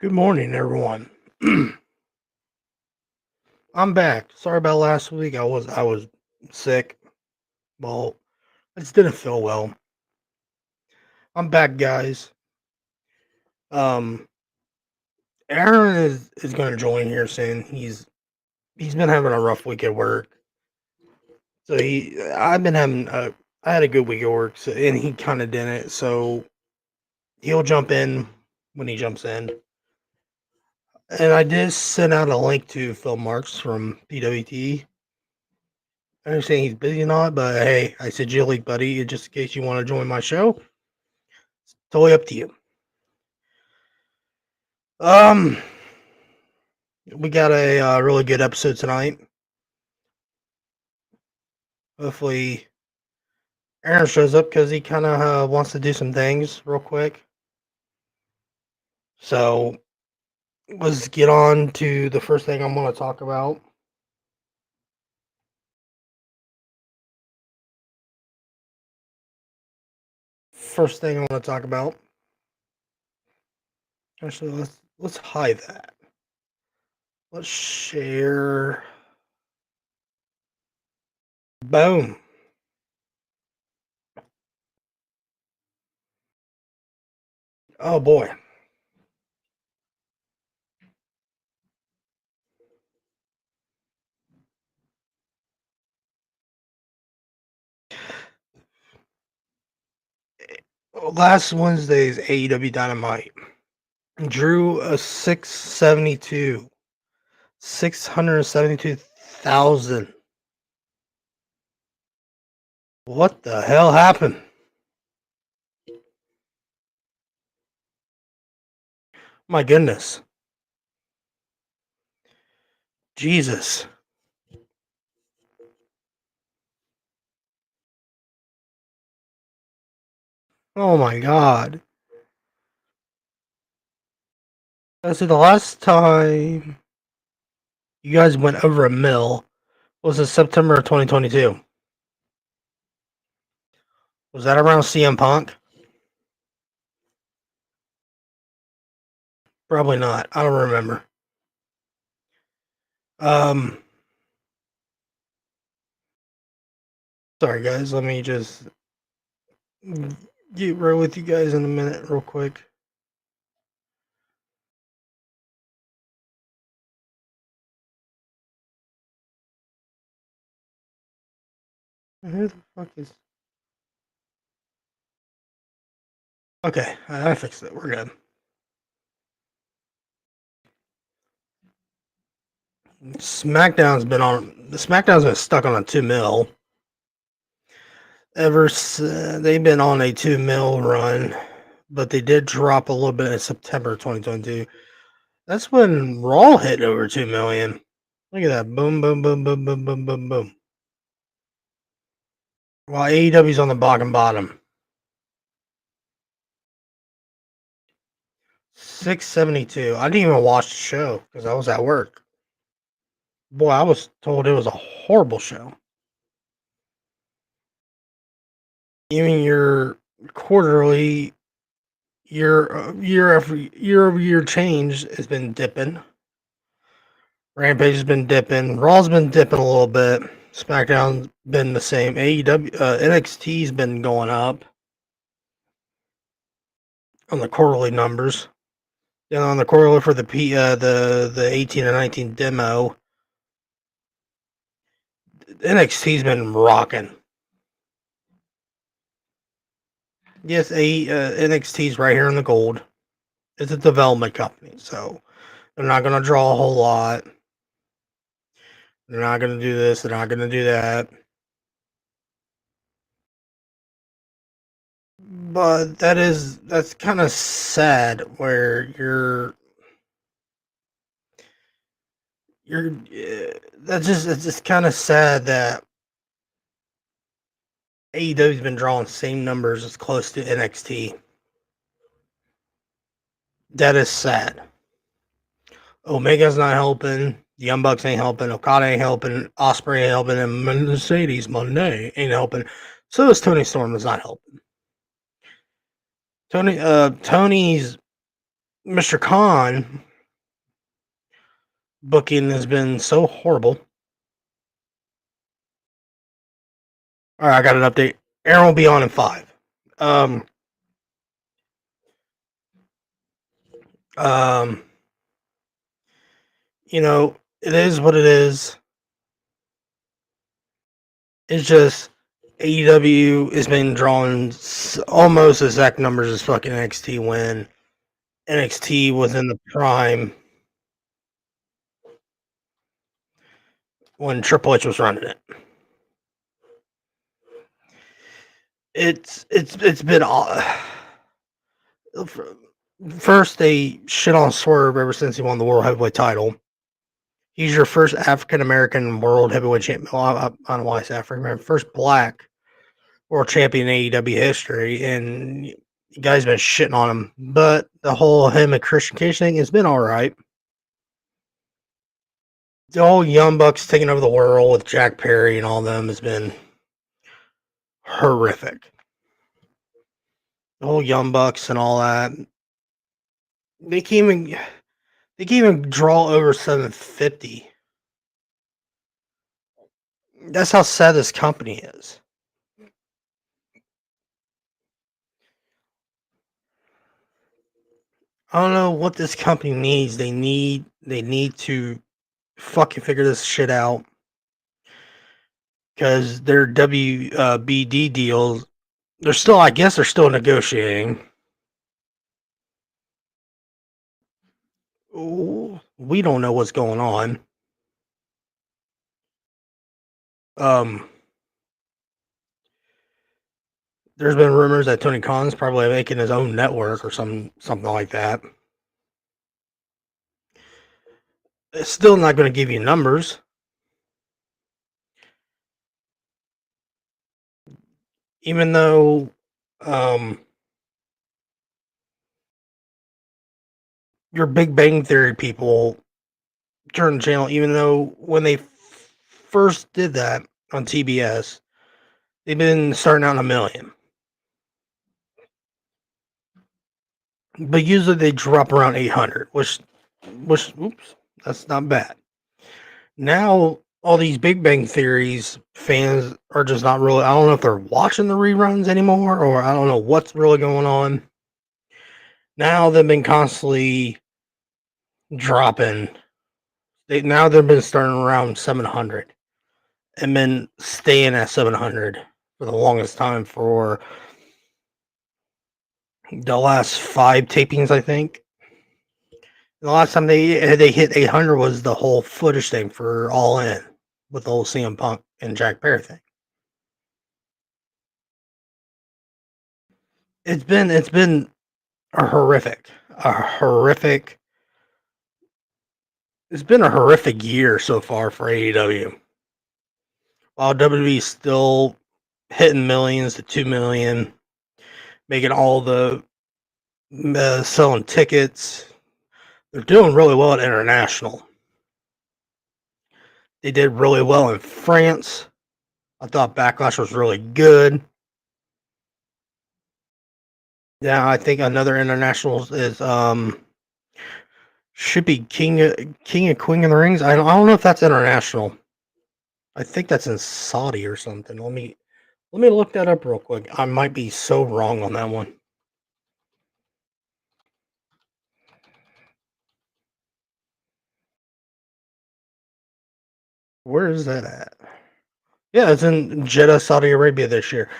Good morning, everyone. I'm back. Sorry about last week. I was sick. Well, I just didn't feel well. I'm back, guys. Um, Aaron is going to join here soon. He's been having a rough week at work. So I've been having I had a good week at work, and he kind of didn't. So he'll jump in when he jumps in. And I did send out a link to Phil Marks from PWT. I understand he's busy or not, but hey, I said Jill League, buddy, just in case you want to join my show. It's totally up to you. Um, we got a really good episode tonight. Hopefully, Aaron shows up because he kind of wants to do some things real quick. So let's get on to the first thing I'm going to talk about. First thing I want to talk about. Actually, let's hide that. Let's share. Boom. Oh boy. Last Wednesday's AEW Dynamite drew a 672,000. What the hell happened? My goodness. Jesus. Oh my god. I said the last time you guys went over a mill was in September of 2022. Was that around CM Punk? Probably not. I don't remember. Um, sorry guys. Let me just get right with you guys in a minute, real quick. Who the fuck is? Okay, I fixed it. We're good. SmackDown's been stuck on a 2 mil. They've been on a 2 mil run, but they did drop a little bit in September 2022. That's when Raw hit over 2 million. Look at that. Boom, boom, boom, boom, boom, boom, boom, boom. While AEW's on the bottom. 672. I didn't even watch the show because I was at work. Boy, I was told it was a horrible show. Even your quarterly year over year change has been dipping. Rampage has been dipping. Raw's been dipping a little bit. SmackDown's been the same. AEW, NXT's been going up on the quarterly numbers. Then on the quarterly for the 18 and 19 demo, NXT's been rocking. Yes, NXT's right here in the gold. It's a development company, so they're not going to draw a whole lot. They're not going to do this. They're not going to do that. But that's kind of sad where it's just kind of sad that AEW's been drawing the same numbers as close to NXT. That is sad. Omega's not helping. The Young Bucks ain't helping. Okada ain't helping. Osprey ain't helping. And Mercedes Moné ain't helping. So is Tony Storm is not helping. Tony's Mr. Khan booking has been so horrible. All right, I got an update. Aaron will be on in 5. Um, um, it is what it is. It's just AEW has been drawing almost exact numbers as fucking NXT when NXT was in the prime when Triple H was running it. It's been first they shit on Swerve ever since he won the World Heavyweight title. He's your first African American World Heavyweight Champion. Well, I don't know why it's African American. First Black World Champion in AEW history, and you guys been shitting on him. But the whole him and Christian Cage thing has been all right. The whole Young Bucks taking over the world with Jack Perry and all them has been horrific. The whole Young Bucks and all that. They can't even they can't even draw over 750. That's how sad this company is. I don't know what this company needs. They need to fucking figure this shit out because their WBD deals. I guess they're still negotiating. Ooh, we don't know what's going on. Um, there's been rumors that Tony Khan's probably making his own network or something like that. It's still not going to give you numbers, even though um, your Big Bang Theory people turned the channel. Even though when they first did that on TBS, they've been starting out in a million, but usually they drop around 800, which oops, that's not bad. Now all these Big Bang Theories fans are just not really. I don't know if they're watching the reruns anymore, or I don't know what's really going on. Now they've been constantly dropping. They've been starting around 700 and been staying at 700 for the longest time for the last 5 tapings, I think. The last time they hit 800 was the whole footage thing for All In with the whole CM Punk and Jack Perry thing. It's been a horrific. It's been a horrific year so far for AEW. While WWE is still hitting millions to 2 million, making all the selling tickets. They're doing really well at international. They did really well in France. I thought Backlash was really good. Yeah, I think another international is should be King and Queen of the Rings. I don't know if that's international. I think that's in Saudi or something. Let me look that up real quick. I might be so wrong on that one. Where is that at? Yeah, it's in Jeddah, Saudi Arabia this year.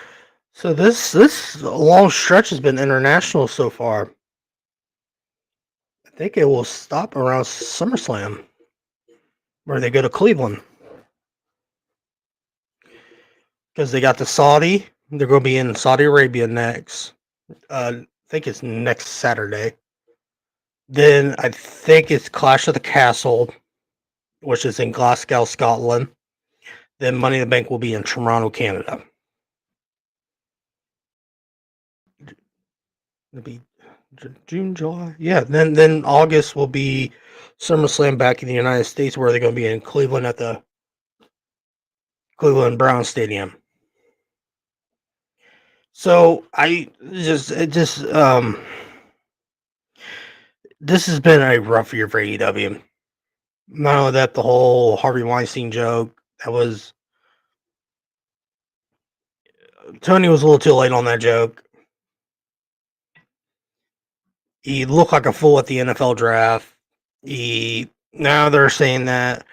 So this long stretch has been international so far. I think it will stop around SummerSlam, where they go to Cleveland because they got the Saudi. They're going to be in Saudi Arabia next. I think it's next Saturday. Then I think it's Clash of the Castle, which is in Glasgow, Scotland. Then Money in the Bank will be in Toronto, Canada. It'll be June, July. Yeah, then August will be SummerSlam back in the United States, where they're going to be in Cleveland at the Cleveland Brown Stadium. So I just it just This has been a rough year for AEW. Not only that, the whole Harvey Weinstein joke, that was Tony was a little too late on that joke. He looked like a fool at the NFL draft. Now they're saying that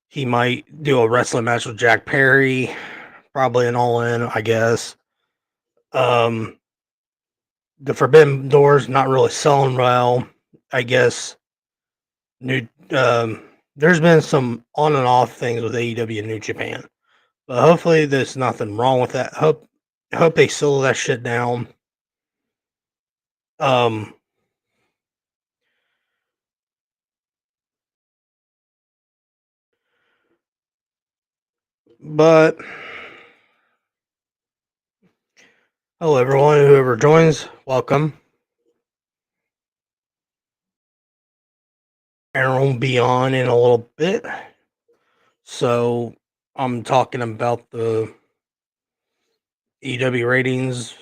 he might do a wrestling match with Jack Perry, probably an all-in, I guess. The Forbidden Door's not really selling well, I guess. New, there's been some on and off things with AEW and New Japan, but hopefully there's nothing wrong with that. Hope they settle that shit down. Um, but hello everyone, whoever joins, welcome. Aaron will be on in a little bit, so I'm talking about the EW ratings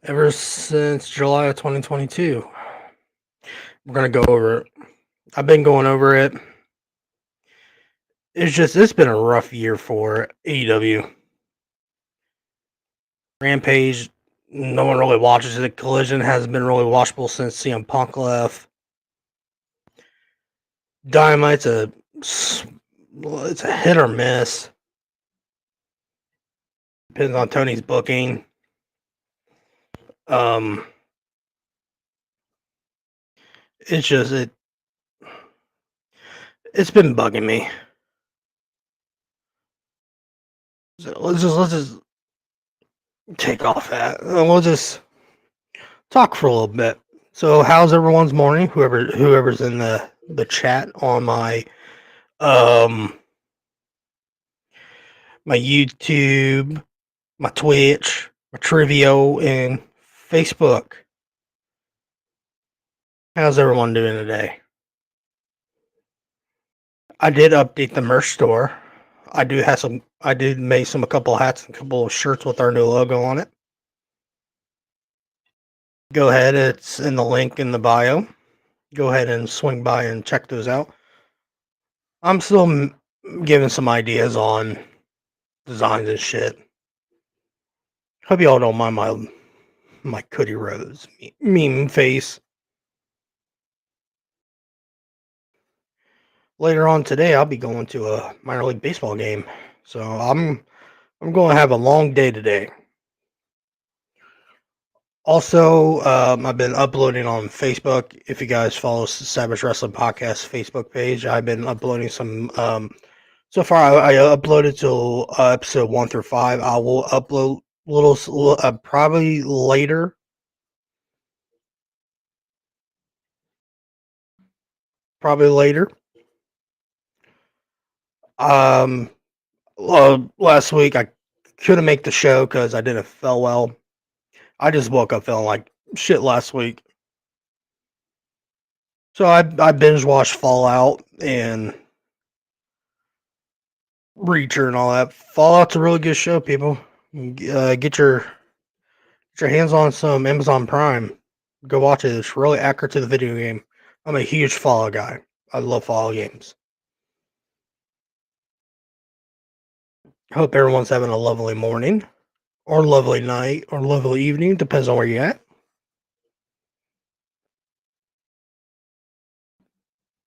ever since July of 2022. We're gonna go over it. I've been going over it. It's been a rough year for AEW. Rampage, no one really watches it. Collision hasn't been really watchable since CM Punk left. Dynamite's it's a hit or miss. Depends on Tony's booking. Um, it's just it's been bugging me. So let's just take off that. We'll just talk for a little bit. So how's everyone's morning? Whoever's in the chat on um my YouTube, my Twitch, my Trivio, and Facebook. How's everyone doing today? I did update the merch store. I do have some. I did make a couple of hats and a couple of shirts with our new logo on it. Go ahead, it's in the link in the bio. Go ahead and swing by and check those out. I'm still giving some ideas on designs and shit. Hope y'all don't mind my Cody Rose meme face. Later on today, I'll be going to a minor league baseball game, so I'm going to have a long day today. Also, I've been uploading on Facebook. If you guys follow Savage Wrestling Podcast Facebook page, I've been uploading some. So far, I uploaded to episode 1 through 5. I will upload probably later. Probably later. Um, last week I couldn't make the show because I didn't feel well. I just woke up feeling like shit last week. So I binge watched Fallout and Reacher and all that. Fallout's a really good show, people. Get your hands on some Amazon Prime. Go watch it. It's really accurate to the video game. I'm a huge Fallout guy. I love Fallout games. Hope everyone's having a lovely morning, or lovely night, or lovely evening. Depends on where you're at.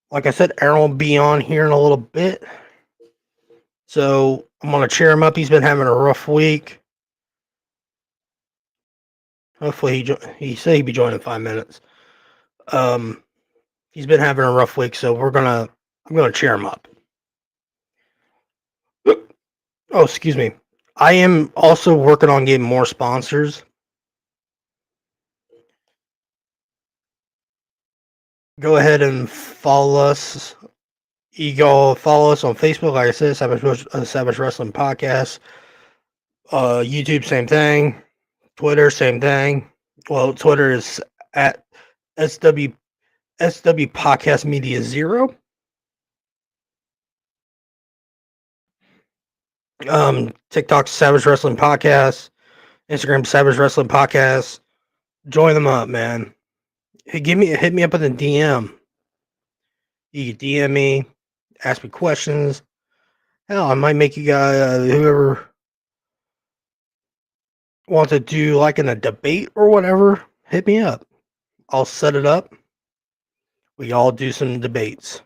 Like I said, Aaron will be on here in a little bit. So I'm gonna cheer him up. He's been having a rough week. Hopefully he said he'd be joining in 5 minutes. He's been having a rough week, so I'm gonna cheer him up. Oh, excuse me. I am also working on getting more sponsors. Go ahead and follow us. You go follow us on Facebook, like I said, Savage Wrestling Podcast. YouTube, same thing. Twitter, same thing. Well, Twitter is at SW Podcast Media 0. TikTok Savage Wrestling Podcast. Instagram Savage Wrestling Podcast. Join them up, man. Hey, hit me up in the DM. You can DM me, ask me questions. Hell, I might make you guys whoever wants to do like in a debate or whatever. Hit me up. I'll set it up. We all do some debates.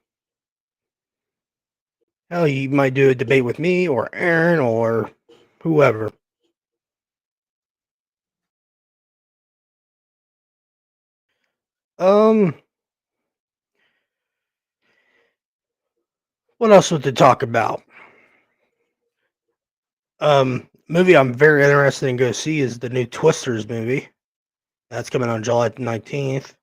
Hell, you might do a debate with me or Aaron or whoever. Um, what else was to talk about? Movie I'm very interested in go see is the new Twisters movie. That's coming on July 19th.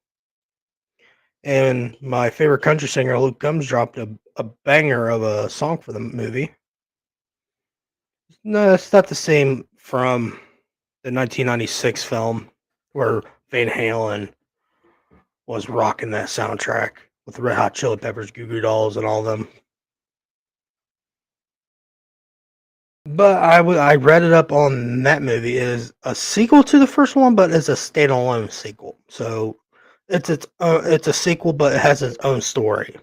And my favorite country singer, Luke Combs, dropped a banger of a song for the movie. No, it's not the same from the 1996 film where Van Halen was rocking that soundtrack with the Red Hot Chili Peppers, Goo Goo Dolls, and all them. But I read it up on that movie. It is a sequel to the first one, but it's a standalone sequel. So it's a sequel, but it has its own story.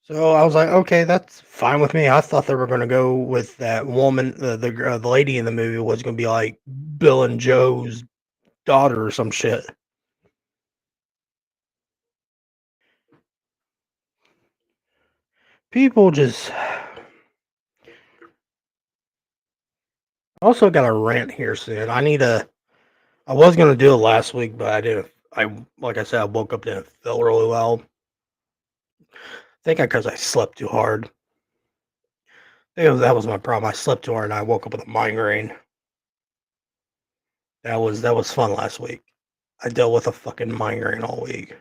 So I was like, okay, that's fine with me. I thought they were going to go with that woman, the lady in the movie was going to be like Bill and Joe's daughter or some shit. People just also got a rant here soon. I was going to do it last week, but I didn't. Like I said, I woke up didn't feel really well. I think because I slept too hard. That was my problem. I slept too hard and I woke up with a migraine. That was fun last week. I dealt with a fucking migraine all week.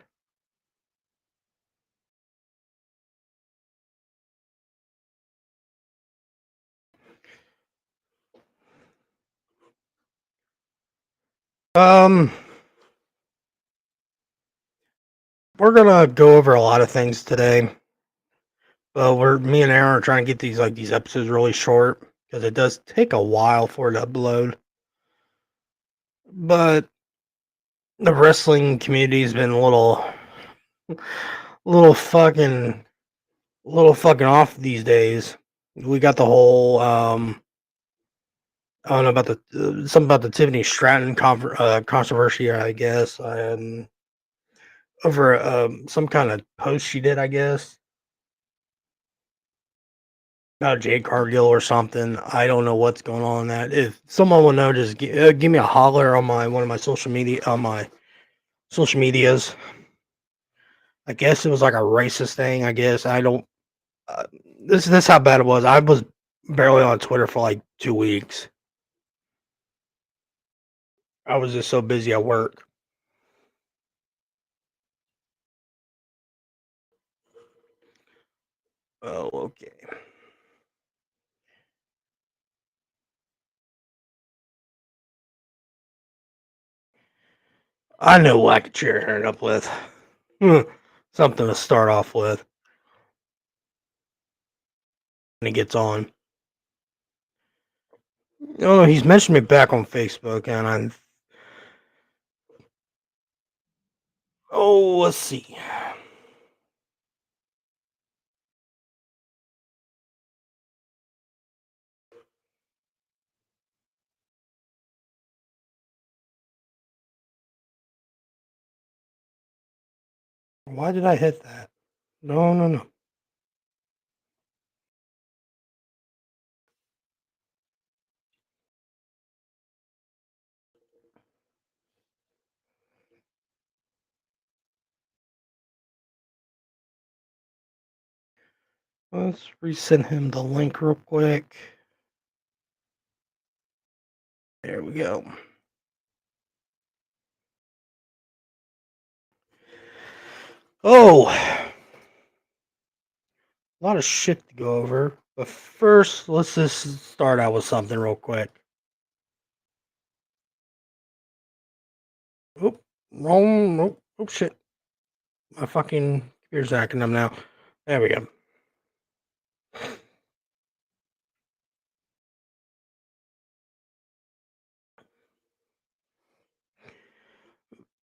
Um, we're gonna go over a lot of things today. We're me and Aaron are trying to get these episodes really short because it does take a while for it to upload. But the wrestling community has been little fucking, little fucking off these days. We got the whole I don't know about the something about the Tiffany Stratton controversy, I guess. Over some kind of post she did, I guess. About Jade Cargill or something. I don't know what's going on in that. If someone will know, just give me a holler on my one of my social medias. I guess it was like a racist thing. I guess I don't. Uh, this how bad it was. I was barely on Twitter for like 2 weeks. I was just so busy at work. Oh, okay. I know what I could cheer her up with. Hmm, something to start off with when he gets on. Oh, he's mentioned me back on Facebook, and I'm. Oh, let's see. Why did I hit that? No, no, no. Let's resend him the link real quick. There we go. Oh, a lot of shit to go over. But first, let's just start out with something real quick. Oop, wrong. Nope. Oh, shit. My fucking computer's acting up now. There we go.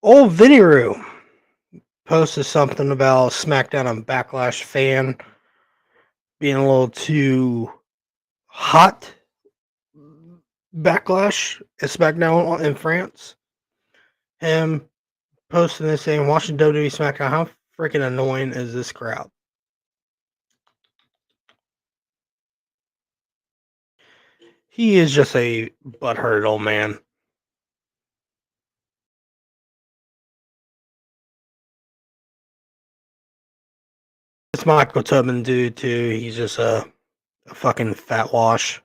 Old Vinny Roo posted something about SmackDown and Backlash fan being a little too hot. Backlash at SmackDown in France. Him posting this saying, watching WWE SmackDown, how freaking annoying is this crowd? He is just a butthurt old man. It's Michael Tubman dude too. He's just a fucking fat wash.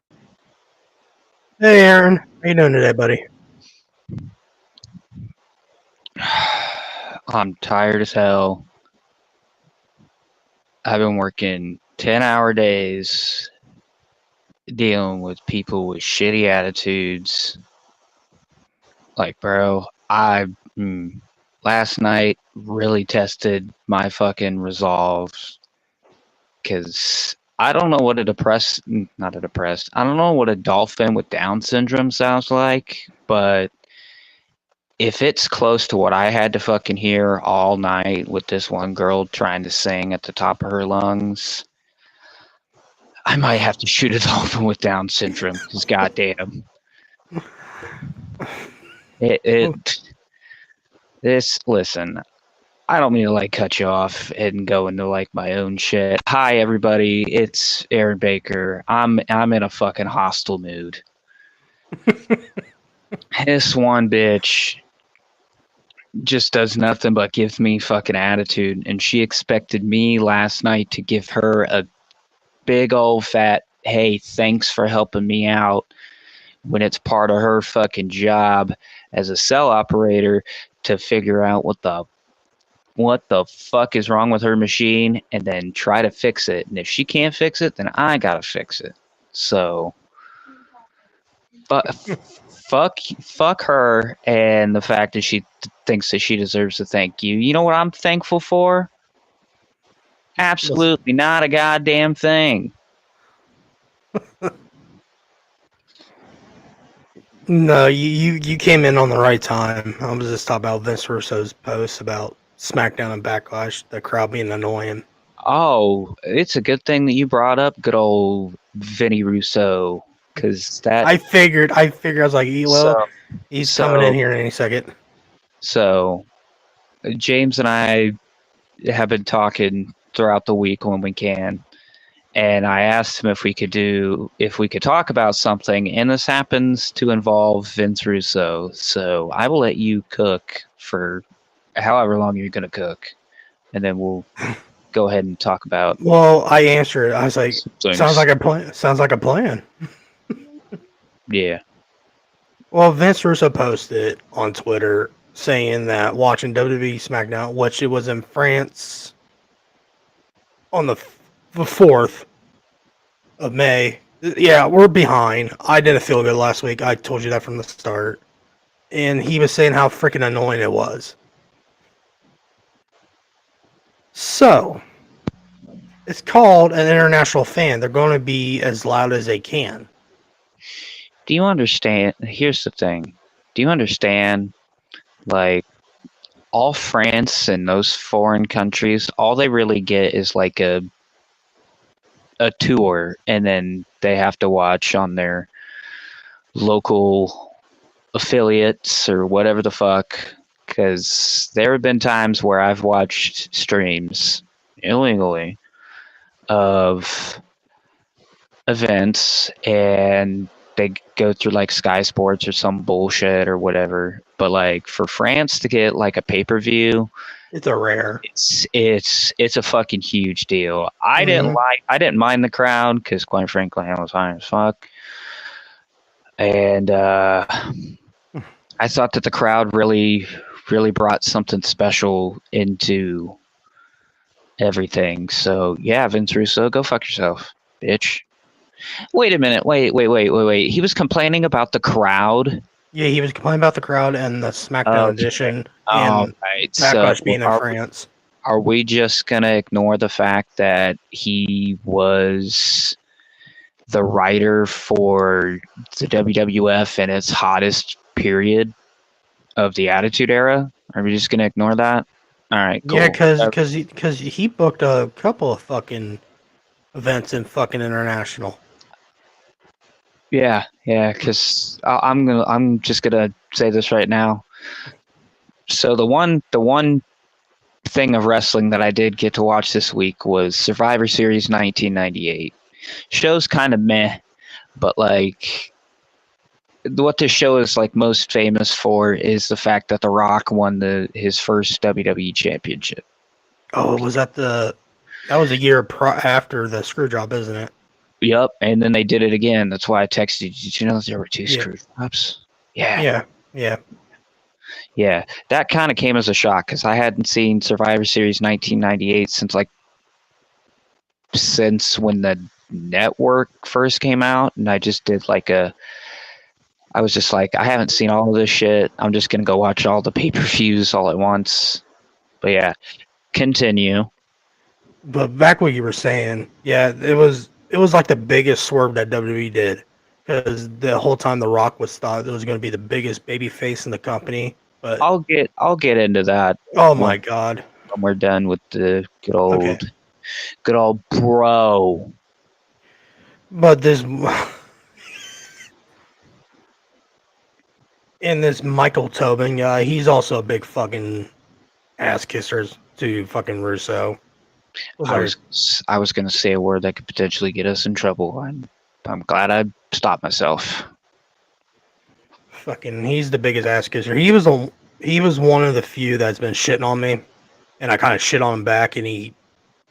Hey Aaron, how you doing today, buddy? I'm tired as hell. I've been working 10-hour days dealing with people with shitty attitudes. Like, bro, last night really tested my fucking resolve because I don't know what I don't know what a dolphin with Down syndrome sounds like, but if it's close to what I had to fucking hear all night with this one girl trying to sing at the top of her lungs, I might have to shoot a dolphin with Down syndrome because goddamn, it this listen. I don't mean to like cut you off and go into like my own shit. Hi everybody, it's Aaron Baker. I'm in a fucking hostile mood. This one bitch just does nothing but give me fucking attitude, and she expected me last night to give her a big old fat hey, thanks for helping me out, when it's part of her fucking job as a cell operator to figure out what the fuck is wrong with her machine and then try to fix it. And if she can't fix it, then I gotta fix it. So fuck her and the fact that she thinks that she deserves a thank you. You know what I'm thankful for? Absolutely not a goddamn thing. No, you came in on the right time. I was just talking about Vince Russo's post about SmackDown and Backlash, the crowd being annoying. Oh, it's a good thing that you brought up good old Vinny Russo, because that I figured I was like, well, so he's coming in so here in any second. so James and I have been talking throughout the week when we can, and I asked him if we could talk about something, and this happens to involve Vince Russo. So I will let you cook for however long you're gonna cook, and then we'll go ahead and talk about Well, I answered. I was like, sounds things. like a plan. Sounds like a plan. Yeah. Well, Vince Russo posted on Twitter saying that watching WWE SmackDown, which it was in France on the 4th of May. Yeah, we're behind. I didn't feel good last week. I told you that from the start. And he was saying how freaking annoying it was. So, it's called an international fan. They're going to be as loud as they can. Do you understand? Here's the thing. Do you understand? Like, all France and those foreign countries, all they really get is like a tour, and then they have to watch on their local affiliates or whatever the fuck. Because there have been times where I've watched streams illegally of events, and they go through like Sky Sports or some bullshit or whatever. But like for France to get like a pay-per-view, It's a rare. it's a fucking huge deal. Mm-hmm. I didn't mind the crowd because quite frankly I was high as fuck, and I thought that the crowd really brought something special into everything. So yeah, Vince Russo, go fuck yourself, bitch. Wait a minute. Wait. He was complaining about the crowd. Yeah, he was complaining about the crowd and the SmackDown Okay. edition All and right. So Backlash being in France. are we just gonna ignore the fact that he was the writer for the WWF in its hottest period of the Attitude Era? Are we just gonna ignore that? All right, Yeah, cool. because he booked a couple of fucking events in fucking international. Yeah, because I'm just gonna say this right now. So the one thing of wrestling that I did get to watch this week was Survivor Series 1998. Show's kind of meh, but like what this show is like most famous for is the fact that The Rock won his first WWE championship. Oh, was that the? That was a year after the screw job, isn't it? Yep, and then they did it again. That's why I texted you. Did you know there were two Yeah, screw jobs? Yeah, yeah, yeah. yeah. That kind of came as a shock because I hadn't seen Survivor Series 1998 since when the network first came out, and I just did like a. I was just like, I haven't seen all of this shit. I'm just gonna go watch all the pay-per-views all at once. But yeah, continue. But back what you were saying, yeah, it was like the biggest swerve that WWE did because the whole time The Rock was thought it was going to be the biggest baby face in the company. But I'll get into that oh when my god, we're done with the okay. good old bro. But this and this Michael Tobin guy, he's also a big fucking ass kisser to fucking Russo. Was I like was I was gonna say a word that could potentially get us in trouble. I'm glad I stopped myself. fucking, he's the biggest ass kisser. He was one of the few that's been shitting on me, and I kind of shit on him back, and he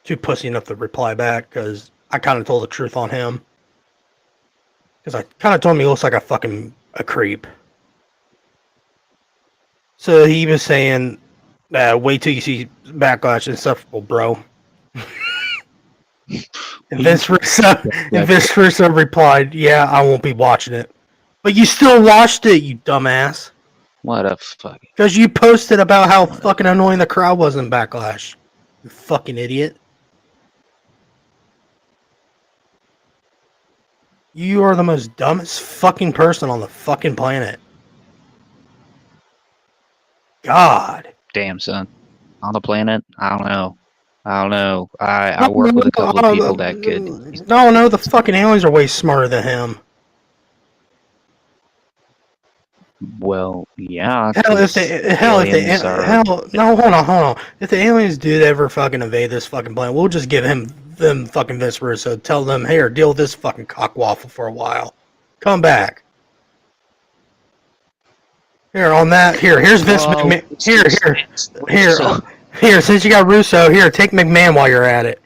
too pussy enough to reply back because I kind of told the truth on him. Because I kind of told him he looks like a creep. So he was saying, "Wait till you see backlash insufferable, bro." And Vince Russo, and Vince Russo replied, "Yeah, I won't be watching it." But you still watched it, you dumbass. What a fuck. Because you posted about how fucking annoying the crowd was in Backlash. You fucking idiot. You are the most dumbest fucking person on the fucking planet. God. Damn, son. On the planet? I don't know. I don't know. I No, work no, with a couple of people that could. no, the fucking aliens are way smarter than him. Well, yeah, Hell, if they, because aliens are. no, hold on. If the aliens did ever fucking invade this fucking planet, we'll just give them fucking Vince Russo. Tell them, here, deal with this fucking cockwaffle for a while. Come back. Here, on that, here's Vince Oh, McMahon. this is Vince Here, Russo. here, since you got Russo, here, take McMahon while you're at it.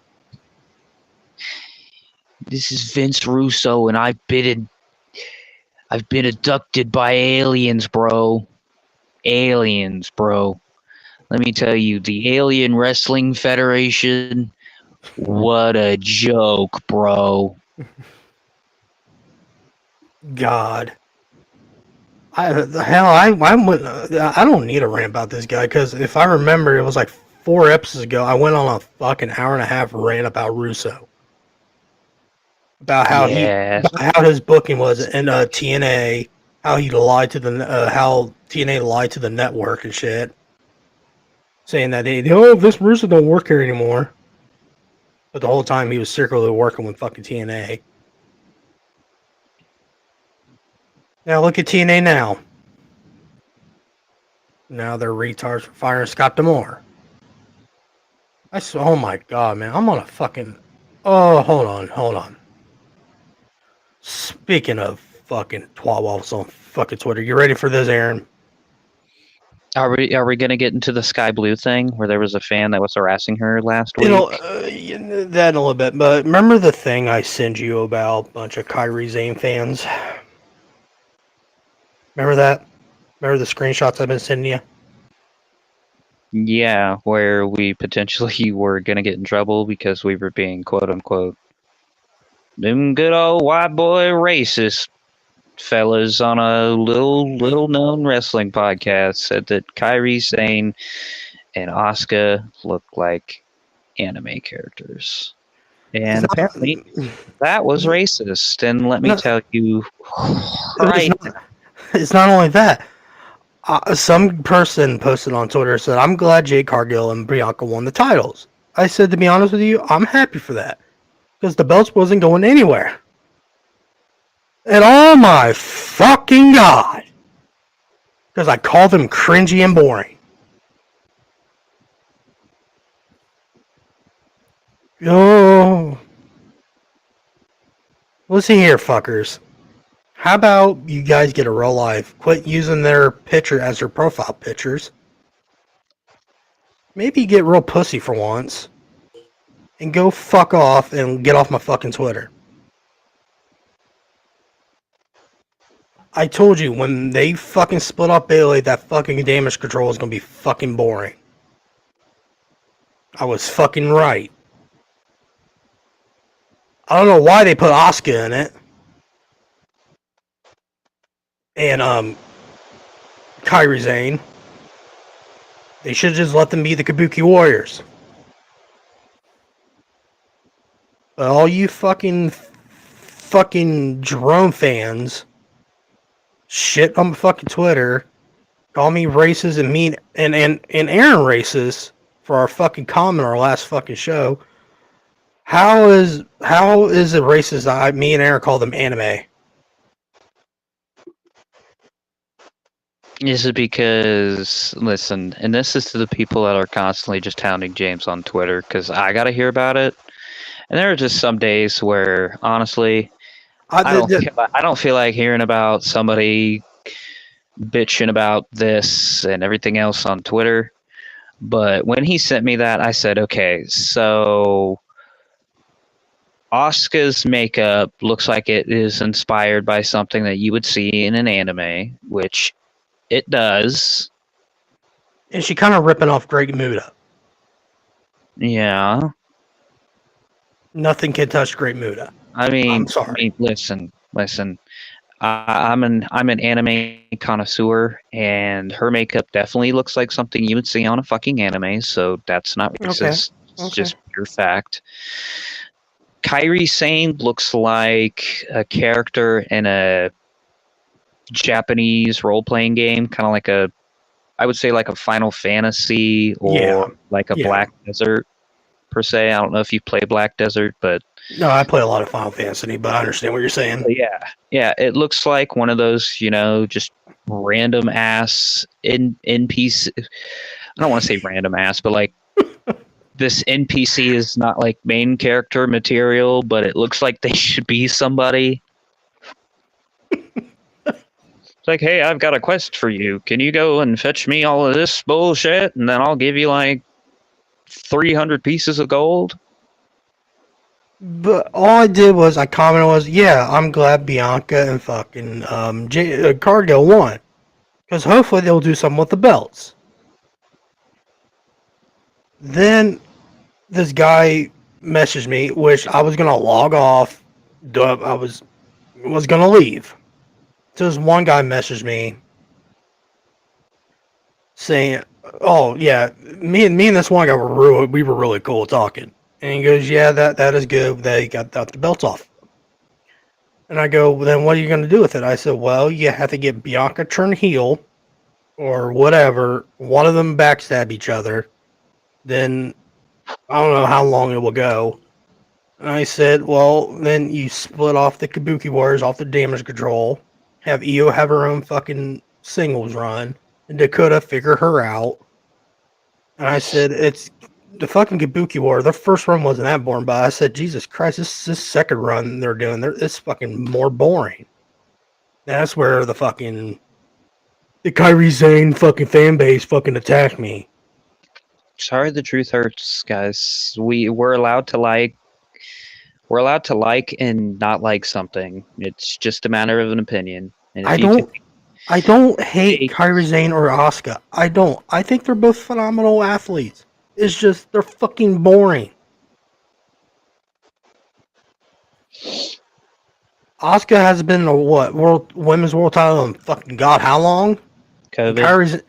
This is Vince Russo, and I've been abducted by aliens, bro. Aliens, bro. Let me tell you, the Alien Wrestling Federation. What a joke, bro. God. I don't need a rant about this guy because if I remember, it was like 4 episodes ago. I went on a fucking hour and a half rant about Russo, Yeah. about how his booking was in TNA, how he lied to how TNA lied to the network and shit, saying that this Russo don't work here anymore, but the whole time he was secretly working with fucking TNA. Now look at TNA now. Now they're retards for firing Scott D'Amore. Oh my god, man! I'm on a fucking. Oh, hold on. Speaking of fucking twat waffles on fucking Twitter, you ready for this, Aaron? Are we gonna get into the Sky Blue thing where there was a fan that was harassing her last It'll week? that in a little bit, but remember the thing I sent you about a bunch of Kyrie Zane fans? Remember that? Remember the screenshots I've been sending you? Yeah, where we potentially were gonna get in trouble because we were being quote unquote them good old white boy racist fellas on a little known wrestling podcast said that Kyrie Sane and Asuka look like anime characters. It's And apparently not. that was racist. And let me No, tell you it was right not. It's not only that. Some person posted on Twitter said, "I'm glad Jade Cargill and Bianca won the titles." I said, to be honest with you, I'm happy for that because the belts wasn't going anywhere. And oh my fucking god, because I call them cringy and boring. Oh, listen here, fuckers. How about you guys get a real life? Quit using their picture as their profile pictures. Maybe get real pussy for once. And go fuck off and get off my fucking Twitter. I told you, when they fucking split up Bailey, that fucking damage control is gonna be fucking boring. I was fucking right. I don't know why they put Asuka in it. And, Kairi Sane. They should just let them be the Kabuki Warriors. But all you fucking Jerome fans shit on my fucking Twitter, call me racist and mean and Aaron racist for our fucking comment on our last fucking show. How is it racist that me and Aaron call them anime? Is it because, listen, and this is to the people that are constantly just hounding James on Twitter, because I got to hear about it. And there are just some days where, honestly, I don't feel like hearing about somebody bitching about this and everything else on Twitter. But when he sent me that, I said, okay, so Asuka's makeup looks like it is inspired by something that you would see in an anime, which it does. And she kind of ripping off Great Muta. Yeah. Nothing can touch Great Muta. I mean, I'm sorry. listen. I'm an anime connoisseur, and her makeup definitely looks like something you would see on a fucking anime. So that's not racist. It's just pure fact. Kairi Sane looks like a character in a Japanese role-playing game, kind of like I would say like a Final Fantasy or like a Black Desert per se. I don't know if you play Black Desert, but no, I play a lot of Final Fantasy, but I understand what you're saying. Yeah, it looks like one of those, just random ass NPC. I don't want to say random ass, but like this NPC is not like main character material, but it looks like they should be somebody. It's like, hey, I've got a quest for you. Can you go and fetch me all of this bullshit, and then I'll give you like 300 pieces of gold? But all I did was I commented was, yeah, I'm glad Bianca and fucking Cargill won, because hopefully they'll do something with the belts. Then this guy messaged me, which I was gonna log off. I was gonna leave. So this one guy messaged me saying, "Oh yeah, me and this one guy were really cool talking." And he goes, "Yeah, that is good. They got the belts off." And I go, well, "Then what are you gonna do with it?" I said, "Well, you have to get Bianca turned heel, or whatever. One of them backstab each other. Then I don't know how long it will go." And I said, "Well, then you split off the Kabuki Warriors off the damage control. Have Io have her own fucking singles run, and Dakota figure her out." And I said, "It's the fucking Kabuki War. Their first run wasn't that boring, but I said, Jesus Christ, this second run they're doing, it's fucking more boring." And that's where the Kairi Sane fucking fan base fucking attacked me. Sorry, the truth hurts, guys. We're allowed to like and not like something. It's just a matter of an opinion. And if I don't hate Kairi Sane or Asuka. I don't. I think they're both phenomenal athletes. It's just they're fucking boring. Asuka has been a women's world title in fucking god how long? COVID.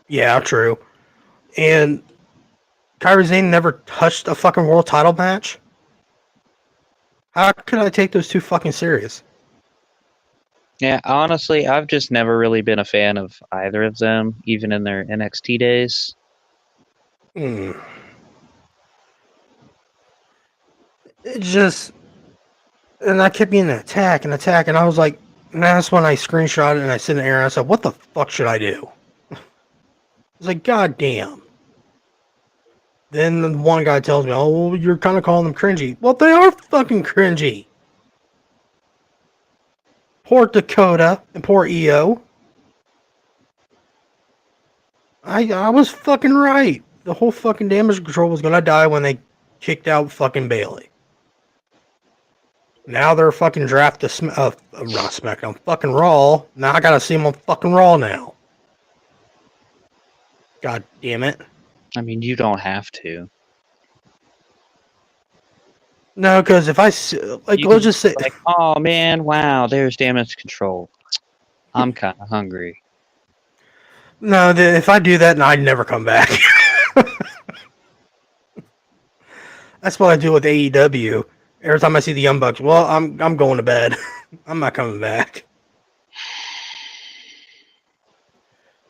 Yeah, true. And Kairi Sane never touched a fucking world title match. How could I take those two fucking serious? Yeah, honestly, I've just never really been a fan of either of them, even in their NXT days. Hmm. It just, and I kept getting attack and attack, and I was like, and that's when I screenshot it and I sent it to Aaron. I said, "What the fuck should I do?" I was like, "God damn." Then the one guy tells me, "Oh, well, you're kind of calling them cringy." Well, they are fucking cringy. Poor Dakota and poor EO. I was fucking right. The whole fucking damage control was gonna die when they kicked out fucking Bailey. Now they're fucking draft to not SmackDown, fucking Raw. Now I gotta see them on fucking Raw now. God damn it. I mean, you don't have to. No, because if I like, You can let's just just say be like, oh man, wow, there's damage control. I'm kind of hungry. no. If I do that, I'd never come back. That's what I do with AEW. Every time I see the Young Bucks, well, I'm going to bed. I'm not coming back.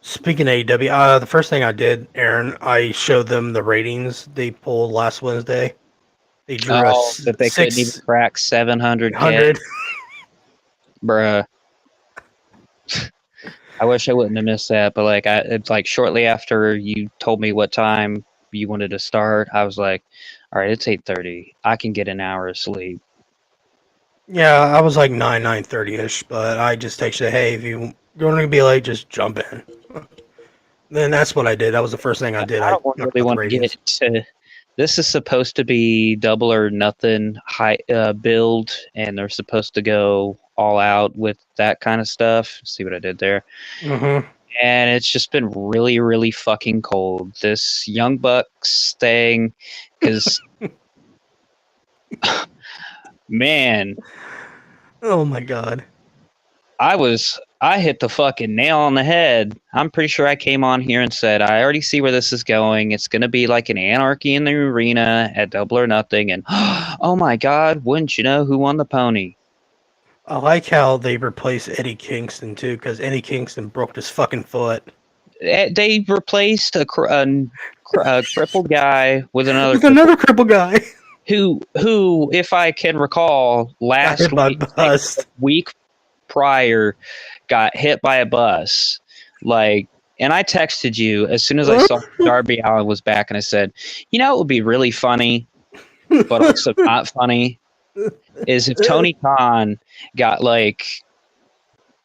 Speaking of AEW, the first thing I did, Aaron, I showed them the ratings they pulled last Wednesday. They drew a Oh, that they couldn't even crack 700K, 600. bruh. I wish I wouldn't have missed that, but like, it's like shortly after you told me what time you wanted to start, I was like, all right, it's 8:30. I can get an hour of sleep. Yeah, I was like 9:30 ish, but I just texted, hey, if you're going to be late, just jump in. Then that's what I did. That was the first thing I did. I I don't looked really up the want to get ratings. to. This is supposed to be double or nothing high build, and they're supposed to go all out with that kind of stuff. See what I did there? Mm-hmm. And it's just been really, really fucking cold. This Young Bucks thing, because man, Oh my god. I hit the fucking nail on the head. I'm pretty sure I came on here and said, I already see where this is going. It's going to be like an anarchy in the arena at double or nothing. And oh my God, wouldn't you know who won the pony? I like how they replaced Eddie Kingston too, because Eddie Kingston broke his fucking foot They replaced a crippled guy with another with crippled another crippled guy. who, if I can recall, Got last hit by a week, like bus. week prior, got hit by a bus. Like, and I texted you as soon as I saw Darby Allin was back, and I said, you know, it would be really funny, but also not funny, is if Tony Khan got like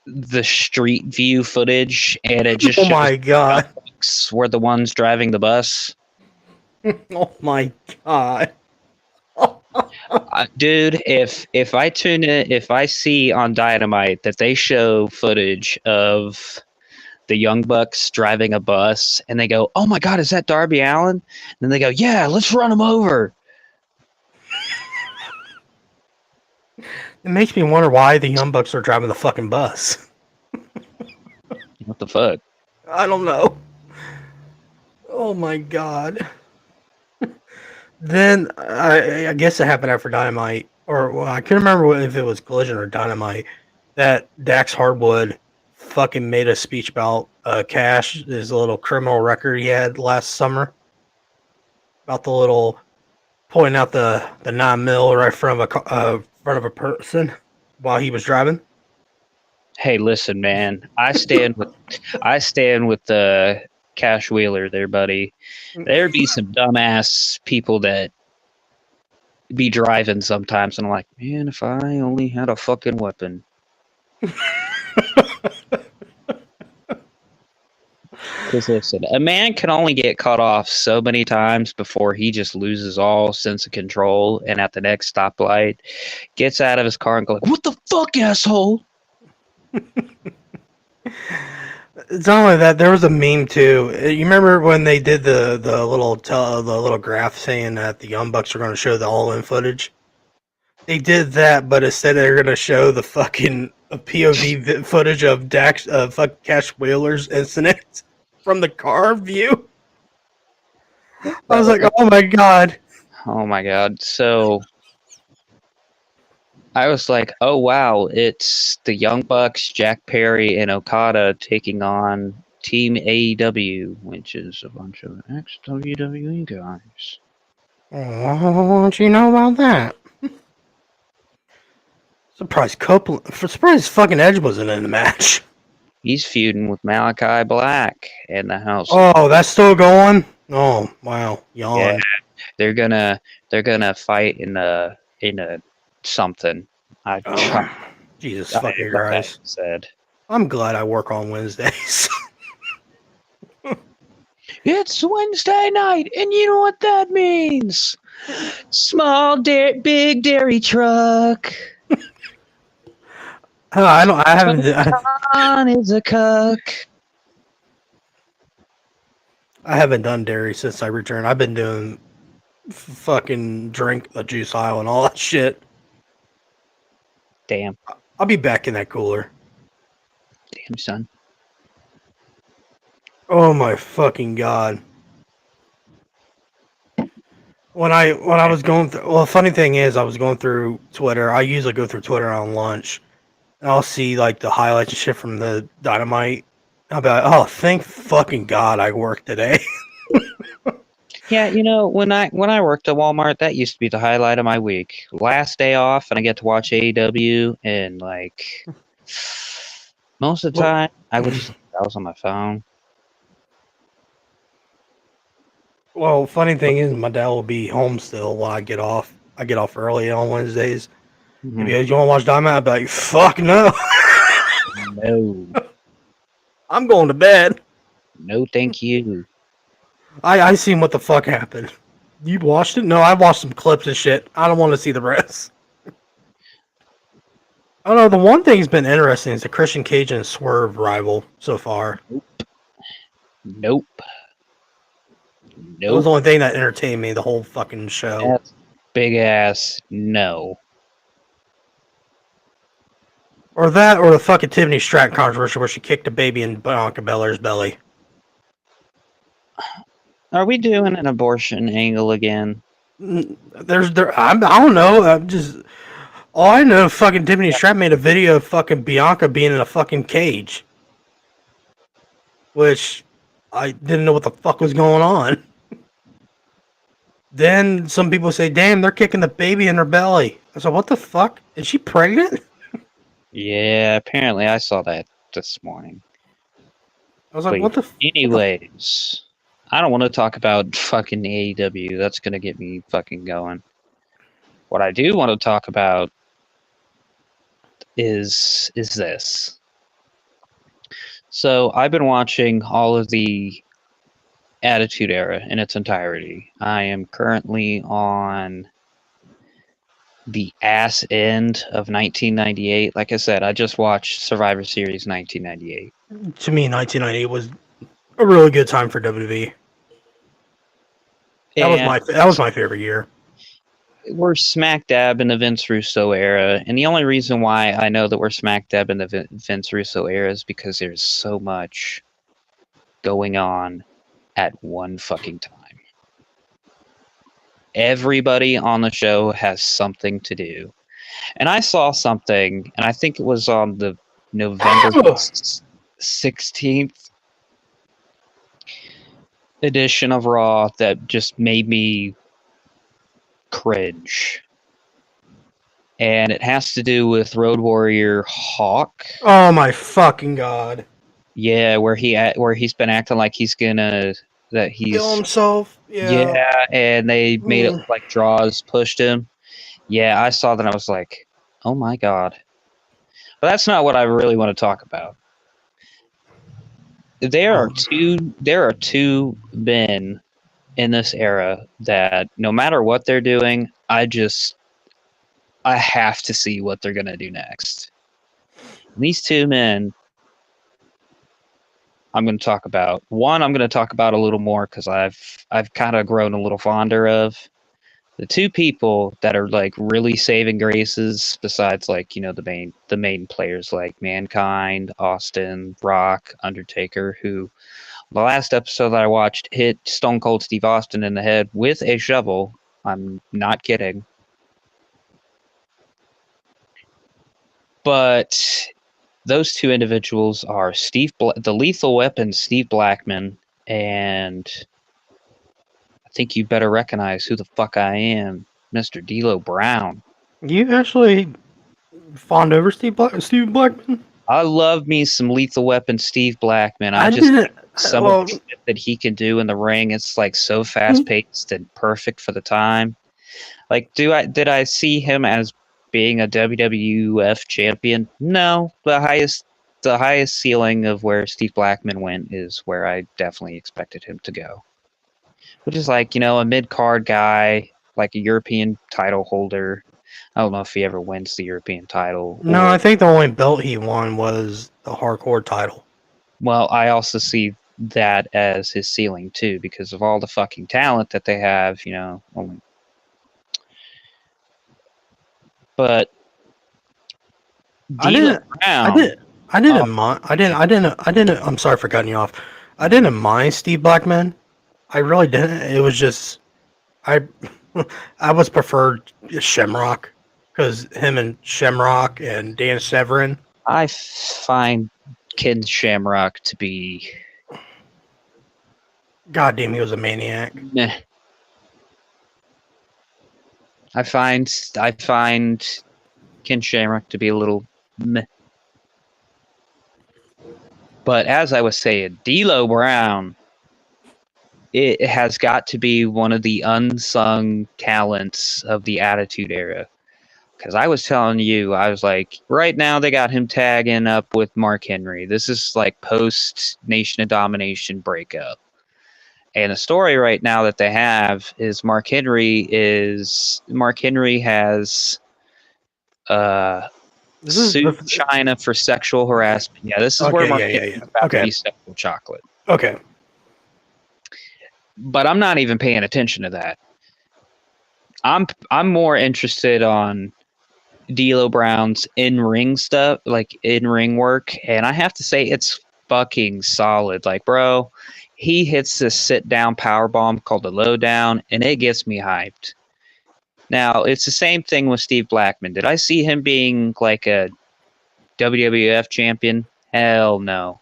the street view footage and it just Oh shows my god. were the ones driving the bus. Oh my god. Dude, if I tune in, if I see on Dynamite that they show footage of the Young Bucks driving a bus, and they go, "Oh my God, is that Darby Allin?" And then they go, "Yeah, let's run him over." It makes me wonder why the Young Bucks are driving the fucking bus. What the fuck? I don't know. Oh my god. Then I guess it happened after Dynamite, or well, I can't remember if it was Collision or Dynamite. That Dax Hardwood fucking made a speech about Cash, his little criminal record he had last summer, about the little pointing out the 9 mil right in front of a person while he was driving. Hey, listen, man. I stand with the Cash Wheeler there, buddy. There'd be some dumbass people that be driving sometimes, and I'm like, man, if I only had a fucking weapon. Because listen, a man can only get cut off so many times before he just loses all sense of control, and at the next stoplight, gets out of his car and go like, "What the fuck, asshole?" It's not only that. There was a meme too. You remember when they did the little graph saying that the Young Bucks are going to show the all in footage? They did that, but instead they're going to show the fucking POV footage of Dax, fuck Cash Wheeler's incident from the car view. I was like, oh my god. Oh my god! So I was like, oh wow, it's the Young Bucks, Jack Perry, and Okada taking on Team AEW, which is a bunch of ex-WWE guys. Oh, don't you know about that? Surprised fucking Edge wasn't in the match. He's feuding with Malachi Black and the House of Oh, that's still going? Oh, wow. Yeah. Yawn. They're gonna fight in a something. I try. Oh, Jesus I fucking thought that Christ. said I'm glad I work on Wednesdays. it's Wednesday night, and you know what that means. Big dairy truck. I don't. I haven't. Khan is a cuck. I haven't done dairy since I returned. I've been doing fucking drink the juice aisle and all that shit. Damn, I'll be back in that cooler. damn son. Oh my fucking god. When I was going through, well, the funny thing is, I was going through Twitter. I usually go through Twitter on lunch, and I'll see like the highlights and shit from the Dynamite. I'll be like, oh, thank fucking god I worked today. Yeah, when I worked at Walmart, that used to be the highlight of my week. Last day off, and I get to watch AEW, and like most of the Well, time, I was on my phone. well, funny thing is, my dad will be home still when I get off. I get off early on Wednesdays. If Mhm. you want to watch Dynamite, I'll be like, fuck no. No, I'm going to bed. no, thank you. I seen what the fuck happened. You watched it? No, I watched some clips and shit. I don't want to see the rest. I don't know. The one thing's been interesting is the Christian Cage and Swerve rival so far. Nope, That was nope. the only thing that entertained me the whole fucking show. That's big ass no. Or that, or the fucking Tiffany Stratton controversy where she kicked a baby in Bianca Belair's belly. Are we doing an abortion angle again? I don't know. I'm just all I know. Fucking Tiffany Stratton made a video of fucking Bianca being in a fucking cage, which I didn't know what the fuck was going on. Then some people say, "Damn, they're kicking the baby in her belly." I said, "What the fuck? Is she pregnant?" Yeah, apparently I saw that this morning. I was like, But "What the? What the?" anyways, I don't want to talk about fucking AEW. That's gonna get me fucking going. What I do want to talk about is this. So I've been watching all of the Attitude Era in its entirety. I am currently on the ass end of 1998. Like I said, I just watched Survivor Series 1998. To me, 1998 was a really good time for WWE. And That was my favorite year. we're smack dab in the Vince Russo era. And the only reason why I know that we're smack dab in the Vince Russo era is because there's so much going on at one fucking time. Everybody on the show has something to do. And I saw something, and I think it was on the November 16th edition of Raw that just made me cringe. And it has to do with Road Warrior Hawk. Oh my fucking god! Yeah, where he's been acting like he's gonna that Kill he's himself? Yeah. yeah, and they made it Mm. look like Draws pushed him. Yeah, I saw that. I was like, oh my god. But that's not what I really want to talk about. There are two men in this era that no matter what they're doing, I have to see what they're gonna do next. And these two men I'm going to talk about. One I'm going to talk about a little more because I've kind of grown a little fonder of. The two people that are like really saving graces, besides like the main players like Mankind, Austin, Rock, Undertaker, who the last episode that I watched hit Stone Cold Steve Austin in the head with a shovel. I'm not kidding. But those two individuals are the Lethal Weapon, Steve Blackman, and I think you better recognize who the fuck I am, Mr. D'Lo Brown. You actually fawned over Steve Blackman? I love me some Lethal Weapon Steve Blackman. I I just didn't. some of the shit that he can do in the ring, it's like so fast paced and perfect for the time. Like, did I see him as being a WWF champion? No. The highest ceiling of where Steve Blackman went is where I definitely expected him to go. Which is like, a mid card guy, like a European title holder. I don't know if he ever wins the European title. No, I think the only belt he won was the hardcore title. Well, I also see that as his ceiling too, because of all the fucking talent that they have, only. But I D'Lo didn't. I Brown, didn't. I didn't mind. I didn't. I didn't. I didn't. I'm sorry for cutting you off. I didn't mind Steve Blackman. I really didn't. It was just I. I was preferred Shamrock because him and Shamrock and Dan Severin. I find Ken Shamrock to be Goddamn, he was a maniac. meh. I find Ken Shamrock to be a little meh. But as I was saying, D'Lo Brown, it has got to be one of the unsung talents of the Attitude Era. Because I was telling you, I was like, right now they got him tagging up with Mark Henry. This is like post Nation of Domination breakup. And the story right now that they have is Mark Henry has sued China for sexual harassment. Yeah, this is where Mark Henry's about to be sexual chocolate. Okay. But I'm not even paying attention to that. I'm more interested on D'Lo Brown's in-ring stuff, like in-ring work, and I have to say it's fucking solid. Like, bro, he hits this sit-down power bomb called the lowdown, and it gets me hyped. Now, it's the same thing with Steve Blackman. Did I see him being like a WWF champion? Hell no.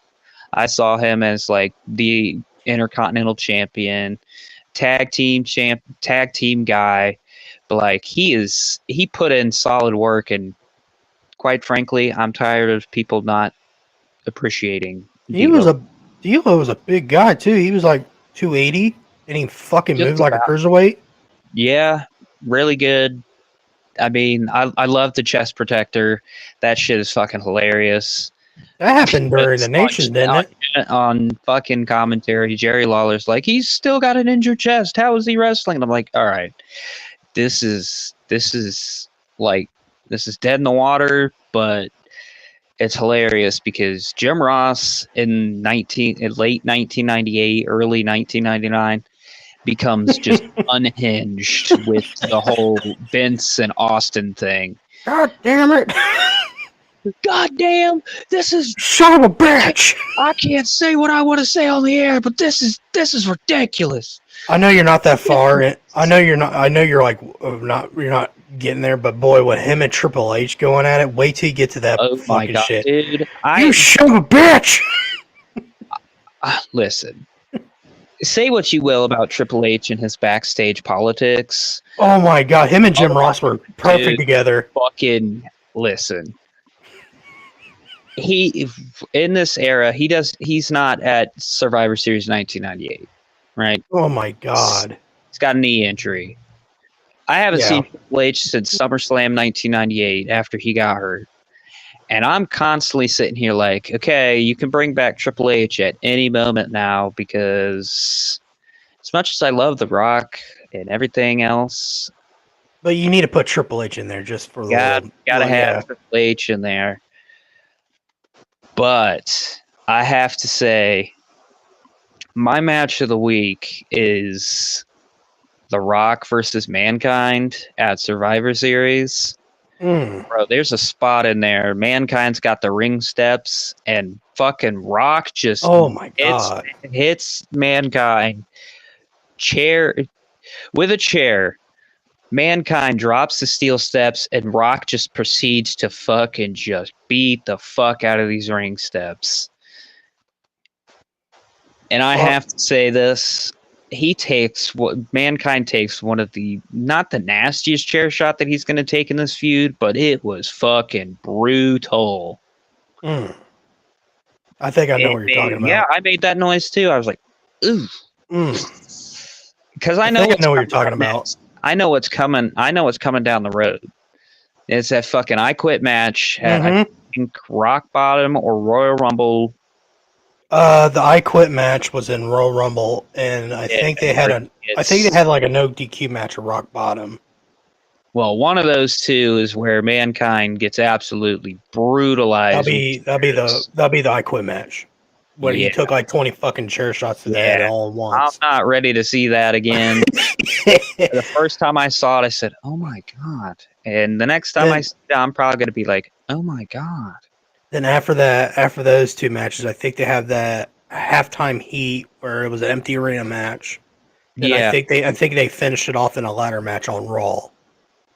I saw him as like the Intercontinental champion, tag team guy. But like he put in solid work, and quite frankly, I'm tired of people not appreciating D'Lo. D'Lo was a big guy too. He was like 280, and he fucking moved like a cruiserweight. Yeah, really good. I mean, I love the chest protector. That shit is fucking hilarious. That happened during the Nation, didn't it? On fucking commentary, Jerry Lawler's like, he's still got an injured chest. How is he wrestling? And I'm like, all right, this is dead in the water, but it's hilarious because Jim Ross in late 1998, early 1999 becomes just unhinged with the whole Vince and Austin thing. God damn it! God damn, this is son of a bitch! I can't say what I want to say on the air, but this is ridiculous. I know you're not that far. I know you're not. I know you're like not. You're not getting there. But boy, with him and Triple H going at it, wait till you get to that fucking shit, dude! You son of a bitch! Listen, say what you will about Triple H and his backstage politics. Oh my god, him and Jim Ross were perfect together. Fucking listen. He in this era, he's not at Survivor Series 1998, right? Oh my god, he's got a knee injury. I haven't seen Triple H since SummerSlam 1998 after he got hurt, and I'm constantly sitting here like, okay, you can bring back Triple H at any moment now, because as much as I love The Rock and everything else, but you need to put Triple H in there just for gotta have Triple H in there. But I have to say, my match of the week is The Rock versus Mankind at Survivor Series. Bro, there's a spot in there. Mankind's got the ring steps, and fucking Rock just hits Mankind with a chair. Mankind drops the steel steps, and Rock just proceeds to fucking just beat the fuck out of these ring steps. And I have to say this. Mankind takes one of the, not the nastiest chair shot that he's going to take in this feud, but it was fucking brutal. I think I know what you're talking about. Yeah, I made that noise too. I was like, ooh. Because I know what you're talking about. I know what's coming. I know what's coming down the road. It's that fucking I Quit match at, I think, Rock Bottom or Royal Rumble. The I Quit match was in Royal Rumble, and I think they had like a no DQ match at Rock Bottom. Well, one of those two is where Mankind gets absolutely brutalized. That'll be the I Quit match. When he took like 20 fucking chair shots to the head all at once. I'm not ready to see that again. The first time I saw it, I said, "Oh my god!" And the next time I see it, I'm probably going to be like, "Oh my god!" Then after those two matches, I think they have that halftime heat where it was an empty arena match. Then I think they finished it off in a ladder match on Raw.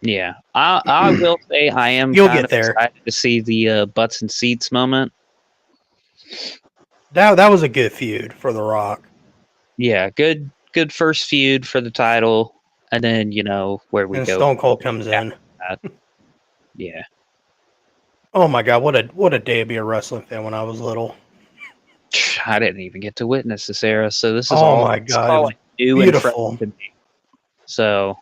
Yeah, I will say I am kind of excited to see the butts and seats moment. That was a good feud for The Rock. Yeah, good first feud for the title, and then where we go. Stone Cold comes in. Yeah. Oh my god, what a day to be a wrestling fan when I was little. I didn't even get to witness this era, so this is my god, new beautiful and fresh to me. So,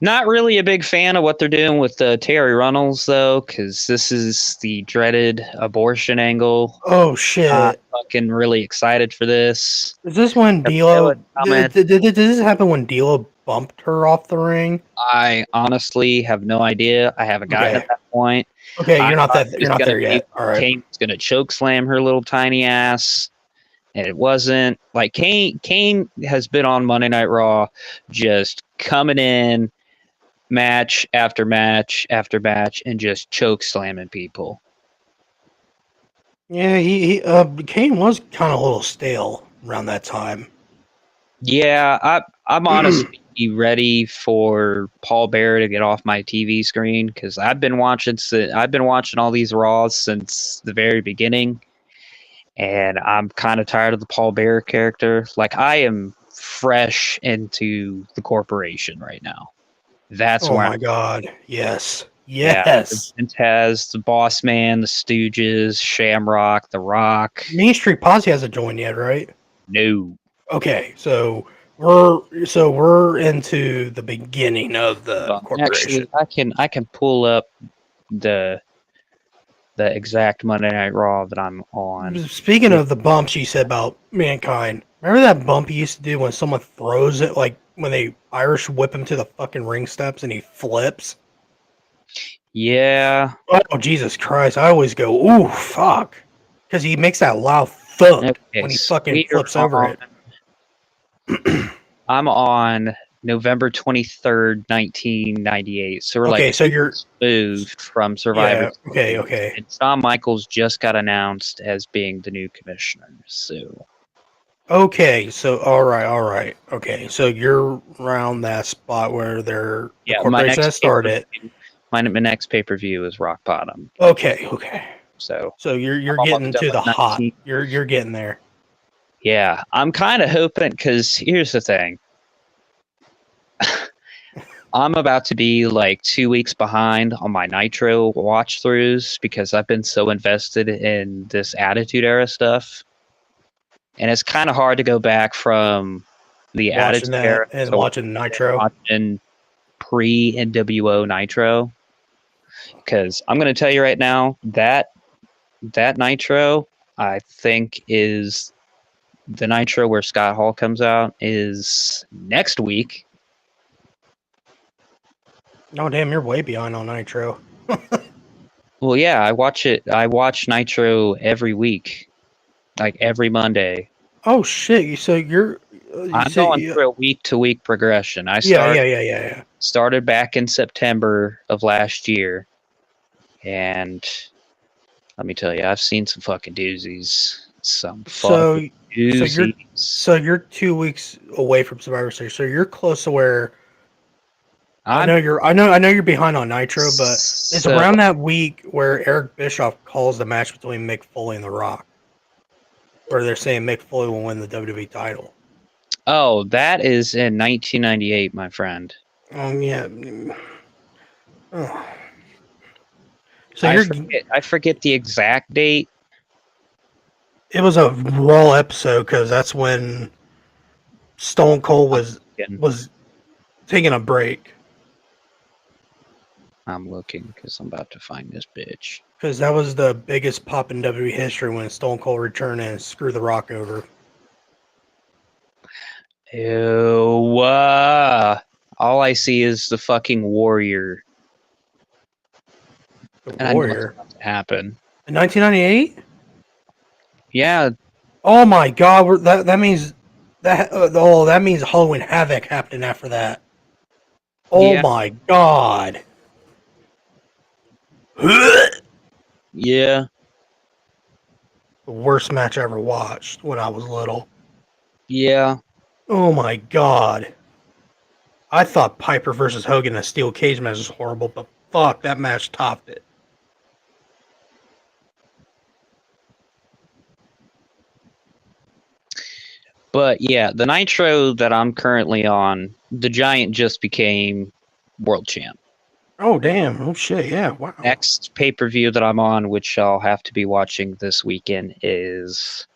not really a big fan of what they're doing with Terry Runnels though, because this is the dreaded abortion angle. Oh shit! I'm fucking really excited for this. Is this when D'Lo? Did this happen when D'Lo bumped her off the ring? I honestly have no idea. I haven't gotten at that point. Okay, you're not there yet. All right. Kane's gonna choke slam her little tiny ass, and it wasn't. Like Kane has been on Monday Night Raw, just coming in match after match after match and just choke slamming people. Yeah, Kane was kind of a little stale around that time. Yeah, I'm honestly ready for Paul Bearer to get off my TV screen because I've been watching all these Raws since the very beginning, and I'm kind of tired of the Paul Bearer character. Like, I am fresh into the corporation right now. That's where. Oh my god! Yes. Yes. Yeah, Taz, the Boss Man, the Stooges, Shamrock, The Rock. Main Street Posse hasn't joined yet, right? No. Okay, so we're into the beginning of the corporation. Actually, I can pull up the exact Monday Night Raw that I'm on. Speaking of the bumps you said about Mankind, remember that bump he used to do when someone throws it, like when they Irish whip him to the fucking ring steps and he flips? Yeah. Oh, Jesus Christ. I always go, ooh, fuck. Because he makes that loud thud when he fucking flips over it. I'm on November 23rd, 1998. So we're so you're moved from Survivor. Yeah, okay. And Shawn Michaels just got announced as being the new commissioner. So. Okay, so all right. Okay, so you're around that spot where the corporation has started. My next pay-per-view is Rock Bottom. Okay. So you're getting to the hot. You're getting there. Yeah, I'm kind of hoping because here's the thing. I'm about to be like 2 weeks behind on my Nitro watch throughs because I've been so invested in this Attitude Era stuff. And it's kind of hard to go back from the Attitude Era and watching Nitro. Watching pre-NWO Nitro. Because I'm going to tell you right now, that Nitro, I think, is the Nitro where Scott Hall comes out is next week. Oh, damn, you're way behind on Nitro. Well, yeah, I watch Nitro every week, like every Monday. Oh, shit. So I'm going through a week-to-week progression. Started back in September of last year. And let me tell you, I've seen some fucking doozies. Doozies. So you're 2 weeks away from Survivor Series. So you're close to where I'm I know you're behind on Nitro, but it's so. around that week where Eric Bischoff calls the match between Mick Foley and The Rock, where they're saying Mick Foley will win the WWE title. Oh, that is in 1998, my friend. Yeah. Oh. So I you're forget. I forget the exact date. it was a Raw episode because that's when Stone Cold was taking a break I'm looking because I'm about to find this bitch. because that was the biggest pop in WWE history when Stone Cold returned and screwed The Rock over. Ew. All I see is the fucking Warrior, The and I know it's Warrior about to happen. in 1998. Yeah, Oh my God, that means that means Halloween Havoc happened after that. Oh yeah, my God. The yeah, worst match I ever watched when I was little. yeah. Oh my God. I thought Piper versus Hogan in a steel cage match was horrible, but fuck, that match topped it. But yeah, the Nitro that I'm currently on, the Giant just became world champ. Oh damn! Oh shit! Yeah! Wow. Next pay per view that I'm on, which I'll have to be watching this weekend, is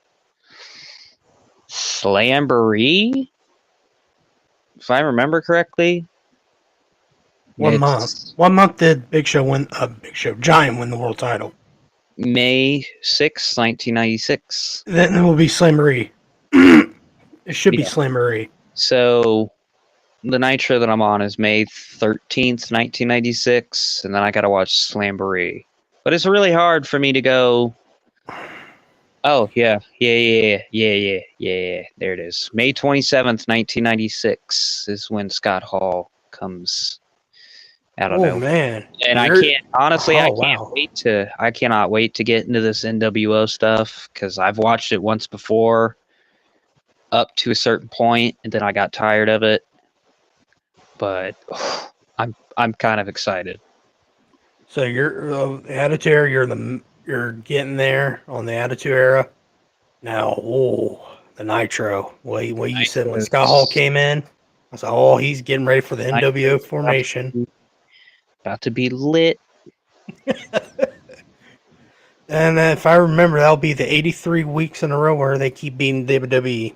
Slamboree, if I remember correctly. One month. It's One month did Big Show win? Big Show Giant win the world title. May 6th, 1996. Then it will be Slamboree. It should be Yeah. Slamboree. So the Nitro that I'm on is May 13th, 1996, and then I gotta watch Slamboree. But it's really hard for me to go. Oh yeah. There it is. May 27th, 1996 is when Scott Hall comes out of Oh nowhere. man, And I you're. can't honestly, Oh wow. I cannot wait to get into this NWO stuff because I've watched it once before up to a certain point, and then I got tired of it. But I'm kind of excited. So you're Attitude Era. You're getting there on the Attitude Era. Now, oh, the Nitro. What you said when Scott Hall Nitro's came in, I said, oh, he's getting ready for the NWO Nitro's formation. about to be lit. And if I remember, that'll be the 83 weeks in a row where they keep beating WWE.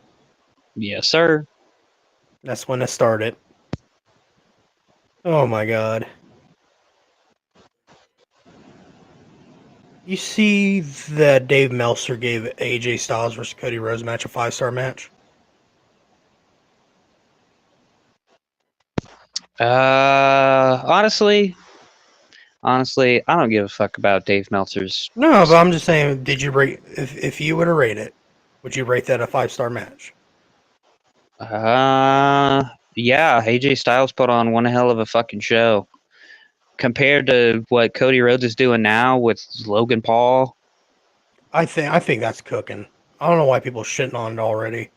Yes, sir. That's when it started. Oh my God. You see that Dave Meltzer gave AJ Styles versus Cody Rhodes match a 5-star match? Honestly, I don't give a fuck about Dave Meltzer's. No, but I'm just saying, did you rate, if you were to rate it, would you rate that a 5-star match? Yeah, AJ Styles put on one hell of a fucking show compared to what Cody Rhodes is doing now with Logan Paul. I think that's cooking. I don't know why people are shitting on it already.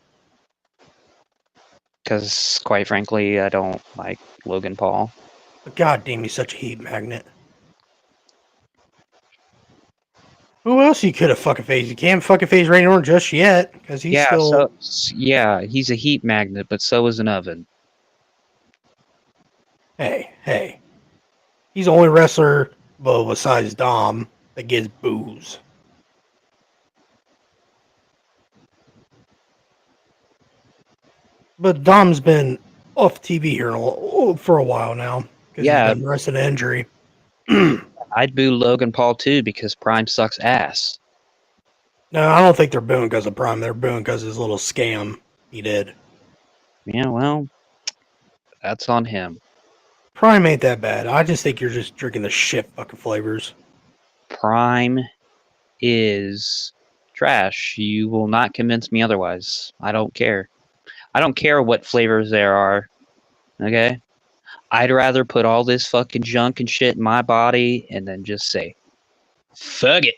Because, quite frankly, I don't like Logan Paul. But god damn, he's such a heat magnet. Who else you could have fucking faced? You can't fucking face Randy Orton just yet, because he's Yeah, still. he's a heat magnet, but so is an oven. Hey. He's the only wrestler, well, besides Dom, that gets booze. But Dom's been off TV here for a while now because he's Yeah, been wrestling an injury. No, I'd boo Logan Paul too because Prime sucks ass. I don't think they're booing because of Prime. They're booing because of his little scam he did. Yeah, well, that's on him. Prime ain't that bad. I just think you're just drinking the shit fucking flavors. Prime is trash. You will not convince me otherwise. I don't care. I don't care what flavors there are. Okay? I'd rather put all this fucking junk and shit in my body and then just say, fuck it.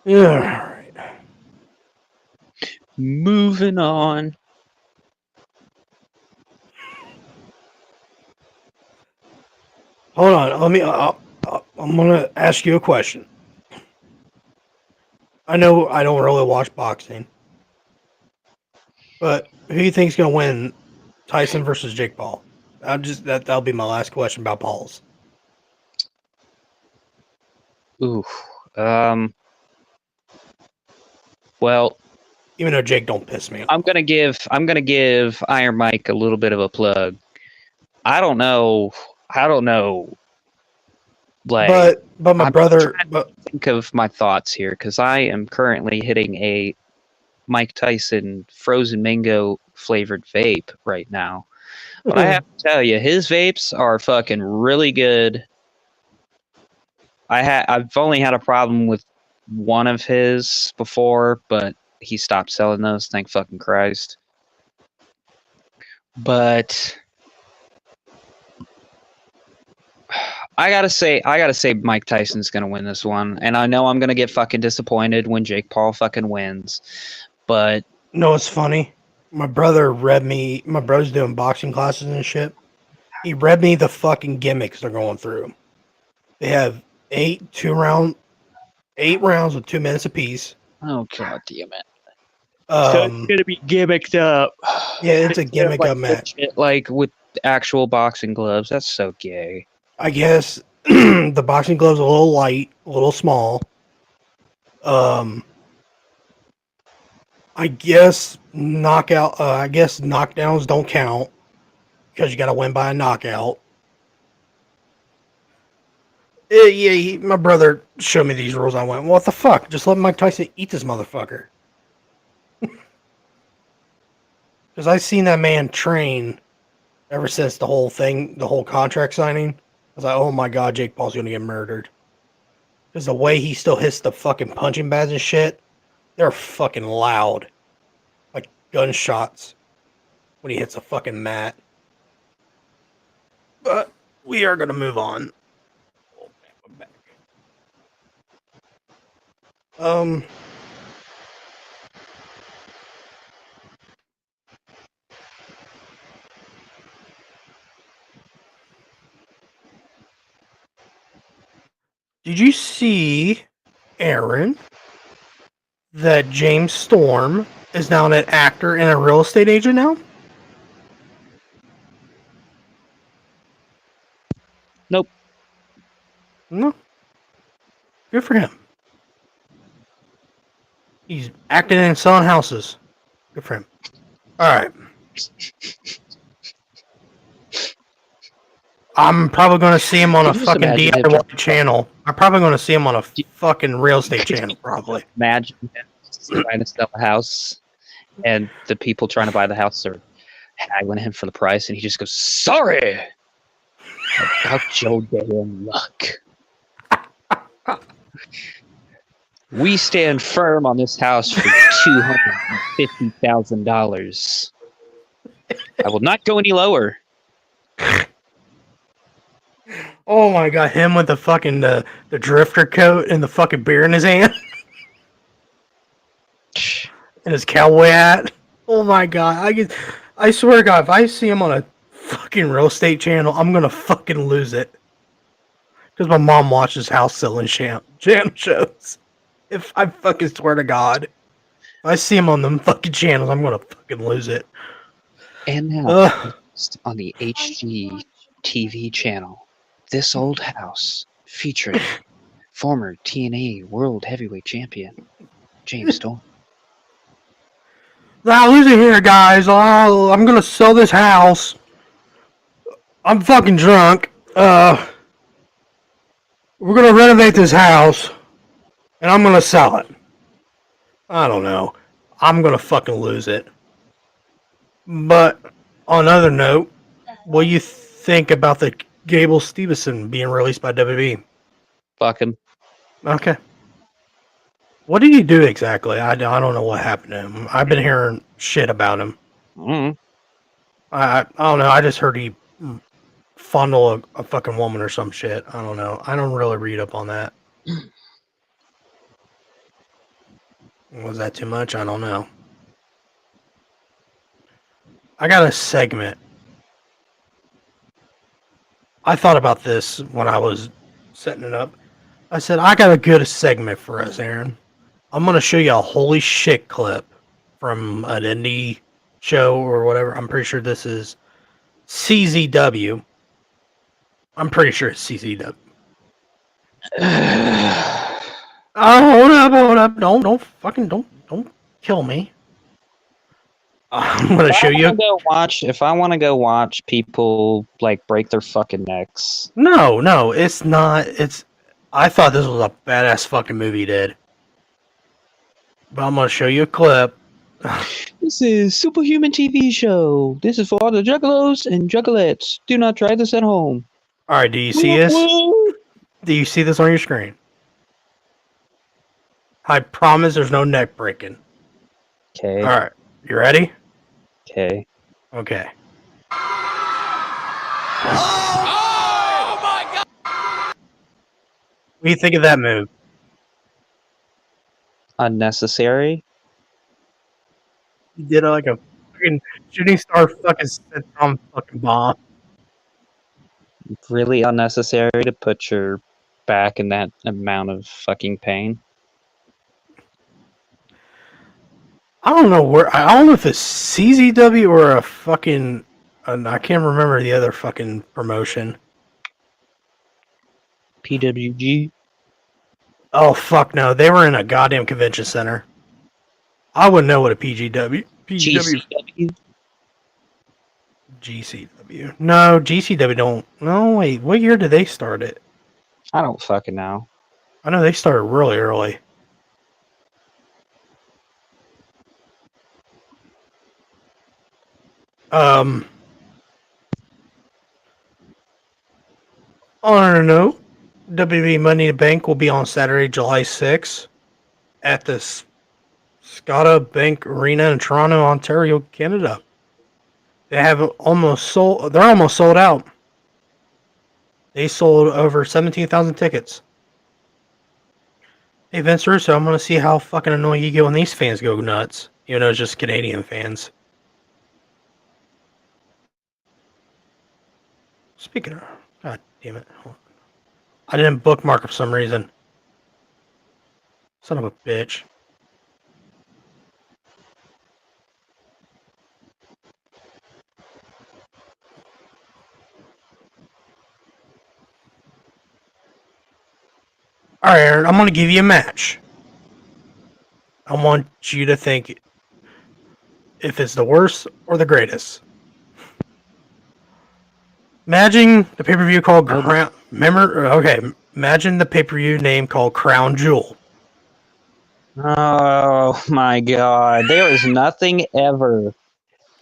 Yeah, all right. Moving on. Hold on. Let me. I'm gonna ask you a question. I know I don't really watch boxing, but who do you think's gonna win, Tyson versus Jake Paul? That'll be my last question about Paul's. Ooh. Well, Even though Jake don't piss me I'm off. gonna give Iron Mike a little bit of a plug. I don't know. Like, But my I'm brother. trying But to think of my thoughts here because I am currently hitting a Mike Tyson frozen mango flavored vape right now. But I have to tell you, his vapes are fucking really good. I've only had a problem with one of his before, but he stopped selling those. Thank fucking Christ. But I gotta say, Mike Tyson's gonna win this one, and I know I'm gonna get fucking disappointed when Jake Paul fucking wins. But no, it's funny. My brother read me. My brother's doing boxing classes and shit. He read me the fucking gimmicks they're going through. They have 8 rounds with 2 minutes apiece. oh god damn it! So it's Um, gonna be gimmicked up. yeah, it's a Instead of, gimmick like up match. legit, like with actual boxing gloves. That's so gay. I guess the boxing gloves a little light, a little small. Um, I guess knockout. I guess knockdowns don't count because you got to win by a knockout. Yeah, my brother showed me these rules. I went, what the fuck? Just let Mike Tyson eat this motherfucker. Because I've seen that man train ever since the whole contract signing. I was like, oh my god, Jake Paul's gonna get murdered. Because the way he still hits the fucking punching bags and shit, they're fucking loud. Like gunshots when he hits a fucking mat. But we are gonna move on. Um, did you see, Aaron, that James Storm is now an actor and a real estate agent now? Nope. No, good for him. He's acting and selling houses. Good for him. All right. I'm probably going to see him on a Can you just fucking imagine him? DIY channel. I'm probably going to see him on a You- fucking real estate channel, probably. Imagine him trying to sell a house, and the people trying to buy the house are haggling him for the price, and he just goes, "Sorry about your damn luck. We stand firm on this house for $250,000. I will not go any lower." Oh my god, him with the fucking the drifter coat and the fucking beer in his hand and his cowboy hat. Oh my god, I swear to God, if I see him on a fucking real estate channel, I'm gonna fucking lose it. Because my mom watches house selling channel shows. If I fucking swear to God, if I see him on them fucking channels, I'm gonna fucking lose it. And now, Ugh. on the HGTV channel, This Old House, featuring former TNA World Heavyweight Champion James Storm. Now listen here, guys. I'm gonna sell this house. I'm fucking drunk. We're gonna renovate this house, and I'm gonna sell it. I don't know. I'm gonna fucking lose it. But on another note, what do you think about the Gable Stevenson being released by WWE? Fuck him. Okay. What did he do exactly? I don't know what happened to him. I've been hearing shit about him. Mm. I don't know. I just heard he fondle a fucking woman or some shit. I don't know. I don't really read up on that. Was that too much? I don't know. I got a segment. I thought about this when I was setting it up. I said, I got a good segment for us, Aaron. I'm going to show you a holy shit clip from an indie show or whatever. I'm pretty sure this is CZW. I'm pretty sure it's CZW. Oh, hold up. Don't kill me. I'm going to show you. If I want to go watch people like break their fucking necks. No, it's not. I thought this was a badass fucking movie, dude. But I'm going to show you a clip. This is Superhuman TV show. This is for all the juggalos and juggalettes. Do not try this at home. All right, do you see this? Do you see this on your screen? I promise there's no neck breaking. Okay. All right, you ready? Okay. Okay. Oh my god! What do you think of that move? Unnecessary. He did like a fucking shooting star fucking sitcom fucking bomb. Really unnecessary to put your back in that amount of fucking pain. I don't know where. I don't know if it's CZW or a fucking. I can't remember the other fucking promotion. PWG. Oh fuck no! They were in a goddamn convention center. I wouldn't know what a PGW, GCW. GCW. No, GCW don't. No, wait. What year did they start it? I don't fucking know. I know they started really early. Um, on a note, WWE Money in the Bank will be on Saturday, July 6th at the Scotia Bank Arena in Toronto, Ontario, Canada. They're almost sold out. They sold over 17,000 tickets. Hey, Vince Russo, I'm going to see how fucking annoying you get when these fans go nuts. Even though it's just Canadian fans. Speaking of... God damn it. I didn't bookmark for some reason. Son of a bitch. Alright, Aaron, I'm going to give you a match. I want you to think if it's the worst or the greatest. Imagine the pay-per-view called Crown... imagine the pay-per-view name called Crown Jewel. Oh my god. There is nothing ever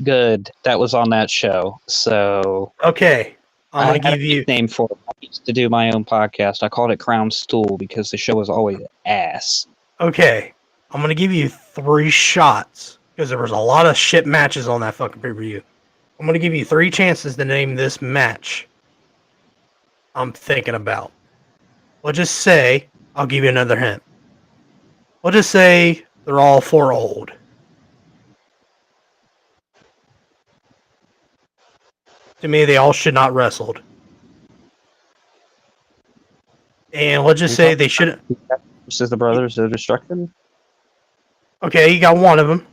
good that was on that show. So Okay, I'm I going to had give a you... nickname for it. I used to do my own podcast. I called it Crown Stool because the show was always ass. Okay, I'm going to give you 3 shots because there was a lot of shit matches on that fucking pay-per-view. I'm going to give you 3 chances to name this match I'm thinking about. We'll just say, I'll give you another hint. We'll just say they're all 4 old. To me, they all should not wrestled. And let's just say they shouldn't. This is the Brothers of Destruction. Okay, you got one of them.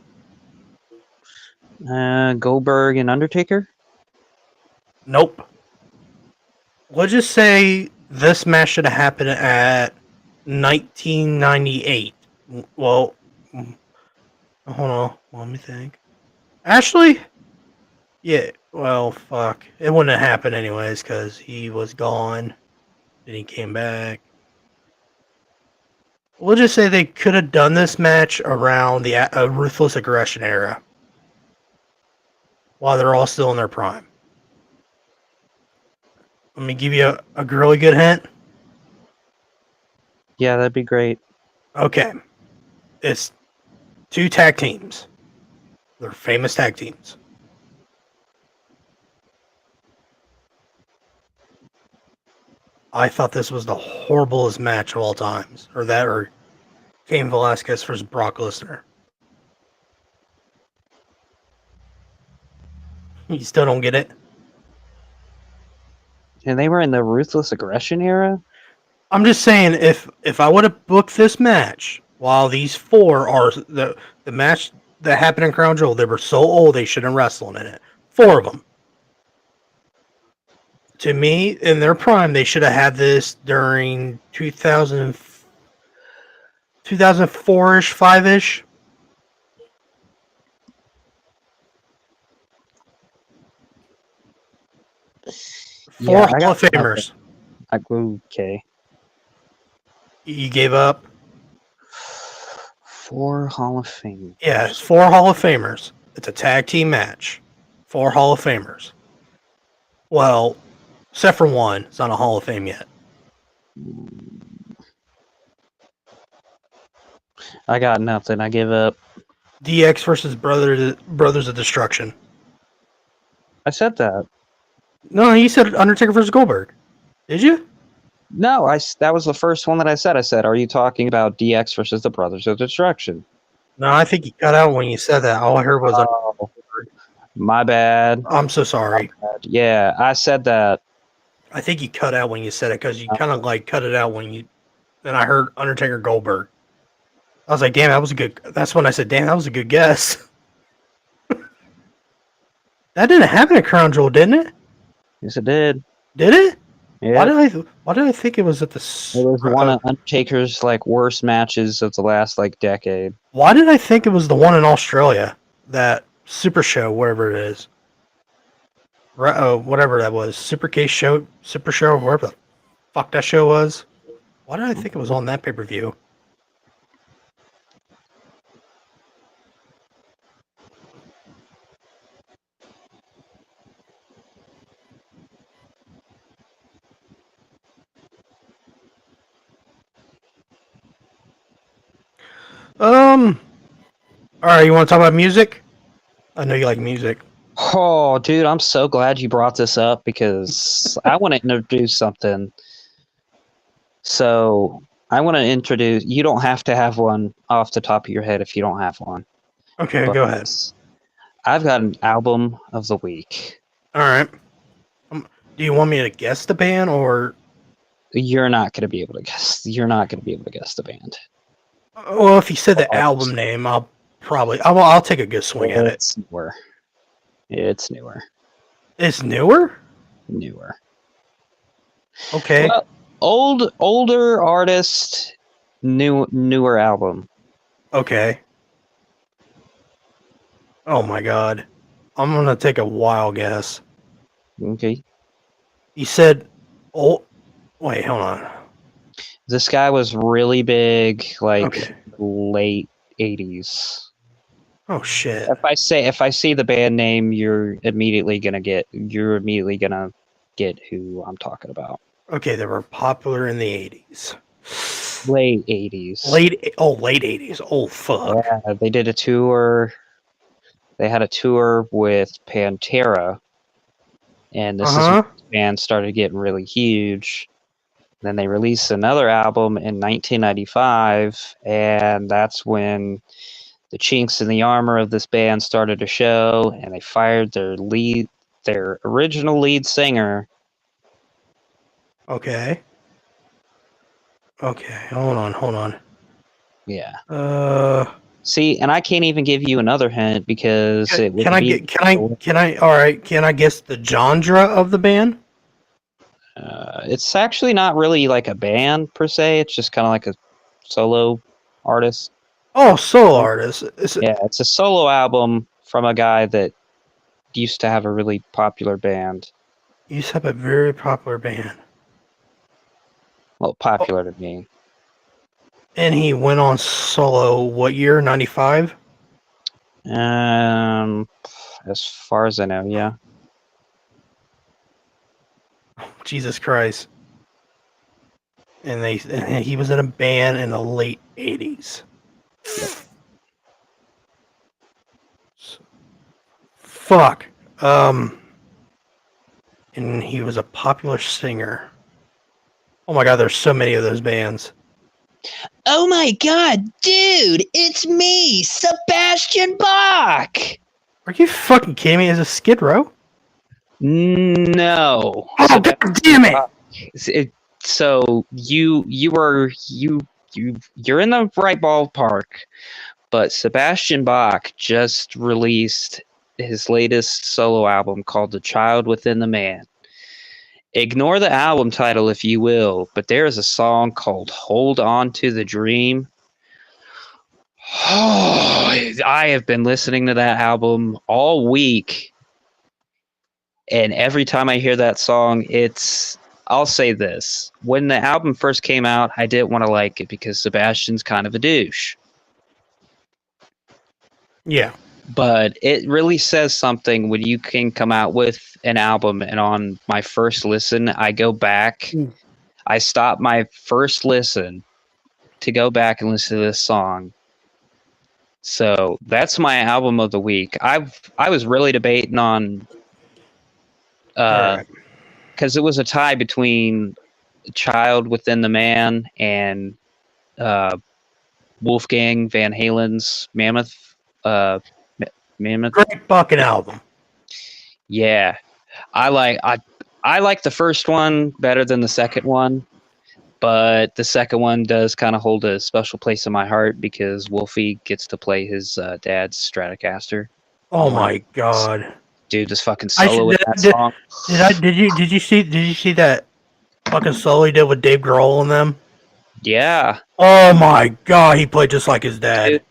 Goldberg and Undertaker. Nope. Let's just say this match should have happened at 1998. Well, hold on. Let me think. Actually, yeah. Well, fuck. It wouldn't have happened anyways because he was gone. Then he came back. We'll just say they could have done this match around the Ruthless Aggression era while they're all still in their prime. Let me give you a really good hint. Yeah, that'd be great. Okay. It's 2 tag teams. They're famous tag teams. I thought this was the horriblest match of all times. Or Cain Velasquez versus Brock Lesnar. You still don't get it? And they were in the Ruthless Aggression era? I'm just saying, if I would have booked this match while these four are the match that happened in Crown Jewel, they were so old they shouldn't wrestle in it. Four of them. To me, in their prime, they should have had this during 2004-ish, 5-ish. Four Yeah, I Hall got of Famers. okay. You gave up? 4 Hall of Fame. Yeah, it's 4 Hall of Famers. It's a tag team match. 4 Hall of Famers. Well, except for one, it's not a Hall of Fame yet. I got nothing. I give up. DX versus Brothers of Destruction. I said that. No, you said Undertaker versus Goldberg. Did you? No, that was the first one that I said. I said, are you talking about DX versus the Brothers of Destruction? No, I think you cut out when you said that. All I heard was Oh, my bad. I'm so sorry. Yeah, I said that. I think you cut out when you said it because you kind of like cut it out when you. Then I heard Undertaker Goldberg. I was like, damn, that was a good. That's when I said, damn, that was a good guess. That didn't happen at Crown Jewel, didn't it? Yes, it did. Did it? Yeah. Why did I think it was at the? It was one of Undertaker's worst matches of the last decade. Why did I think it was the one in Australia? That Super Show, wherever it is. Whatever that was, Super Show, wherever the fuck that show was. Why did I think it was on that pay-per-view? All right, you want to talk about music? I know you like music. Oh, dude, I'm so glad you brought this up because I want to introduce something. So, I want to introduce. You don't have to have one off the top of your head if you don't have one. Okay, go ahead. I've got an album of the week. All right. Do you want me to guess the band or? You're not going to be able to guess. You're not going to be able to guess the band. Well, if you said the album name, I'll take a good swing at it. It's newer. It's newer. It's newer? Newer. Okay. Well, older artist, newer album. Okay. Oh my god. I'm gonna take a wild guess. Okay. You said wait, hold on. This guy was really big, Okay. late 80s. Oh shit. If I see the band name, you're immediately gonna get who I'm talking about. Okay, they were popular in the 80s. Late 80s. Late 80s. Oh fuck. Yeah, they did a tour. They had a tour with Pantera, and this is when the band started getting really huge. Then they released another album in 1995, and that's when the chinks in the armor of this band started to show, and they fired their original lead singer. Okay. Hold on. Yeah. See, and I can't even give you another hint because it would be. Can I guess the genre of the band? It's actually not really like a band per se. It's just kind of like a solo artist. Oh, solo artist. It's a solo album from a guy that used to have a really popular band. Used to have a very popular band. Well, popular to me. And he went on solo. What year? 95. As far as I know, yeah. Jesus Christ. And he was in a band in the late 80s. Yep. Fuck. And he was a popular singer. Oh my god, there's so many of those bands. Oh my god, dude, it's me, Sebastian Bach! Are you fucking kidding me? Is it Skid Row? No. Oh, God damn it! So you're in the right ballpark, but Sebastian Bach just released his latest solo album called The Child Within the Man. Ignore the album title if you will, but there is a song called Hold On to the Dream. Oh, I have been listening to that album all week, and every time I hear that song, I'll say this. When the album first came out, I didn't want to like it because Sebastian's kind of a douche. Yeah. But it really says something when you can come out with an album, and on my first listen, I go back. I stop my first listen to go back and listen to this song. So that's my album of the week. I was really debating on because it was a tie between Child Within the Man and Wolfgang Van Halen's Mammoth. Mammoth. Great fucking album. Yeah, I like the first one better than the second one, but the second one does kind of hold a special place in my heart because Wolfie gets to play his dad's Stratocaster. Oh my god, dude! This fucking solo in that song. Did you see that fucking solo he did with Dave Grohl and them? Yeah. Oh my god, he played just like his dad.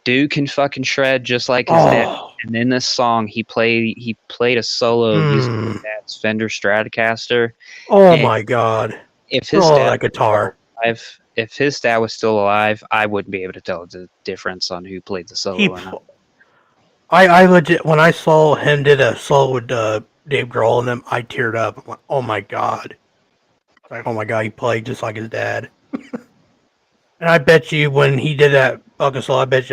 Dude can fucking shred just like his dad. And in this song, he played a solo using his dad's Fender Stratocaster. Oh my god! If his dad that guitar. If his dad was still alive, I wouldn't be able to tell the difference on who played the solo. I legit, when I saw him did a solo with Dave Grohl and them, I teared up. I'm like, oh my god! It's like, oh my god, he played just like his dad. And I bet you when he did that fucking solo, I bet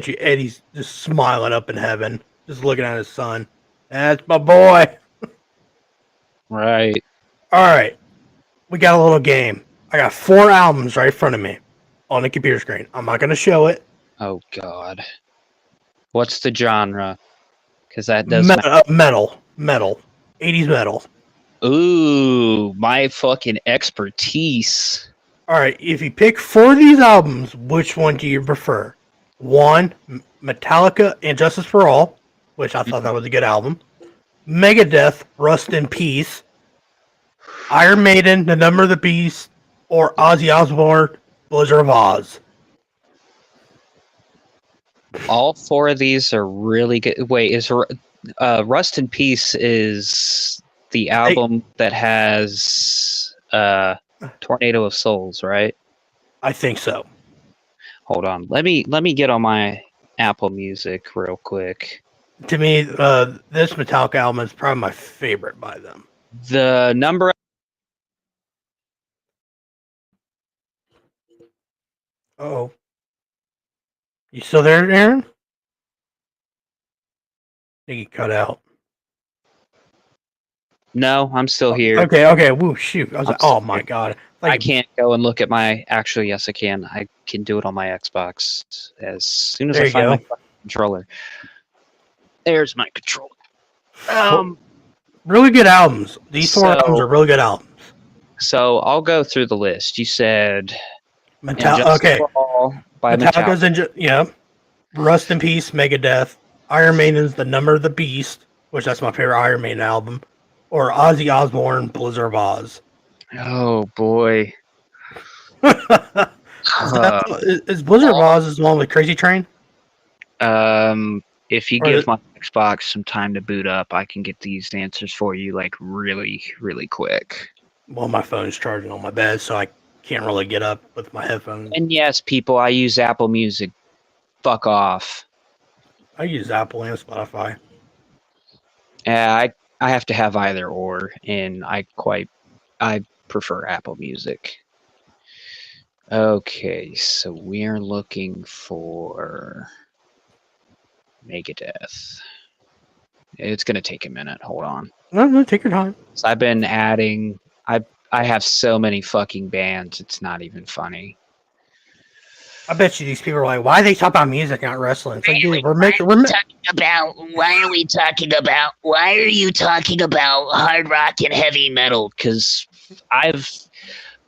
you Eddie's just smiling up in heaven, just looking at his son. That's my boy. Right. All right. We got a little game. I got 4 albums right in front of me on the computer screen. I'm not going to show it. Oh, God. What's the genre? Because that does metal. 80s metal. Ooh, my fucking expertise. All right. If you pick 4 of these albums, which one do you prefer? 1, Metallica and Justice for All, which I thought that was a good album. Megadeth, Rust in Peace. Iron Maiden, The Number of the Beast, or Ozzy Osbourne, Blizzard of Oz. All 4 of these are really good. Wait, is Rust in Peace is the album that has Tornado of Souls, right? I think so. Hold on. Let me get on my Apple Music real quick. To me, this Metallica album is probably my favorite by them. The number. Oh, you still there, Aaron? I think he cut out. No, I'm still here. Okay. Woo, shoot. I was like, oh my god. I can't go and look at my. Actually, yes, I can. I can do it on my Xbox as soon as I find my controller. There's my controller. Really good albums. These 4 albums are really good albums. So I'll go through the list. You said Metallica's Rust in Peace, Megadeth, Iron Maiden's The Number of the Beast, which that's my favorite Iron Maiden album, or Ozzy Osbourne, Blizzard of Oz. Oh boy. Is Blizzard of Oz the one with Crazy Train? If you give my Xbox some time to boot up, I can get these answers for you like really, really quick. Well, my phone's charging on my bed, so I can't really get up with my headphones. And yes, people, I use Apple Music. Fuck off. I use Apple and Spotify. I have to have either or, and I prefer Apple Music. Okay, so we are looking for Megadeth. It's gonna take a minute. Hold on. No, take your time. So I've been adding. I have so many fucking bands. It's not even funny. I bet you these people are like, why they talk about music, not wrestling? It's like, dude, Why are you talking about hard rock and heavy metal? Because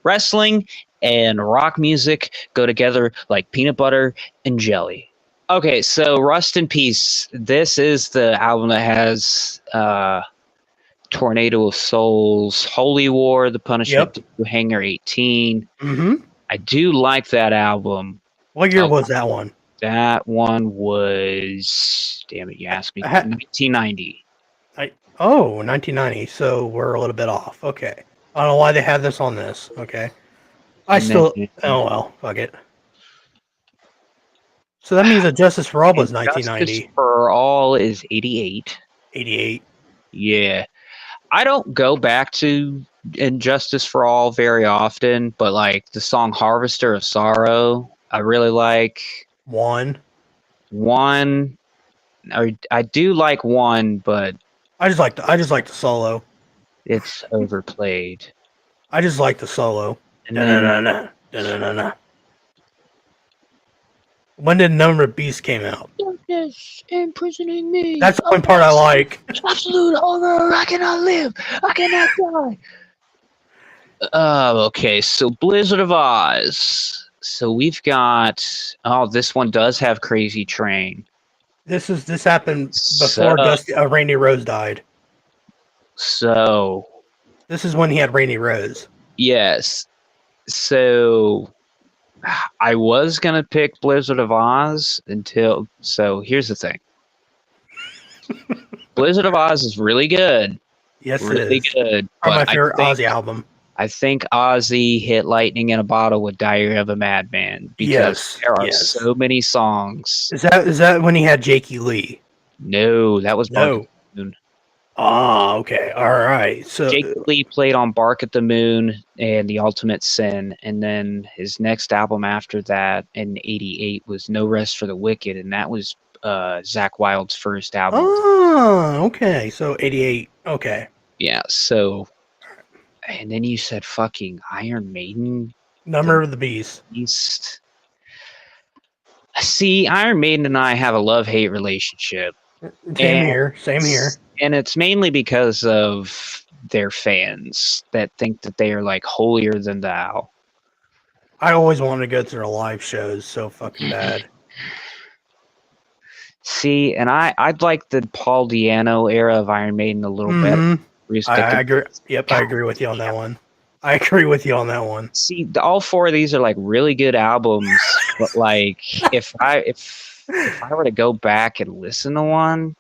wrestling and rock music go together like peanut butter and jelly. Okay, so Rust in Peace. This is the album that has Tornado of Souls, Holy War, The Punishment, Hangar 18. Mm-hmm. I do like that album. What year was that one? That one was, damn it, you asked me, 1990. 1990. So we're a little bit off. Okay. I don't know why they had this on this. Okay. Oh well, fuck it. So that means that Justice for All was 1990. Justice for All is 88. 88. Yeah. I don't go back to Injustice for All very often, but like the song Harvester of Sorrow, I really like. One. I do like one, but I just like the solo. It's overplayed. I just like the solo. When did Number of Beast came out? Darkness imprisoning me. That's the one part I like. Absolute horror. I cannot live. I cannot die. Okay, so Blizzard of Oz. So we've got. Oh, this one does have Crazy Train. This happened before Randy Rose died. So this is when he had Randy Rose. Yes. So I was gonna pick Blizzard of Oz until. So here's the thing. Blizzard of Oz is really good. Yes, really it is. Good. My favorite Ozzy album. I think Ozzy hit lightning in a bottle with Diary of a Madman because there are so many songs. Is that when he had Jakey Lee? No, that was Bark at the Moon. Ah, okay. All right. So Jakey Lee played on Bark at the Moon and The Ultimate Sin, and then his next album after that in '88 was No Rest for the Wicked, and that was Zakk Wylde's first album. Oh, okay. So '88. Okay. Yeah. So. And then you said fucking Iron Maiden. Number of the Beast. See, Iron Maiden and I have a love-hate relationship. Same here. And it's mainly because of their fans that think that they are like holier than thou. I always wanted to go to their live shows so fucking bad. See, and I'd like the Paul Di'Anno era of Iron Maiden a little better. I agree. Yep, I agree with you on that one. See, all four of these are like really good albums, but like if I were to go back and listen to one,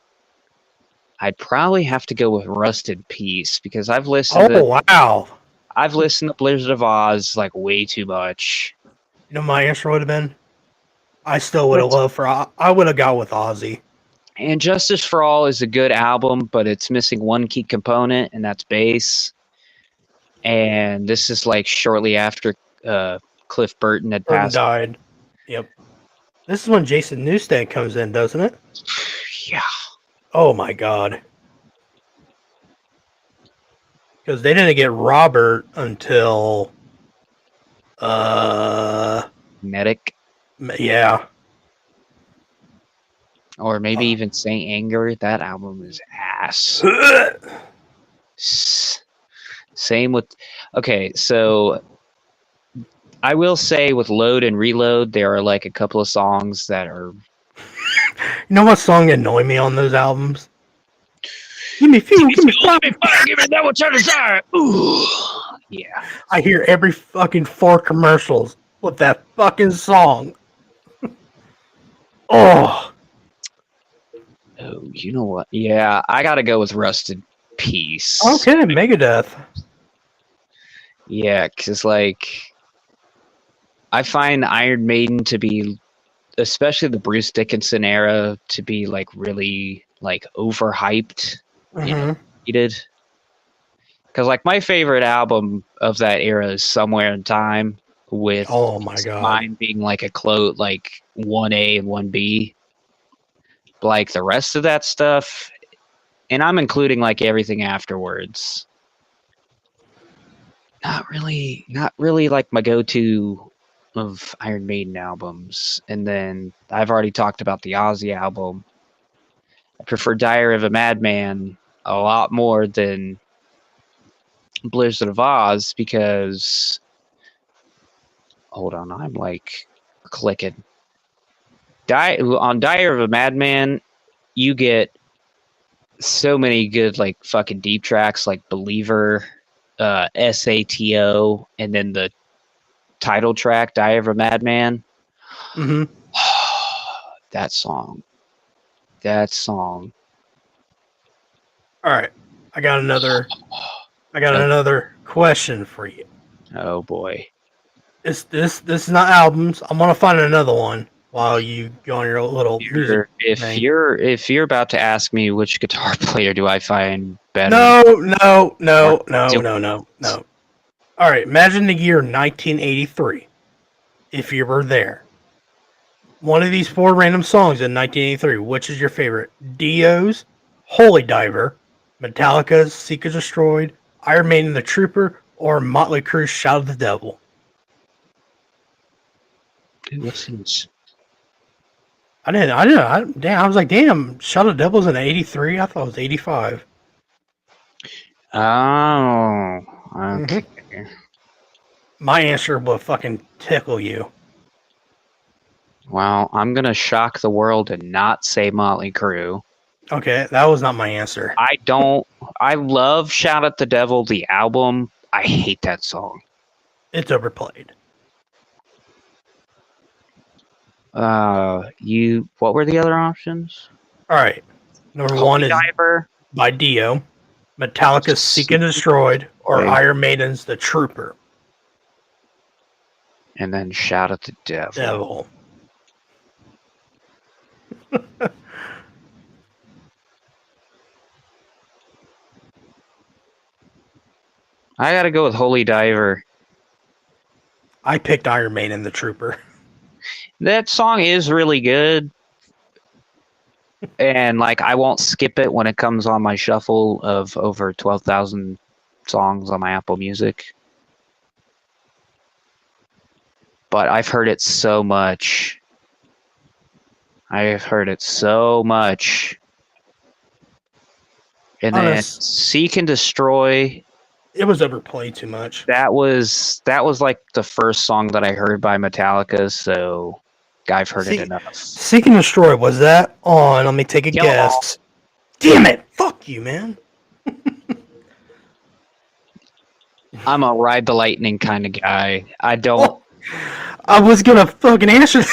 I'd probably have to go with Rust in Peace because I've listened. I've listened to Blizzard of Oz like way too much. You know, my answer would have been, I still would have loved I would have gone with Ozzy. And Justice for All is a good album, but it's missing one key component, and that's bass. And this is like shortly after Cliff Burton had passed. Died. Yep. This is when Jason Newsted comes in, doesn't it? Yeah. Oh my god. Because they didn't get Robert until Medic. Yeah. Or maybe even Saint Anger. That album is ass. Same with. Okay, so I will say with Load and Reload, there are like a couple of songs that are. You know what song annoyed me on those albums? Give me fuel, give me fire, give me that which I desire. Ooh. Yeah. I hear every fucking 4 commercials with that fucking song. Oh, you know what? Yeah, I gotta go with Rust in Peace. Okay, Megadeth. Yeah, because like I find Iron Maiden to be, especially the Bruce Dickinson era, to be like really like overhyped, needed. Because like my favorite album of that era is Somewhere in Time, with mine being like a close like 1A and 1B. Like the rest of that stuff, and I'm including like everything afterwards. Not really like my go-to of Iron Maiden albums, and then I've already talked about the Ozzy album. I prefer Diary of a Madman a lot more than Blizzard of Oz because hold on, I'm like clicking. On Diary of a Madman, you get so many good like fucking deep tracks like Believer, SATO, and then the title track, Diary of a Madman. Mm-hmm. That song. That song. All right. I got another question for you. Oh boy. This is not albums. I'm gonna find another one while you go on your little music If thing. you're about to ask me which guitar player do I find better, No. All right. Imagine the year 1983. If you were there, one of these four random songs in 1983. Which is your favorite? Dio's "Holy Diver," Metallica's "Seek and Destroyed," Iron Maiden "The Trooper," or Motley Crue's "Shout of the Devil"? who listens? Damn, I was like, damn, Shout of the Devil's in '83. I thought it was '85. Oh, okay. My answer will fucking tickle you. Well, I'm gonna shock the world and not say Motley Crue. Okay, that was not my answer. I love Shout at the Devil, the album. I hate that song. It's overplayed. What were the other options? All right. Number Holy one is Diver. by Dio, Metallica's "Seek and Destroyed," or Iron Maiden's "The Trooper." And then Shout at the Devil. I gotta go with Holy Diver. I picked Iron Maiden, "The Trooper." That song is really good. And like I won't skip it when it comes on my shuffle of over 12,000 songs on my Apple Music. But I've heard it so much. And then Seek and Destroy. It was overplayed too much. That was like the first song that I heard by Metallica, so I've heard it enough. Seek and Destroy, was that on? Let me take a guess. Damn it! Fuck you, man. I'm a Ride the Lightning kind of guy. I don't. Oh, I was gonna fucking answer.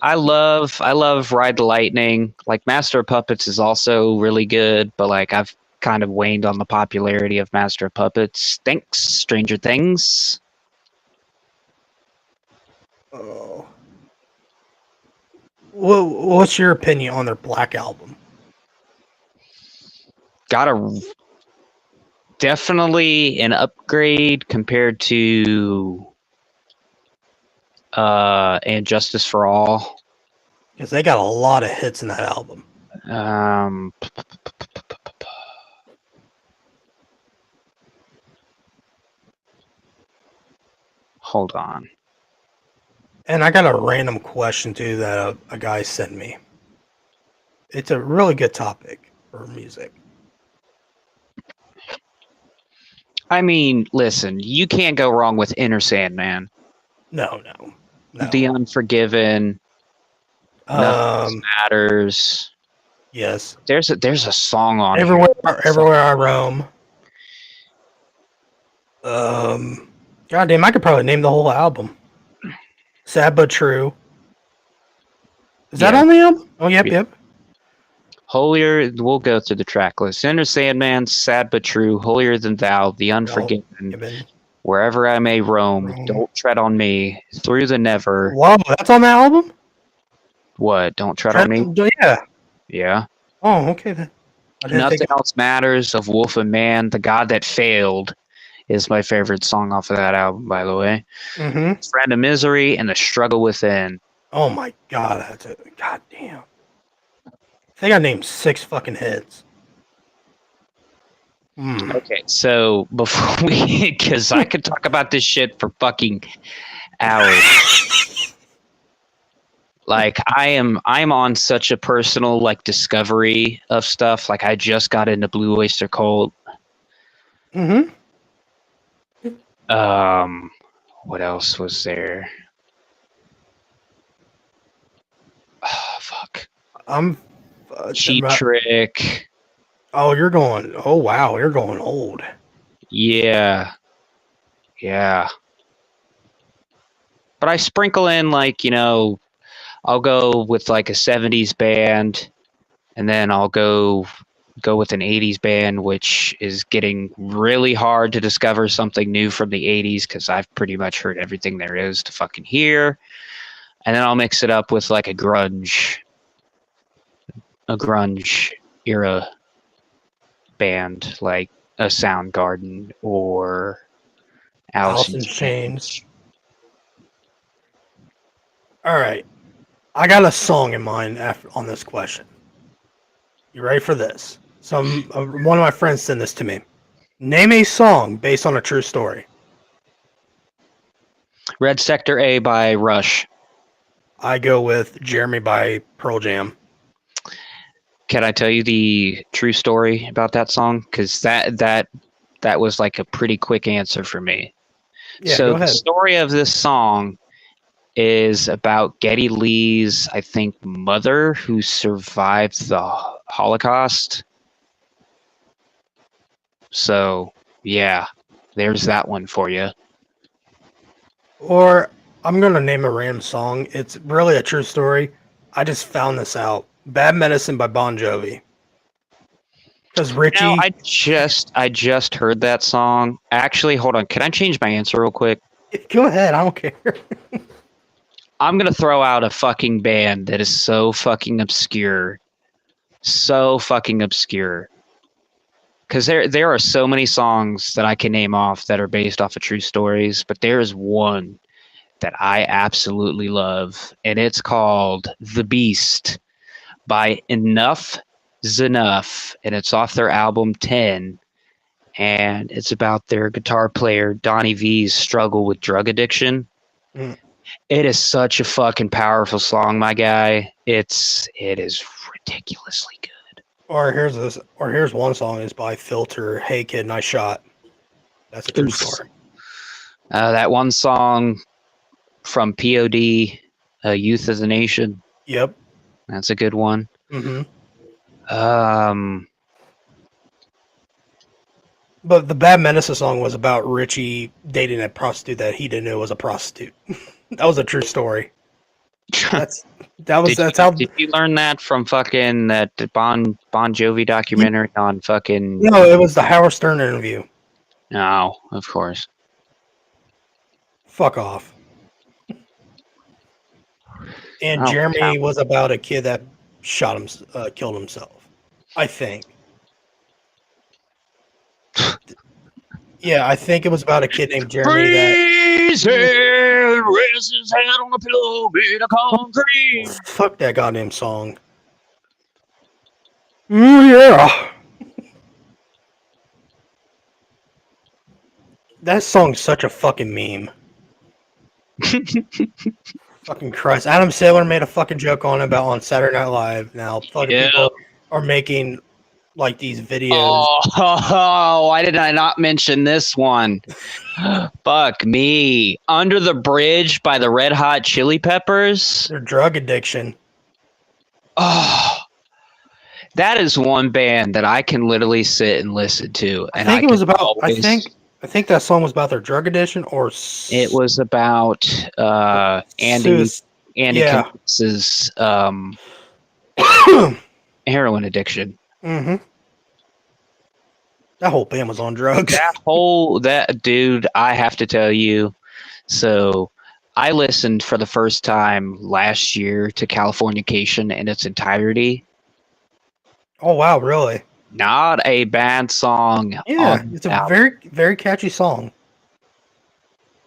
I love Ride the Lightning. Like Master of Puppets is also really good, but like I've kind of waned on the popularity of Master of Puppets. Thanks, Stranger Things. Oh. What's your opinion on their Black Album? Definitely an upgrade compared to and Justice for All. Because they got a lot of hits in that album. Hold on. And I got a random question too that a guy sent me. It's a really good topic for music. I mean, listen, you can't go wrong with Inner Sandman. No. The Unforgiven. Nothing Matters. Yes. There's a song on Everywhere I Roam. Goddamn, I could probably name the whole album. Sad but True. Is that on the album? Oh, yep. Holier, we'll go through the track list. Inner Sandman, Sad but True, Holier Than Thou, The Unforgiven, Wherever I May Roam, Don't Tread on Me, Through the Never. Wow, that's on the album? What? Don't Tread on Me? Yeah. Yeah. Oh, okay then. Nothing Else Matters, of Wolf and Man, The God That Failed is my favorite song off of that album, by the way. Mm-hmm. Friend of Misery and The Struggle Within. Oh my god, that's it. God damn. I think I named 6 fucking hits. Okay, so before we, because I could talk about this shit for fucking Hours. Like I'm on such a personal like discovery of stuff. Like I just got into Blue Oyster Cult. Mm-hmm. What else was there? Oh, fuck. I'm. Cheap Trick. Oh, you're going. Oh, wow, you're going old. Yeah. Yeah. But I sprinkle in like, I'll go with like a 70s band and then I'll go with an 80s band, which is getting really hard to discover something new from the 80s because I've pretty much heard everything there is to fucking hear. And then I'll mix it up with like a grunge era band, like a Soundgarden or Alice in Alice in Chains. Chains. All right. I got a song in mind on this question. You ready for this? One of my friends sent this to me. Name a song based on a true story. Red Sector A by Rush. I go with Jeremy by Pearl Jam. Can I tell you the true story about that song? Because that was like a pretty quick answer for me. Yeah, So go ahead. the story of this song is about Geddy Lee's, I think, mother who survived the Holocaust. So yeah, there's that one for you. Or I'm going to name a random song. It's really a true story. I just found this out. Bad Medicine by Bon Jovi. Because Richie... Now, I just heard that song. Actually, hold on. Can I change my answer real quick? Go ahead. I don't care. I'm going to throw out a fucking band that is so fucking obscure. So fucking obscure. Because there are so many songs that I can name off that are based off of true stories, but there is one that I absolutely love, and it's called The Beast by Enough Enough, and it's off their album 10, and it's about their guitar player Donnie V's struggle with drug addiction. Mm. It is such a fucking powerful song, my guy. It is ridiculously good. Or here's one song is by Filter. Hey Kid, Nice Shot. That's a true story. That one song from POD, Youth of the Nation. Yep. That's a good one. Mm-hmm. But the Bad Medicine song was about Richie dating a prostitute that he didn't know was a prostitute. That was a true story. That's how. Did you learn that from fucking that Bon Jovi documentary on fucking? No, it was the Howard Stern interview. No, of course. Fuck off. And Jeremy was about a kid that killed himself. I think. Yeah, I think it was about a kid named Jeremy Freeze that rests his head on a pillow made of concrete. Fuck that goddamn song. Yeah. That song's such a fucking meme. Fucking Christ. Adam Sandler made a fucking joke on Saturday Night Live. Now fucking people are making like these videos. Oh, why did I not mention this one? Fuck me. Under the Bridge by the Red Hot Chili Peppers. Their drug addiction. Oh, that is one band that I can literally sit and listen to. And I think that song was about their drug addiction, or it was about Andy Kaufman's heroin addiction. Mm-hmm. That whole band was on drugs. That dude, I have to tell you. So I listened for the first time last year to Californication in its entirety. Oh wow, really? Not a bad song. Yeah, it's a very, very catchy song.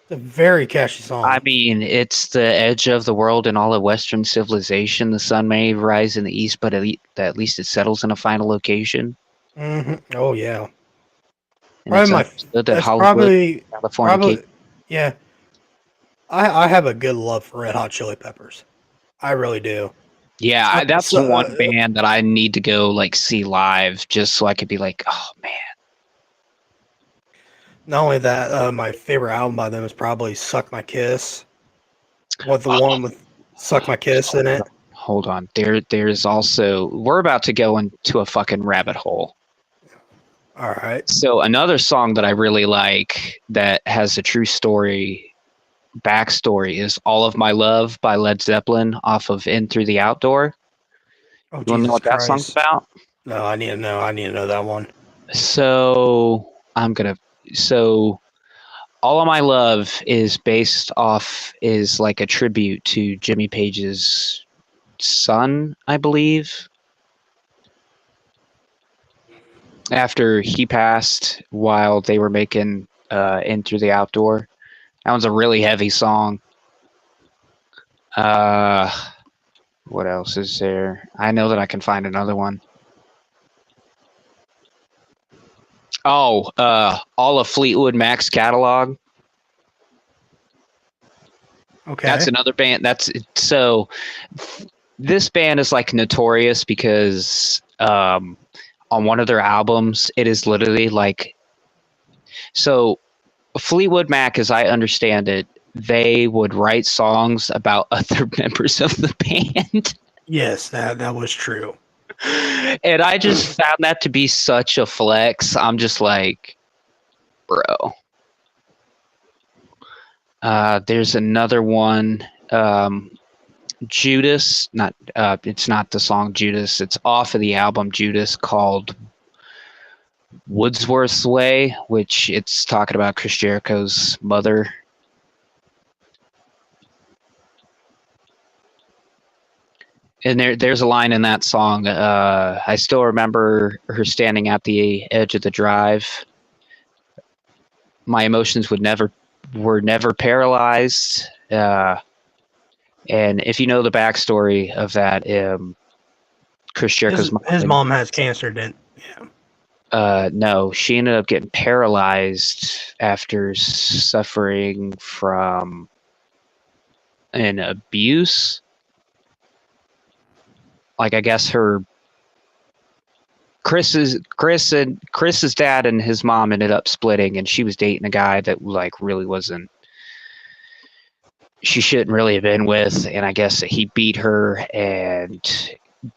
It's a very catchy song. I mean, it's the edge of the world and all of Western civilization. The sun may rise in the east, but at least it settles in a final location. Mm-hmm. Oh yeah. And probably probably, California. yeah. I have a good love for Red Hot Chili Peppers. I really do. Yeah, So, that's so, one band that I need to go like see live just so I could be like, oh man. not only that, my favorite album by them is probably "Suck My Kiss," with the one with "Suck My Kiss" in it. Hold on. There's also we're about to go into a fucking rabbit hole. All right. So another song that I really like that has a true story backstory is "All of My Love" by Led Zeppelin off of "In Through the Outdoor." Oh You want to know Jesus what that song's Christ! about? No, I need to know. I need to know that one. So I'm gonna so All of My Love is like a tribute to Jimmy Page's son, I believe. After he passed while they were making In Through the Outdoor. That one's a really heavy song. Uh what else is there? I know that I can find another one. Oh, all of Fleetwood Mac's catalog. Okay. That's another band. That's so. This band is like notorious because on one of their albums, it is literally like so. Fleetwood Mac, as I understand it, they would write songs about other members of the band, Yes, that was true. and I just found that to be such a flex. I'm just like, bro. There's another one. Judas, not it's not the song Judas. It's off of the album Judas called Woodsworth's Way, which it's talking about Chris Jericho's mother. And there's a line in that song. I still remember her standing at the edge of the drive. My emotions were never paralyzed. And if you know the backstory of that, Chris Jericho's His mom has cancer, didn't? Yeah. no, she ended up getting paralyzed after suffering from an abuse. Like I guess her Chris's dad and his mom ended up splitting, and she was dating a guy that like really wasn't. She shouldn't really have been with, and I guess he beat her. And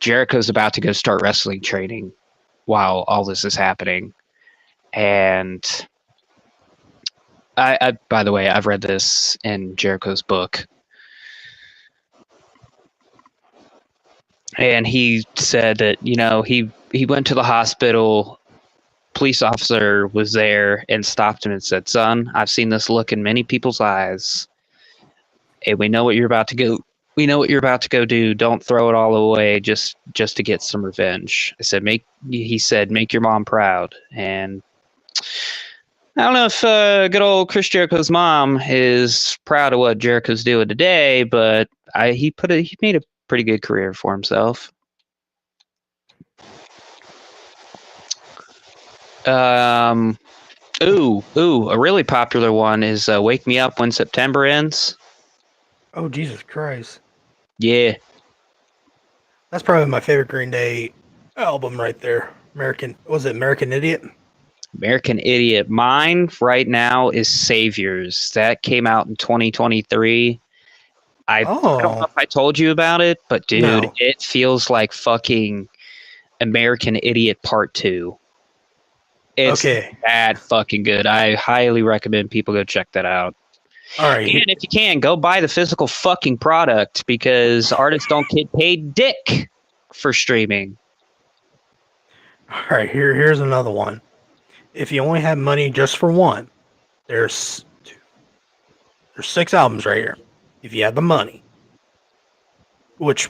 Jericho's about to go start wrestling training while all this is happening, and I by the way, I've read this in Jericho's book. And he said that, he went to the hospital, police officer was there and stopped him and said, "Son, I've seen this look in many people's eyes. And we know what you're about to go. We know what you're about to go do. Don't throw it all away just to get some revenge." He said, "Make your mom proud." And I don't know if good old Chris Jericho's mom is proud of what Jericho's doing today, but he made a pretty good career for himself. A really popular one is "Wake Me Up When September Ends." Oh Jesus Christ! Yeah, That's probably my favorite Green Day album right there. American Idiot? American Idiot. Mine right now is Saviors. That came out in 2023. I don't know Oh if I told you about it, but dude, no. it feels like fucking American Idiot Part 2. It's Okay. that fucking good. I highly recommend people go check that out. All right. And if you can, go buy the physical fucking product because artists don't get paid dick for streaming. All right. Here's another one. If you only have money just for one, there's there's 6 albums right here. If you have the money, which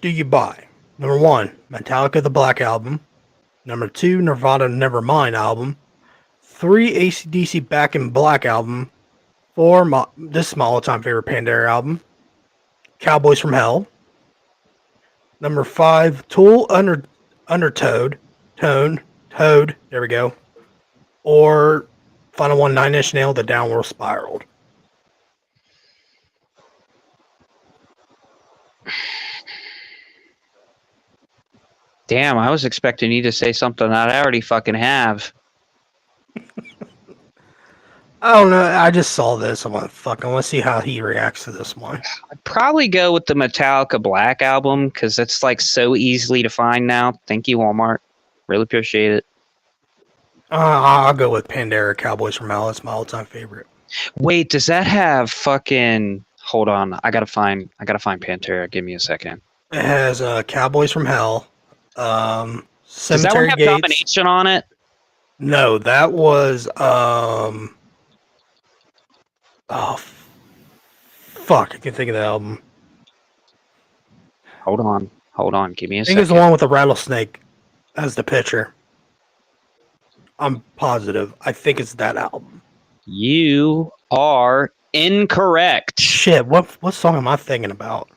do you buy? Number one, Metallica the Black Album. Number two, Nirvana Nevermind album. Three, AC/DC Back in Black album. Four, this is my all-time favorite Pantera album, Cowboys from Hell. Number five, Tool Undertoad, Toad. There we go. Or final one, Nine Inch Nail, The Downward Spiraled. Damn, I was expecting you to say something that I already fucking have. I don't know. I just saw this. I want to see how he reacts to this one. I'd probably go with the Metallica Black album because it's like so easily to find now. Thank you, Walmart. Really appreciate it. I'll go with Pandera, Cowboys from Hell. It's my all-time favorite. Wait, does that have fucking? Hold on, I gotta find Pantera. Give me a second. It has Cowboys from Hell, Does that one Cemetery have Gates. Domination on it? No, that was oh fuck! I can't think of the album. Hold on. Give me a I think it's the second. one with the rattlesnake as the picture. I'm positive. I think it's that album. You are incorrect. Shit, what song am I thinking about?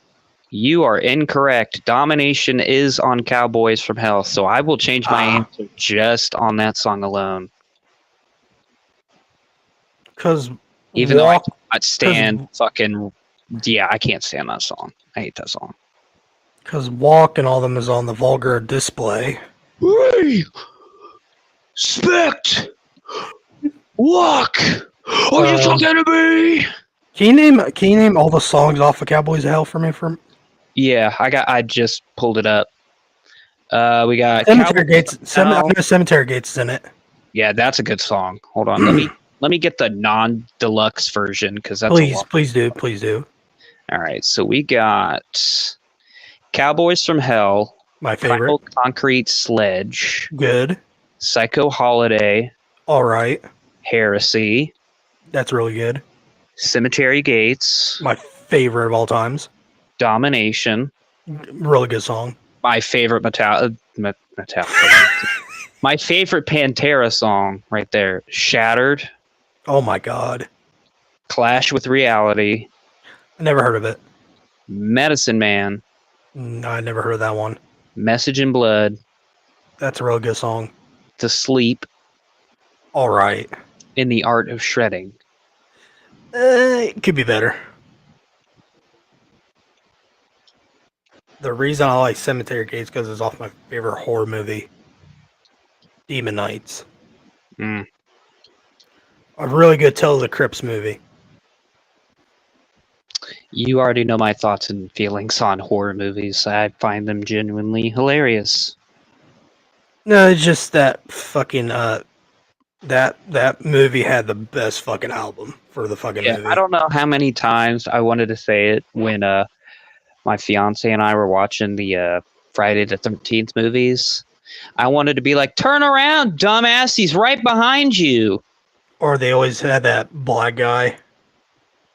You are incorrect. Domination is on Cowboys from Hell, so I will change my answer just on that song alone. Because even though I cannot stand fucking I can't stand that song. I hate that song. Because Walk and all them is on the vulgar display. Respect. Walk. Are you talking to me? Can you name all the songs off of Cowboys of Hell for me? Yeah, I just pulled it up. We got Cemetery Gates. Cemetery Gates is in it. Yeah, that's a good song. Hold on, let me get the non-deluxe version because that's please do. All right, so we got Cowboys from Hell, my favorite, Primal Concrete Sledge, good, Psycho Holiday, all right, Heresy, that's really good, Cemetery Gates, my favorite of all times, Domination, really good song, my favorite Metallica. My favorite Pantera song right there, Shattered. Oh my god. Clash with Reality. I never heard of it. Medicine Man. No, I never heard of that one. Message in Blood. That's a real good song. To Sleep. All right. In the Art of Shredding. It could be better. The reason I like Cemetery Gates because it's off my favorite horror movie, Demon Knights. A really good Tale of the Crypts movie. You already know my thoughts and feelings on horror movies. I find them genuinely hilarious. No, it's just that fucking that movie had the best fucking album for the fucking movie. I don't know how many times I wanted to say it when my fiance and I were watching the Friday the 13th movies. I wanted to be like, turn around, dumbass, he's right behind you. Or they always had that black guy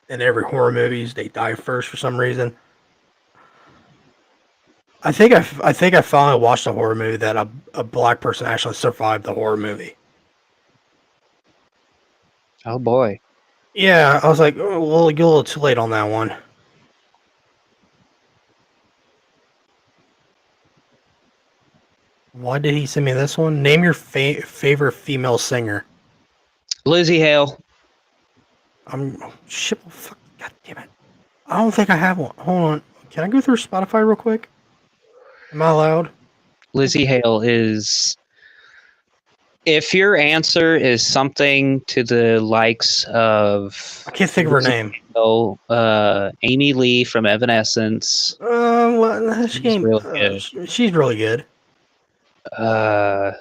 in every horror movies. They die first for some reason. I think I finally watched a horror movie that a black person actually survived the horror movie. Oh boy. Yeah, I was like, oh, well, you're a little too late on that one. Why did he send me this one? Name your favorite female singer. Lizzie Hale. Shit. Fuck. God damn it. I don't think I have one. Hold on. Can I go through Spotify real quick? Am I allowed? Lizzie Hale is. If your answer is something to the likes of, I can't think of her name. Hale, Amy Lee from Evanescence. Well, she's really good. She's really good. I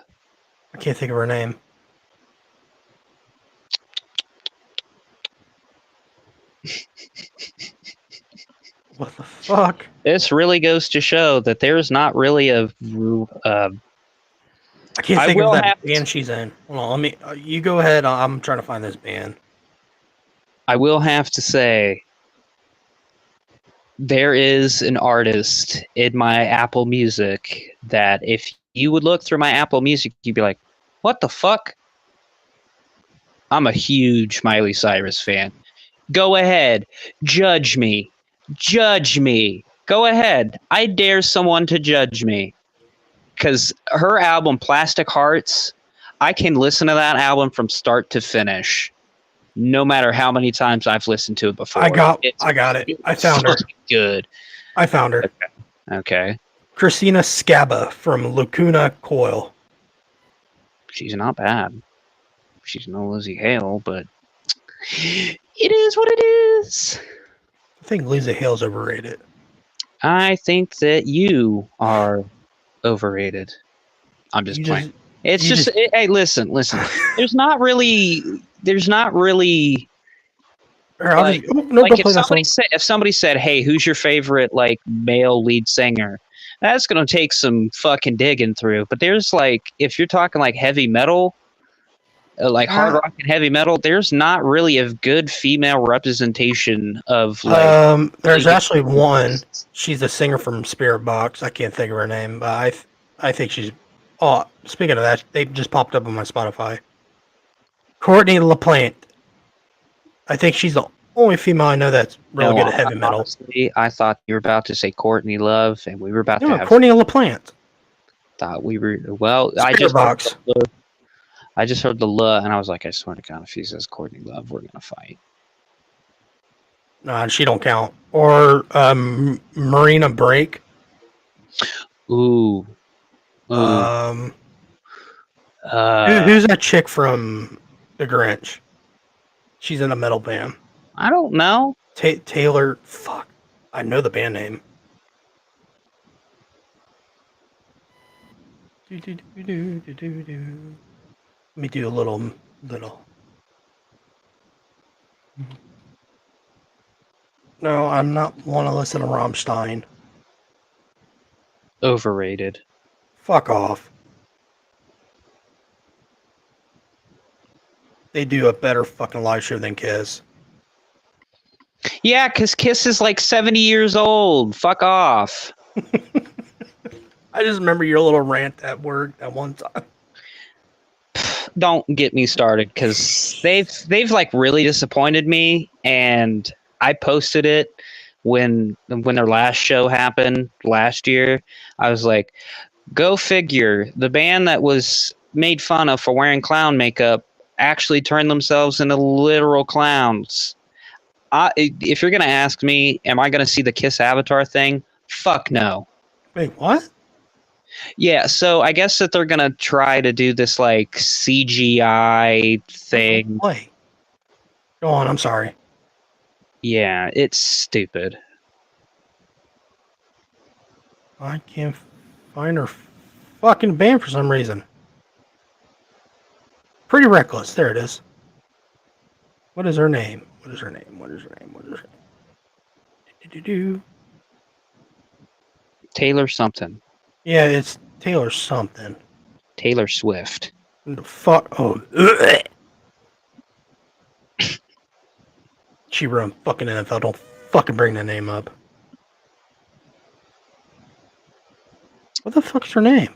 can't think of her name. What the fuck? This really goes to show that there's not really a. I can't think of that band she's in. Hold on, let me. You go ahead. I'm trying to find this band. I will have to say, there is an artist in my Apple Music that if you would look through my Apple Music, you'd be like, what the fuck? I'm a huge Miley Cyrus fan. Go ahead. Judge me. Judge me. Go ahead. I dare someone to judge me. Because her album, Plastic Hearts, I can listen to that album from start to finish. No matter how many times I've listened to it before. I got it. I found her. Good. I found her. Okay. Christina Scabba from Lacuna Coil. She's not bad. She's no Lizzie Hale, but it is what it is. I think Lisa Hale's overrated. I think that you are overrated. I'm just You playing. just, It's you just, hey, listen. There's not really Or I'll like just no. like Don't play that song. if somebody said, "Hey, who's your favorite like male lead singer?" That's gonna take some fucking digging through. But there's like, if you're talking like heavy metal, like hard rock and heavy metal, there's not really a good female representation of like. There's actually one. She's a singer from Spirit Box. I can't think of her name, but I think she's. Oh, speaking of that, they just popped up on my Spotify. Courtney LaPlante. I think she's the only female I know that's really good at heavy metal. Honestly, I thought you were about to say Courtney Love, and we were about to have. Courtney LaPlante. Thought we were well. Spirit Box. I just heard the "la" and I was like, I swear to God, if he says Courtney Love, we're gonna fight. No, she don't count. Or Marina Break. Ooh. Who's that chick from The Grinch? She's in a metal band. I don't know. Taylor. Fuck. I know the band name. Let me do a little. No, I'm not want to listen to Rammstein. Overrated. Fuck off. They do a better fucking live show than Kiss. Yeah, because Kiss is like 70 years old. Fuck off. I just remember your little rant at work at one time. Don't get me started, because they've like really disappointed me, and I posted it when their last show happened last year. I was like, go figure. The band that was made fun of for wearing clown makeup actually turned themselves into literal clowns. If you're gonna ask me, am I gonna see the Kiss Avatar thing? Fuck no. Wait, what? Yeah, so I guess that they're gonna try to do this like CGI thing. Wait. Go on, I'm sorry. Yeah, it's stupid. I can't find her fucking band for some reason. Pretty Reckless. There it is. What is her name? What is her name? Do-do-do. Taylor something. Yeah, it's Taylor something. Taylor Swift. What the fuck? Oh. Ugh. She run fucking NFL. Don't fucking bring that name up. What the fuck's her name?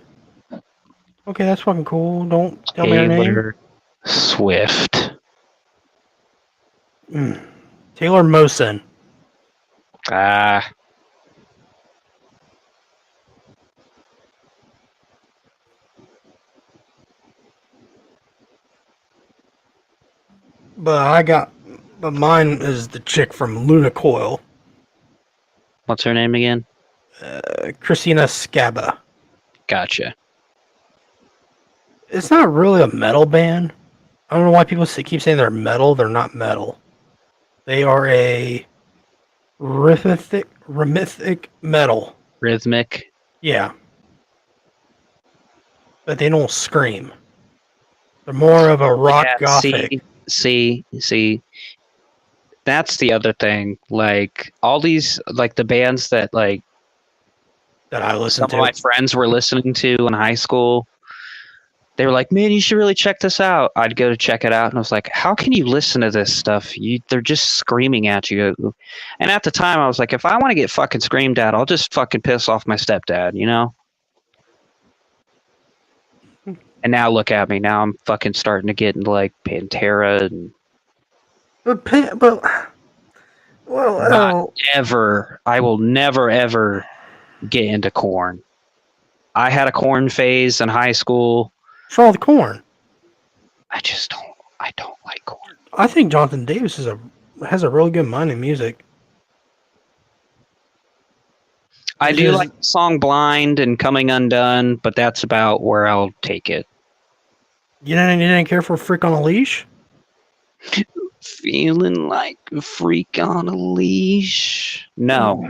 Okay, that's fucking cool. Don't tell me her name. Taylor Swift. Taylor Mosin. Ah. But mine is the chick from Luna Coil. What's her name again? Christina Scabba. Gotcha. It's not really a metal band. I don't know why people keep saying they're metal. They're not metal. They are a rhythmic metal. Rhythmic. Yeah. But they don't scream. They're more of a rock gothic. See. That's the other thing. Like all these, like the bands that like that I listen to. Some of my friends were listening to in high school. They were like, "Man, you should really check this out." I'd go to check it out, and I was like, "How can you listen to this stuff? They're just screaming at you." And at the time, I was like, "If I want to get fucking screamed at, I'll just fucking piss off my stepdad," you know? And now look at me. Now I'm fucking starting to get into like Pantera and. I will never ever get into Korn. I had a Korn phase in high school. What's wrong with Korn? I don't like Korn. I think Jonathan Davis has a really good mind in music. I Is do this- like the song Blind and Coming Undone, but that's about where I'll take it. You didn't care for Freak on a Leash? Feeling like a freak on a leash. No,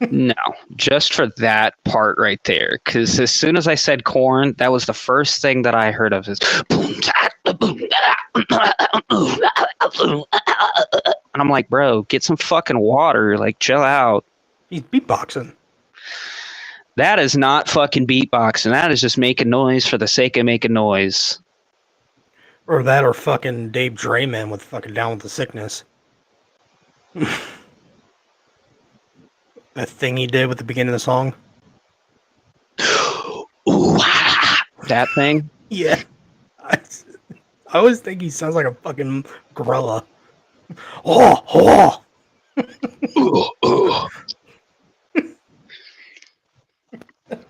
no, just for that part right there. Because as soon as I said corn, that was the first thing that I heard of is. And I'm like, bro, get some fucking water. Like, chill out. He's beatboxing. That is not fucking beatboxing. That is just making noise for the sake of making noise. Or that or fucking Dave Drayman with fucking Down with the Sickness. That thing he did with the beginning of the song. Ooh, that thing? Yeah. I always think he sounds like a fucking gorilla. Oh, oh.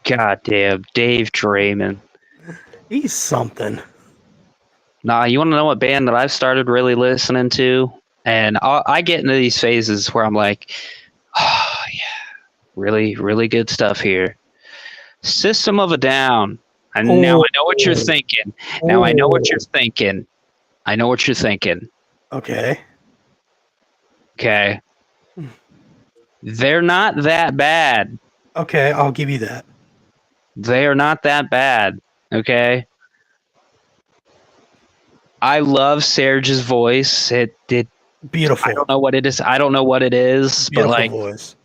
God damn, Dave Drayman. He's something. Nah, you want to know what band that I've started really listening to? And I get into these phases where I'm like, oh, yeah, really, really good stuff here. System of a Down. And now I know what you're thinking. Now I know what you're thinking. I know what you're thinking. Okay. Okay. They're not that bad. Okay, I'll give you that. They are not that bad. Okay. I love Serge's voice. It Beautiful. I don't know what it is. I don't know what it is, Beautiful but like voice.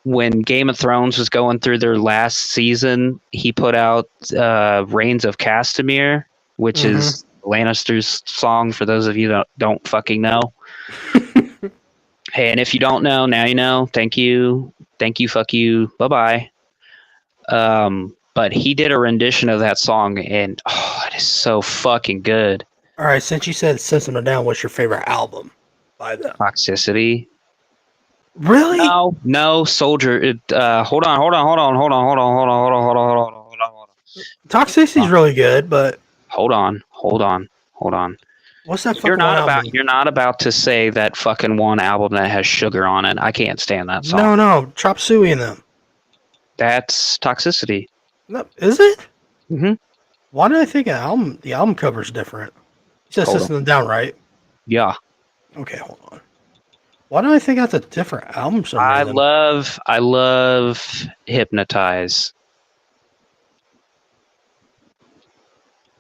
when Game of Thrones was going through their last season, he put out Reigns of Castamere, which is Lannister's song for those of you that don't fucking know. Hey, and if you don't know, now you know. Thank you. Thank you, fuck you. Bye-bye. But he did a rendition of that song, and it is so fucking good. All right, since you said System of a Down, what's your favorite album by them? Toxicity. Really? No, Soldier. Hold on. Toxicity's really good, but Hold on. what's that fucking You're not album? about to say that fucking one album that has sugar on it. I can't stand that song. No, Chop Suey and them. That's Toxicity. No, is it? Mhm. Why did I think the album cover's different? You said Hold System of a Down, right? Yeah. Okay, hold on. Why do I think that's a different album? For some reason? I love Hypnotize.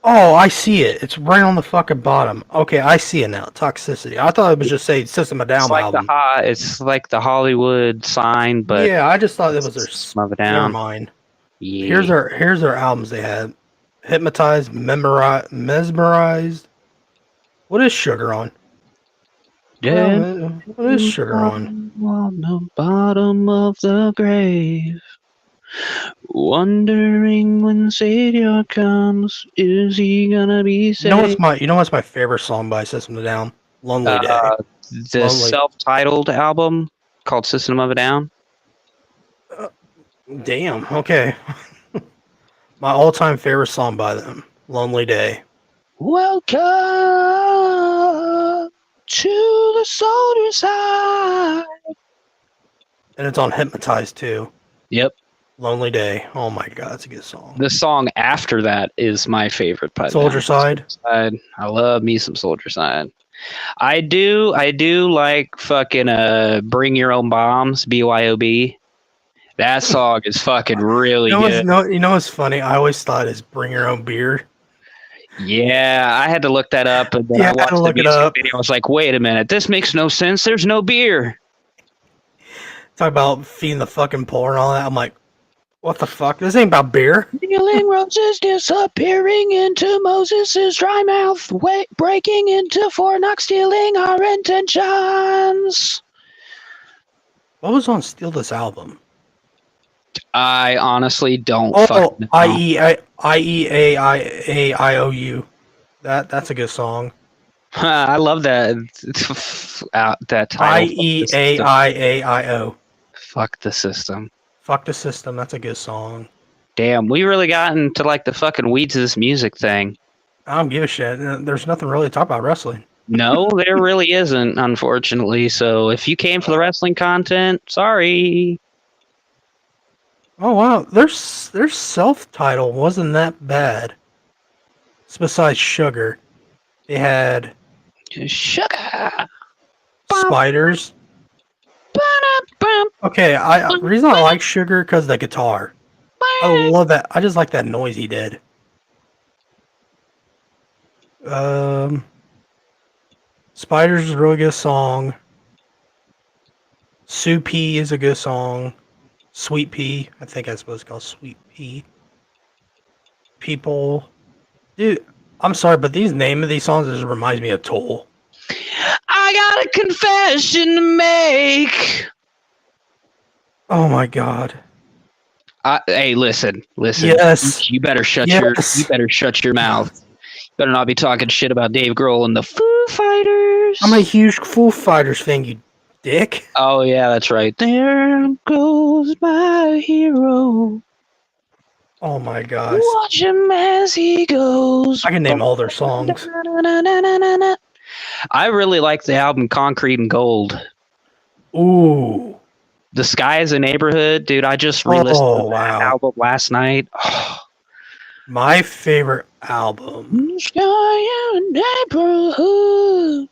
Oh, I see it. It's right on the fucking bottom. Okay, I see it now. Toxicity. I thought it was just say System of a Down album. It's like the Hollywood sign, but yeah, I just thought it was their. System of a Never Down. mind. Yeah. Here's their albums they had: Hypnotized, Mesmerized. What is Sugar on? Dead What is Sugar on? on the bottom of the grave, wondering when Savior comes, is he gonna be saved? You know what's my favorite song by System of a Down? Lonely Day. The Lonely. self-titled album called System of a Down. Damn. Okay. My all-time favorite song by them, Lonely Day. Welcome to the soldier's side. And it's on Hypnotized too. Yep. Lonely Day. Oh my god, that's a good song. The song after that is my favorite. Soldier Side. I love me some Soldier Side. I do like fucking Bring Your Own Bombs, BYOB. That song is fucking really good. You know what's funny? I always thought it's Bring Your Own Beer. Yeah, I had to look that up, and then Yeah, I watched I had to the look it music up. video. I was like, wait a minute, this makes no sense. There's no beer. Talk about feeding the fucking poor and all that. I'm like, what the fuck? This ain't about beer. Stealing roses, disappearing into Moses' dry mouth, breaking into Fornox, stealing our intentions. What was on Steal This album? I honestly don't Oh, fucking know. IEAIAIOU. That's a good song. I love that that title. IEAIAIO. Fuck the system. Fuck the System. That's a good song. Damn, we really got into like the fucking weeds of this music thing. I don't give a shit. There's nothing really to talk about wrestling. No, there really isn't, unfortunately. So if you came for the wrestling content, sorry. Oh wow, their self-title wasn't that bad. It's besides Sugar. They had Sugar. Spiders. Okay, the reason I like Sugar because the guitar. I love that. I just like that noise he did. Spiders is a really good song. Sue Pea is a good song. Sweet Pea, I think that's what it's called. Sweet Pea. People, dude, I'm sorry, but these name of these songs just reminds me of Tool. I got a confession to make. Oh my god. Hey, listen. Yes. You better shut Yes. your mouth. You better not be talking shit about Dave Grohl and the Foo Fighters. I'm a huge Foo Fighters fan, you dick. Oh yeah, that's right. There goes my hero. Oh my gosh. Watch him as he goes. I can name all their songs. I really like the album Concrete and Gold. Ooh. The Sky is a Neighborhood, dude. I just re-listened to that album last night. My favorite album. Sky is a Neighborhood.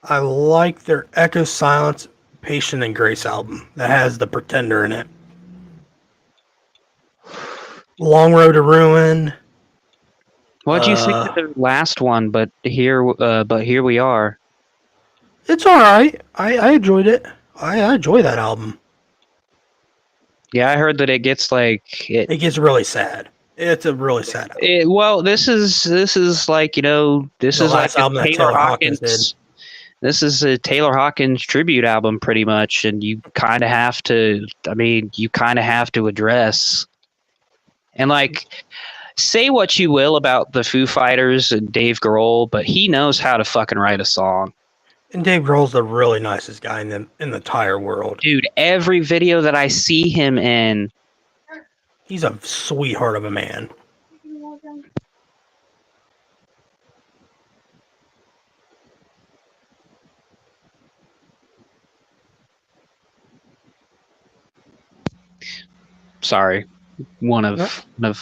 I like their Echo Silence, Patient and Grace album that has The Pretender in it. Long Road to Ruin. What'd you think of the last one? But here we are. It's all right. I enjoyed it. I enjoy that album. Yeah, I heard that it gets like it gets really sad. It's a really sad album. Well, this is like this The is last like album a that Taylor Hawkins did. This is a Taylor Hawkins tribute album, pretty much, and you kind of have to. I mean, you kind of have to address and like say what you will about the Foo Fighters and Dave Grohl, but he knows how to fucking write a song. And Dave Grohl's the really nicest guy in the entire world. Dude, every video that I see him in, he's a sweetheart of a man. Sorry, one of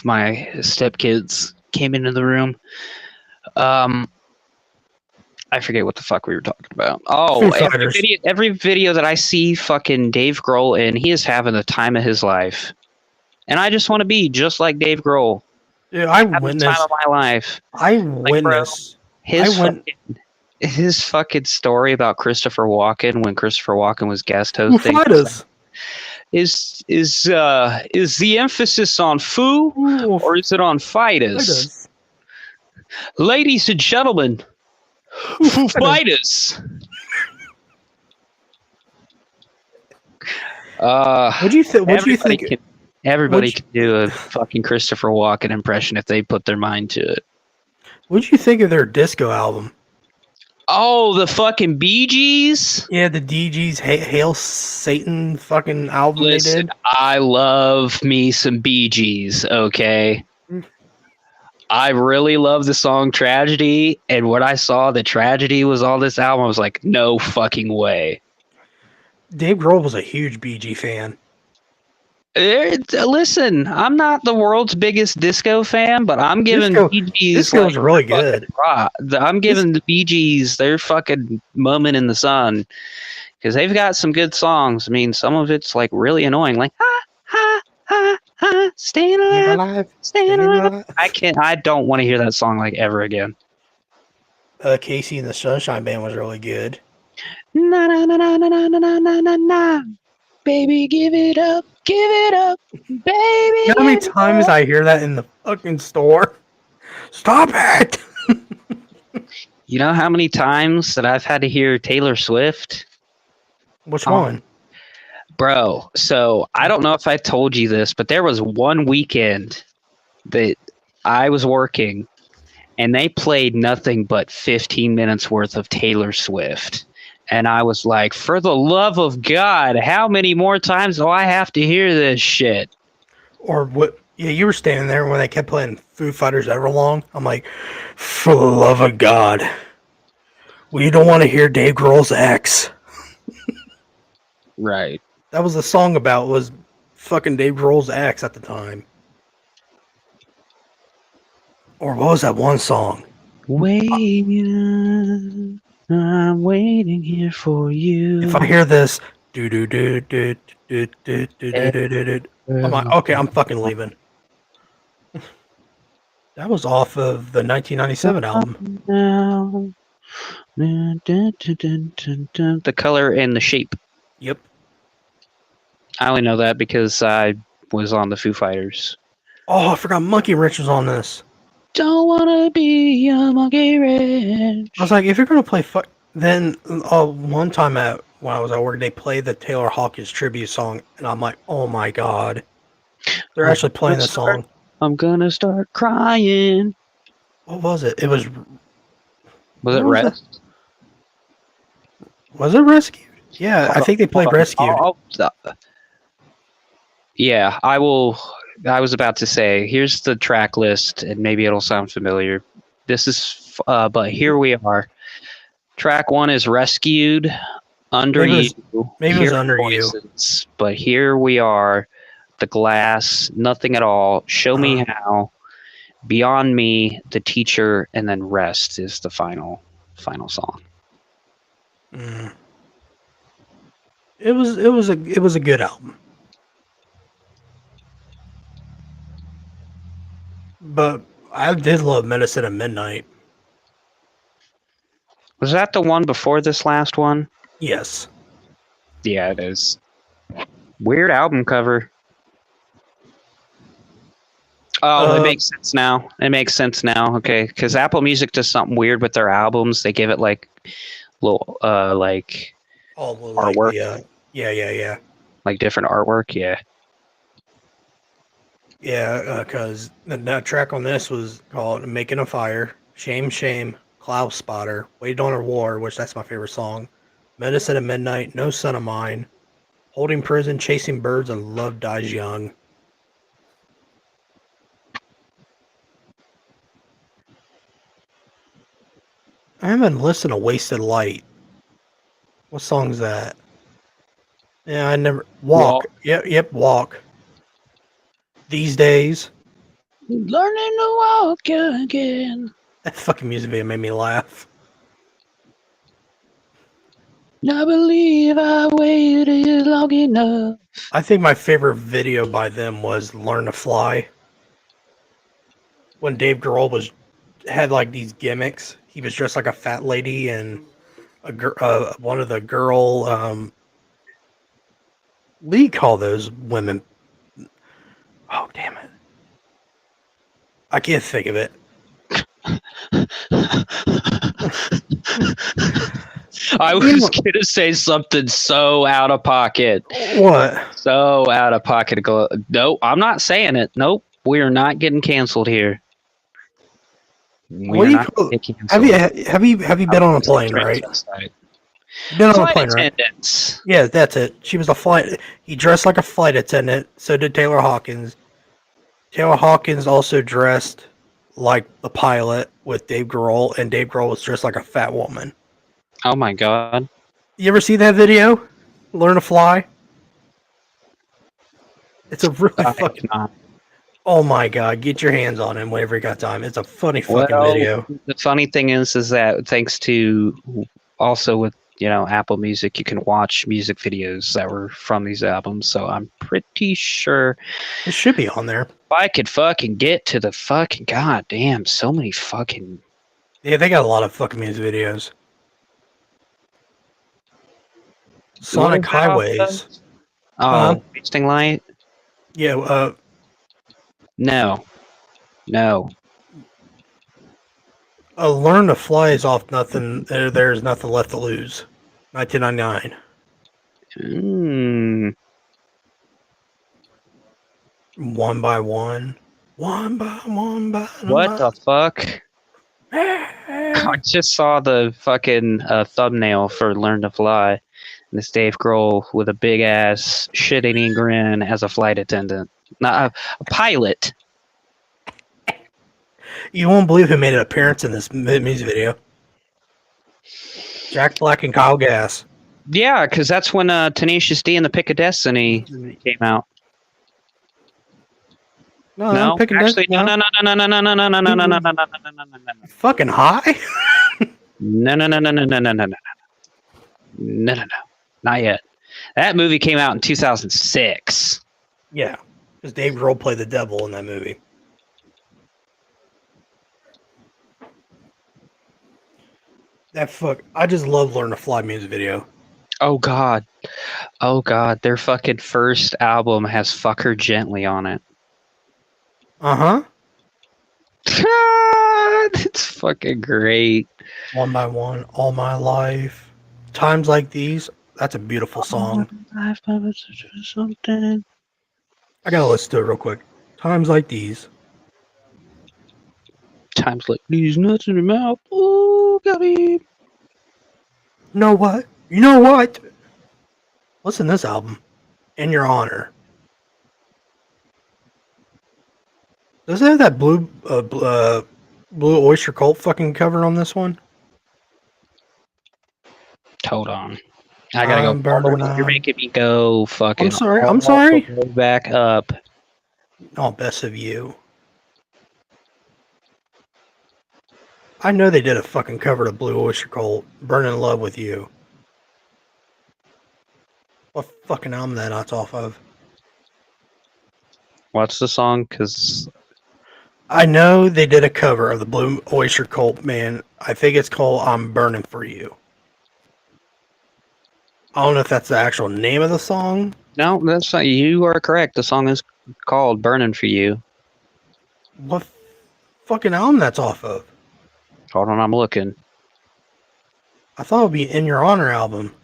my stepkids came into the room. I forget what the fuck we were talking about. Oh, every video that I see fucking Dave Grohl in, he is having the time of his life. And I just want to be just like Dave Grohl. Yeah, I witnessed the time of my life. I witnessed his fucking story about Christopher Walken when Christopher Walken was guest hosting. Is the emphasis on Foo or is it on Fighters? Ladies and gentlemen, Foo Fighters. What do you think? Everybody can do a fucking Christopher Walken impression if they put their mind to it. What do you think of their disco album? Oh, the fucking Bee Gees? Yeah, the DG's Hail Satan fucking album they did. I love me some Bee Gees, okay? I really love the song Tragedy, and when I saw that Tragedy was on this album, I was like, no fucking way. Dave Grohl was a huge Bee Gee fan. Listen, I'm not the world's biggest disco fan, but I'm giving Bee Gees disco's really good. I'm giving the Bee Gees their fucking moment in the sun because they've got some good songs. I mean, some of it's like really annoying, like ha ha ha ha, staying alive, staying alive. I don't want to hear that song like ever again. Casey and the Sunshine Band was really good. Na na na na na na na na na na. Baby, give it up, baby. You know how many times I hear that in the fucking store? Stop it! You know how many times that I've had to hear Taylor Swift? Which one? Bro, so I don't know if I told you this, but there was one weekend that I was working and they played nothing but 15 minutes worth of Taylor Swift. And I was like, for the love of God, how many more times do I have to hear this shit? Or what? Yeah, you were standing there when they kept playing Foo Fighters Everlong. I'm like, for the love of God, we don't want to hear Dave Grohl's ex. Right. That was the song about was fucking Dave Grohl's ex at the time. Or what was that one song? Waiting, I'm waiting here for you. If I hear this, do do do do do do do do do do, I'm like, okay, I'm fucking leaving. That was off of the 1997 album. Now, dun, dun, dun, dun, dun, dun. The color and the shape. Yep. I only know that because I was on the Foo Fighters. Oh, I forgot Monkey Wrench was on this. Don't wanna be a monkey wrench. I was like, if you're gonna play then one time when I was at work, they played the Taylor Hawkins tribute song, and I'm like, oh my God, they're actually playing the song. I'm gonna start crying. What was it? It was. Was it what Rest? Was it Rescued? Yeah, I think they played Rescued. Yeah, I will. I was about to say, here's the track list, and maybe it'll sound familiar. This is, but here we are. Track 1 is Rescued, Under Maybe You, maybe it was Hear Under Voices, but here we are. The Glass, Nothing at All, Show Me How, Beyond Me, The Teacher, and then Rest is the final song. Mm. It was a good album, but I did love Medicine at Midnight. Was that the one before this last one? Yes. Yeah, it is. Weird album cover. Oh, it makes sense now. It makes sense now. Okay, because Apple Music does something weird with their albums. They give it like little, like artwork. Yeah. Like different artwork. Yeah. Yeah, because the track on this was called "Making a Fire," "Shame," "Cloud Spotter," "Wait on a War," which that's my favorite song. "Medicine at Midnight," "No Son of Mine," "Holding Prison," "Chasing Birds," and "Love Dies Young." I haven't listened to "Wasted Light." What song is that? Yeah, I never. Walk. Yep, Walk. These Days. Learning to walk again. That fucking music video made me laugh. I believe I waited long enough. I think my favorite video by them was "Learn to Fly." When Dave Grohl had like these gimmicks. He was dressed like a fat lady and one of the girl. What do you call those women? Oh damn it! I can't think of it. I was gonna say something so out of pocket. What? So out of pocket. No, I'm not saying it. Nope. We are not getting canceled here. What do you call? Have you been on a plane, right? Been on a plane, right? Attendants. Yeah, that's it. She was a flight. He dressed like a flight attendant. So did Taylor Hawkins. Taylor Hawkins also dressed like the pilot with Dave Grohl, and Dave Grohl was dressed like a fat woman. Oh my God. You ever see that video? Learn to Fly? It's a really fucking... Oh my God, get your hands on him whenever you got time. It's a funny fucking video. The funny thing is that thanks to also with, Apple Music, you can watch music videos that were from these albums. So I'm pretty sure it should be on there. If I could fucking get to the fucking goddamn, so many fucking... Yeah, they got a lot of fucking music videos. Sonic Highways. Oh, Wasting Light? Yeah, No. Learn to Fly is off Nothing. There's Nothing Left to Lose. 1999. One by one. One by one by one. What the fuck? I just saw the fucking thumbnail for Learn to Fly. And it's Dave Grohl with a big ass shit-eating grin as a flight attendant. Not a pilot. You won't believe who made an appearance in this music video. Jack Black and Kyle Gass. Yeah, because that's when Tenacious D and the Pick of Destiny came out. No, I'm picking actually, no. no. Fucking high? No, not yet. That movie came out in 2006. Yeah, because Dave Grohl played the devil in that movie. I just love Learn to Fly music video. Oh God, their fucking first album has "Fuck Her Gently" on it. Uh-huh. It's fucking great. One by One, All My Life. Times Like These. That's a beautiful song. Something. I gotta listen to it real quick. Times Like These. Times like these, nuts in your mouth. Ooh, got me. You know what? You know what? Listen to this album. In Your Honor. Does it have that Blue Oyster Cult fucking cover on this one? Hold on. I gotta go I'm all the way. burning You're on. making me go fucking I'm sorry. all I'm sorry. the way back up. Oh, Best of You. I know they did a fucking cover to Blue Oyster Cult, Burning in Love with You. What fucking album that's off of? What's the song? Because I know they did a cover of the Blue Oyster Cult, man. I think it's called I'm Burning for You. I don't know if that's the actual name of the song. no, that's not. You are correct. The song is called "Burning for You." What fucking album that's off of? Hold on, I'm looking. I thought it would be In Your Honor album.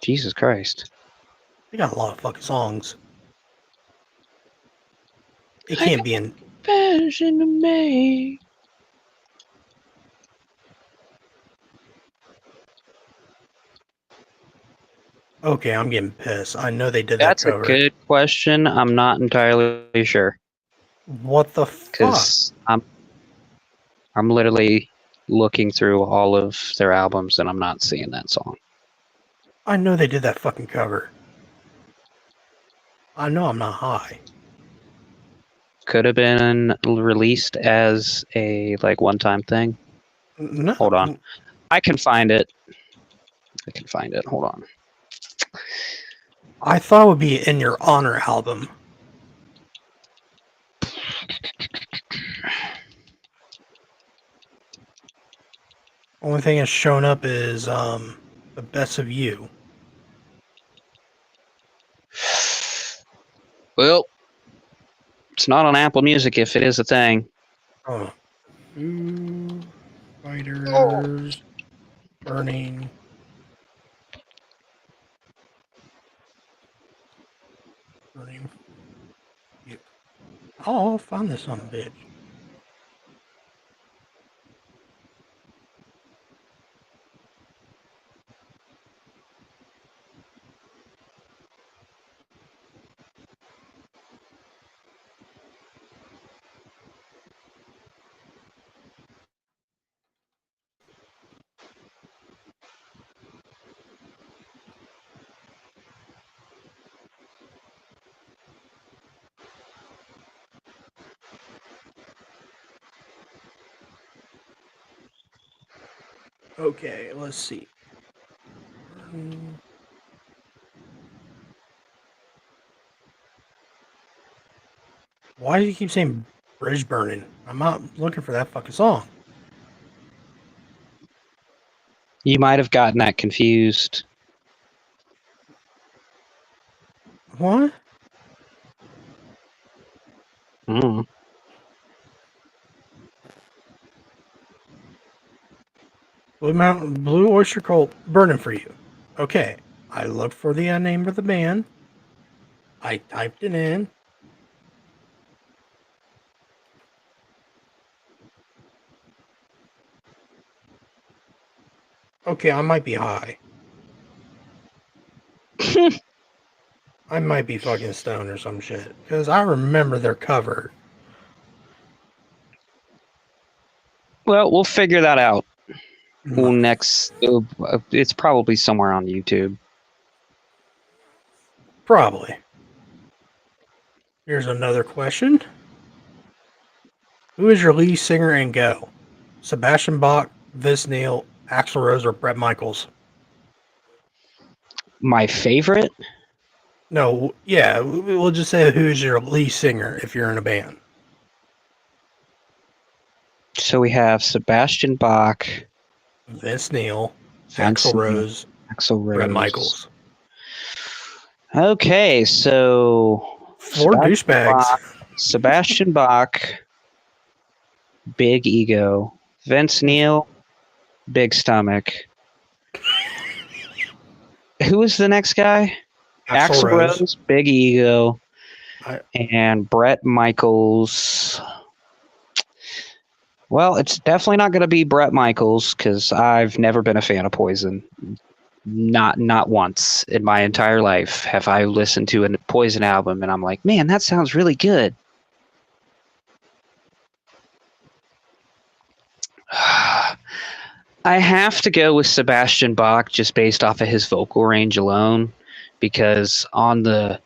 Jesus Christ! They got a lot of fucking songs. It I can't got be in. passion to make. Okay, I'm getting pissed. I know they did that That's a cover. good question. I'm not entirely sure What the fuck? because I'm literally looking through all of their albums and I'm not seeing that song. I know they did that fucking cover. I know I'm not high. Could have been released as a like one-time thing. No. Hold on, I can find it. Hold on. I thought it would be In Your Honor album. Only thing that's shown up is The Best of You. Well, it's not on Apple Music if it is a thing. Oh. Foo Fighters Burning. Burning. You. Oh, I'll find this on bitch. Okay, let's see. Why do you keep saying Bridge Burning? I'm not looking for that fucking song. You might have gotten that confused. What? Mm. Blue Oyster Cult Burning for You. Okay, I looked for the name of the band. I typed it in. Okay, I might be high. I might be fucking stoned or some shit because I remember their cover. Well, we'll figure that out. No, Next, it's probably somewhere on YouTube. probably. Here's another question. Who is your lead singer and Go? Sebastian Bach, Vince Neil, Axl Rose, or Bret Michaels? My favorite? No, yeah, we'll just say who is your lead singer if you're in a band. So we have Sebastian Bach, Vince Neil, Vince Axl Neil, Rose, Axl Bret Rose. Michaels. Okay, so Four douchebags. Sebastian Bach, big ego. Vince Neil, big stomach. Who was the next guy? Axl Rose. big ego. I- And Bret Michaels. Well, it's definitely not going to be Bret Michaels because I've never been a fan of Poison. Not once in my entire life have I listened to a Poison album and I'm like, man, that sounds really good. I have to go with Sebastian Bach just based off of his vocal range alone, because on the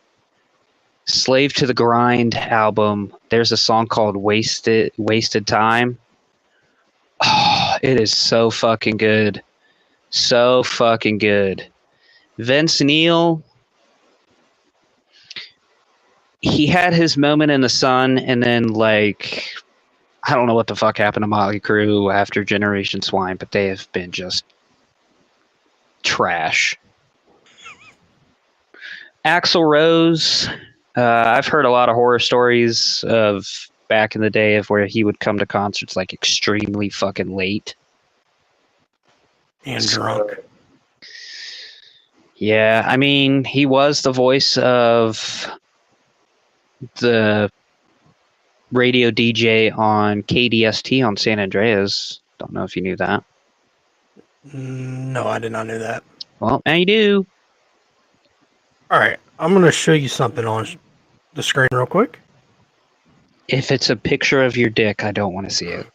Slave to the Grind album, there's a song called Wasted Time. Oh, it is so fucking good. So fucking good. Vince Neil, he had his moment in the sun, and then, like, I don't know what the fuck happened to Motley Crue after Generation Swine, but they have been just trash. Axl Rose, I've heard a lot of horror stories of back in the day of where he would come to concerts like extremely fucking late. And drunk. Yeah, I mean, he was the voice of the radio DJ on KDST on San Andreas. Don't know if you knew that. No, I did not know that. Well, now you do. All right, I'm going to show you something on the screen real quick. If it's a picture of your dick, I don't want to see it.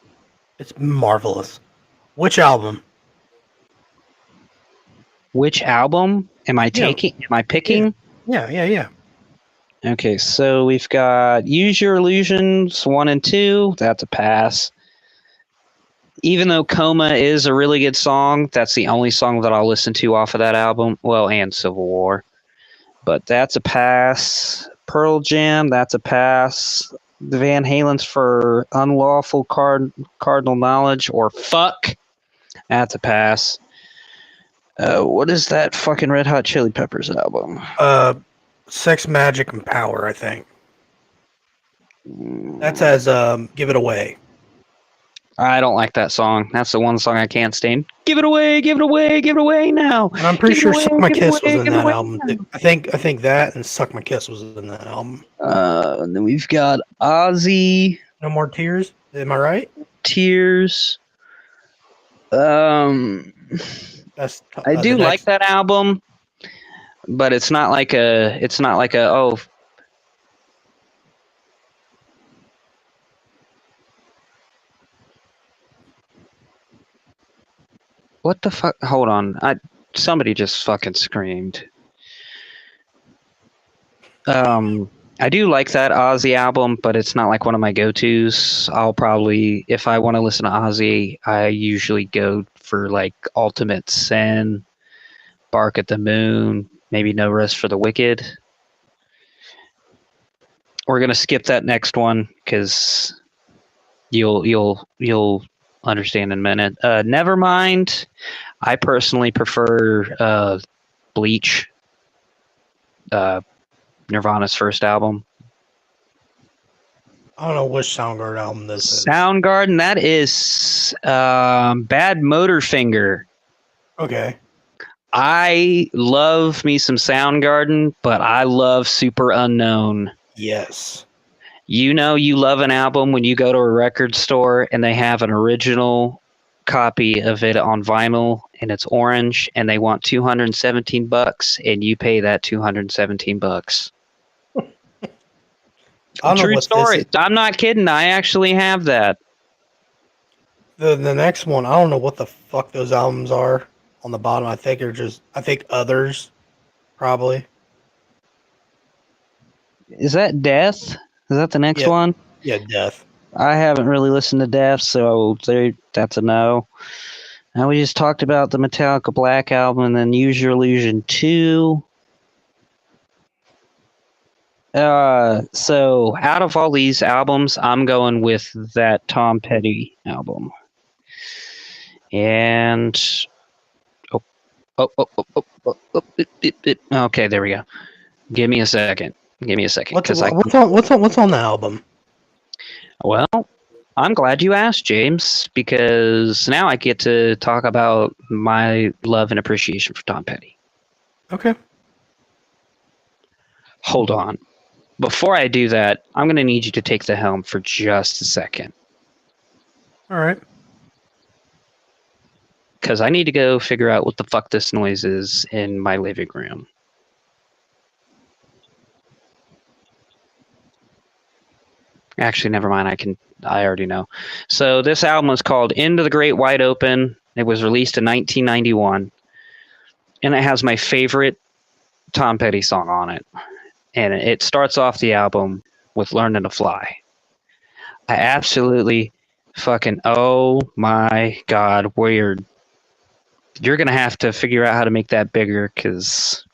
It's marvelous. Which album? Which album am I taking? Am I picking? Yeah. Okay, so we've got Use Your Illusions 1 and 2. That's a pass. Even though Coma is a really good song, that's the only song that I'll listen to off of that album. Well, and Civil War. But that's a pass. Pearl Jam, that's a pass. The Van Halen's for Unlawful Cardinal Knowledge or Fuck. That's a pass. What is that fucking Red Hot Chili Peppers album? Sex, Magic, and Power, I think. That's as Give It Away. I don't like that song. That's the one song I can't stand. Give it away, give it away, give it away now. And I'm pretty sure Suck My Kiss was in that album. Now. I think that and Suck My Kiss was in that album. And then we've got Ozzy. No More Tears. Am I right? Tears. That's I do like that album, but it's not like a oh. What the fuck? Hold on. Somebody just fucking screamed. I do like that Ozzy album, but it's not like one of my go-tos. I'll probably, if I want to listen to Ozzy, I usually go for like Ultimate Sin, Bark at the Moon, maybe No Rest for the Wicked. We're gonna skip that next one because you'll understand in a minute. Nevermind. I personally prefer Bleach, Nirvana's first album. I don't know which Soundgarden album this is. Soundgarden, that is Bad Motorfinger. Okay. I love me some Soundgarden, but I love Super Unknown. Yes. You know you love an album when you go to a record store and they have an original copy of it on vinyl and it's orange, and they want $217, and you pay that $217. I don't know True what this story. is. I'm not kidding. I actually have that. The next one, I don't know what the fuck those albums are on the bottom. I think others, probably. Is that Death? Is that the next Yeah, one? yeah, Death. I haven't really listened to Death, so that's a no. Now we just talked about the Metallica Black album and then Use Your Illusion 2. So out of all these albums, I'm going with that Tom Petty album. And okay, there we go. Give me a second. What's Because what's on the album? Well, I'm glad you asked, James, because now I get to talk about my love and appreciation for Tom Petty. Okay. Hold on. Before I do that, I'm going to need you to take the helm for just a second. All right. Because I need to go figure out what the fuck this noise is in my living room. Actually, never mind. I already know. So this album is called Into the Great Wide Open. It was released in 1991. And it has my favorite Tom Petty song on it. And it starts off the album with Learning to Fly. I absolutely fucking, oh my God, weird. You're going to have to figure out how to make that bigger because...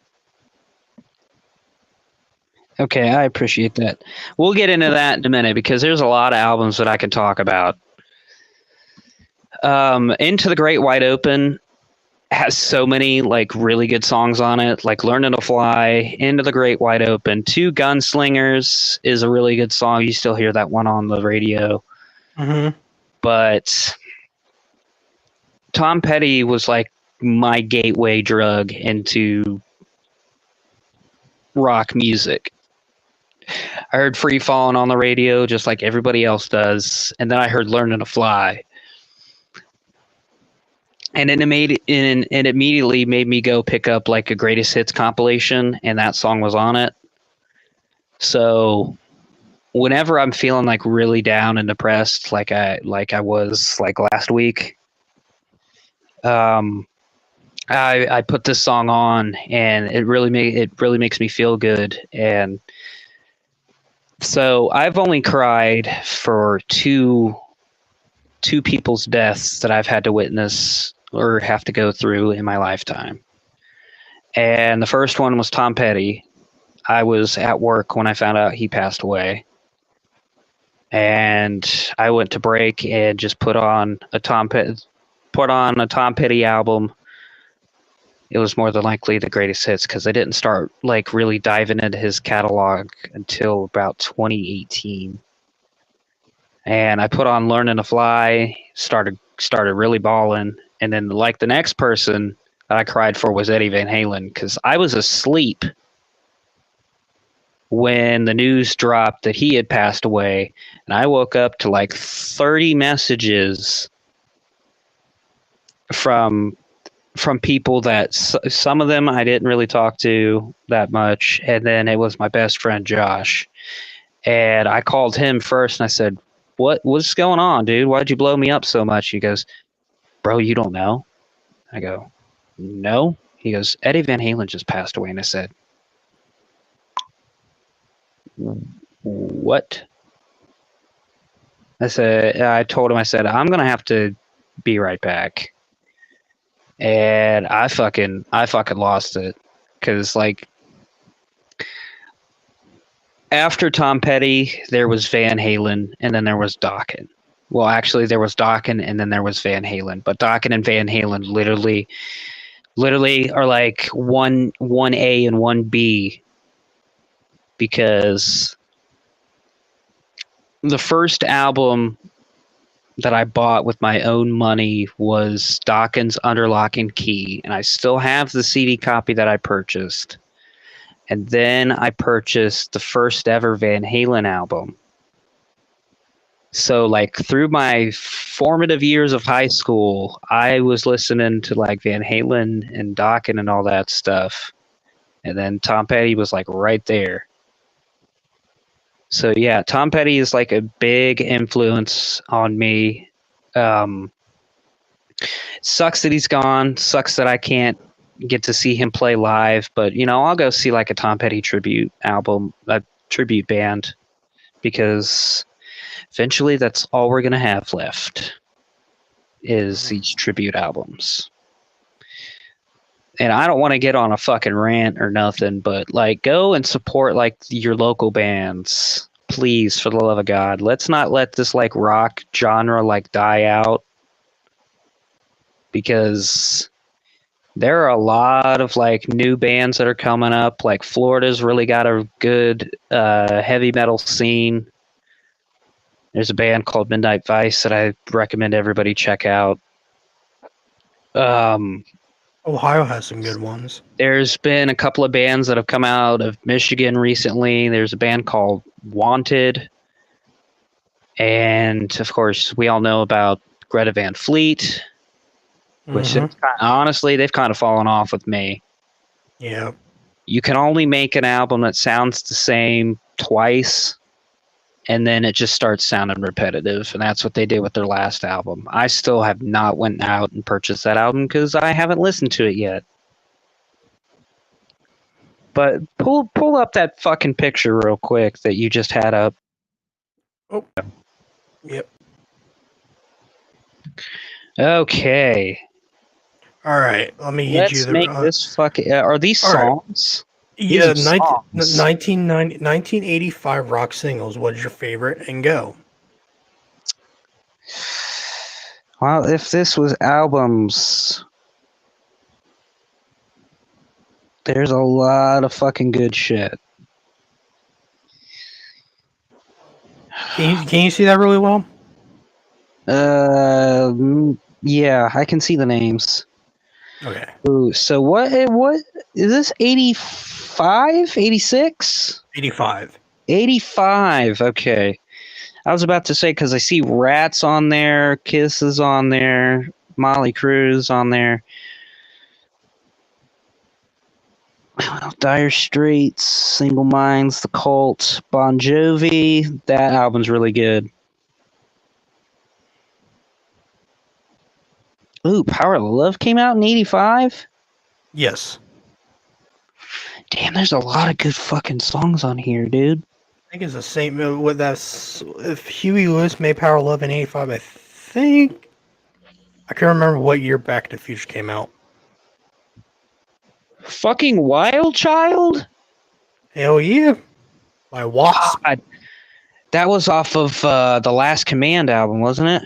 Okay, I appreciate that. We'll get into that in a minute because there's a lot of albums that I can talk about. Into the Great Wide Open has so many like really good songs on it, like Learning to Fly, Into the Great Wide Open. Two Gunslingers is a really good song. You still hear that one on the radio. Mm-hmm. But Tom Petty was like my gateway drug into rock music. I heard Free Fallin' on the radio just like everybody else does, and then I heard Learning to Fly. And it immediately made me go pick up like a greatest hits compilation, and that song was on it. So whenever I'm feeling like really down and depressed, like I was like last week, I put this song on, and it really makes me feel good. And so I've only cried for two people's deaths that I've had to witness or have to go through in my lifetime. And the first one was Tom Petty. I was at work when I found out he passed away. And I went to break and just put on a Tom Petty album. It was more than likely the greatest hits because I didn't start like really diving into his catalog until about 2018. And I put on Learning to Fly, started really bawling, and then like the next person that I cried for was Eddie Van Halen because I was asleep when the news dropped that he had passed away, and I woke up to like 30 messages from people that some of them I didn't really talk to that much, and then it was my best friend Josh, and I called him first and I said, what's going on, dude? Why'd you blow me up so much? He goes, bro, you don't know? I go, no. He goes, Eddie Van Halen just passed away. And I said, what? I told him, I said, I'm going to have to be right back. And I fucking lost it. Because, like, after Tom Petty, there was Van Halen, and then there was Dokken. Well, actually, there was Dokken, and then there was Van Halen. But Dokken and Van Halen literally are like one A and one B, because the first album that I bought with my own money was Dokken's Under Lock and Key, and I still have the CD copy that I purchased. And then I purchased the first ever Van Halen album. So like through my formative years of high school, I was listening to like Van Halen and Dokken and all that stuff. And then Tom Petty was like right there. So yeah, Tom Petty is like a big influence on me. Sucks that he's gone. Sucks that I can't get to see him play live. But I'll go see like a Tom Petty tribute album, a tribute band, because eventually that's all we're gonna have left is these tribute albums. And I don't want to get on a fucking rant or nothing, but like go and support like your local bands. Please, for the love of God. Let's not let this like rock genre like die out, because there are a lot of like new bands that are coming up. Like Florida's really got a good heavy metal scene. There's a band called Midnight Vice that I recommend everybody check out. Ohio has some good ones. There's been a couple of bands that have come out of Michigan recently. There's a band called Wanted. And, of course, we all know about Greta Van Fleet, which honestly, they've kind of fallen off with me. Yeah. You can only make an album that sounds the same twice, and then it just starts sounding repetitive. And that's what they did with their last album. I still have not went out and purchased that album because I haven't listened to it yet. But pull up that fucking picture real quick that you just had up. Oh. Yep. Okay. All right. Let me hit you. Let's make this fucking. Are these songs? Right. Yeah, songs. 1985 rock singles. What is your favorite? And go. Well, if this was albums, there's a lot of fucking good shit. Can you see that really well? Yeah, I can see the names. Okay. Ooh, so what is this? 85? 86? 85. 85. Okay. I was about to say, because I see Rats on there, Kiss is on there, Molly Cruz on there. Dire Straits, Single Minds, The Cult, Bon Jovi. That album's really good. Ooh, Power of Love came out in 85? Yes. Damn, there's a lot of good fucking songs on here, dude. I think it's the same with that. If Huey Lewis made Power of Love in 85, I think. I can't remember what year Back to the Future came out. Fucking Wild Child? Hell yeah. By Wasp. God. That was off of the Last Command album, wasn't it?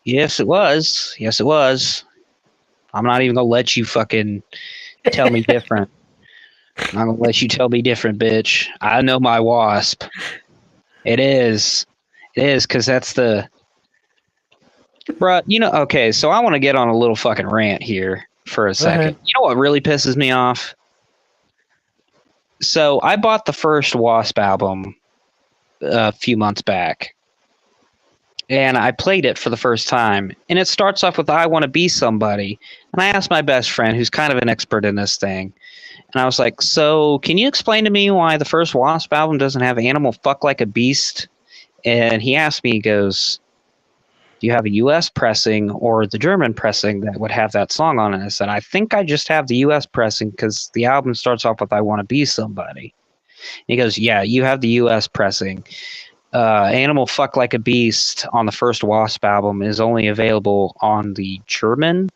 Yes, it was. Yes, it was. I'm not even going to let you fucking tell me different. I'm not going to let you tell me different, bitch. I know my Wasp. It is. It is, because that's the... Bruh, okay, so I want to get on a little fucking rant here for a second. You know what really pisses me off? So I bought the first Wasp album a few months back, and I played it for the first time, and it starts off with I Want to Be Somebody, and I asked my best friend, who's kind of an expert in this thing, and I was like, so can you explain to me why the first Wasp album doesn't have Animal Fuck Like a Beast? And he asked me, he goes, do you have a U.S. pressing or the German pressing that would have that song on it? I said, I think I just have the U.S. pressing because the album starts off with I Want to Be Somebody. And he goes, yeah, you have the U.S. pressing. Animal Fuck Like a Beast on the first Wasp album is only available on the German.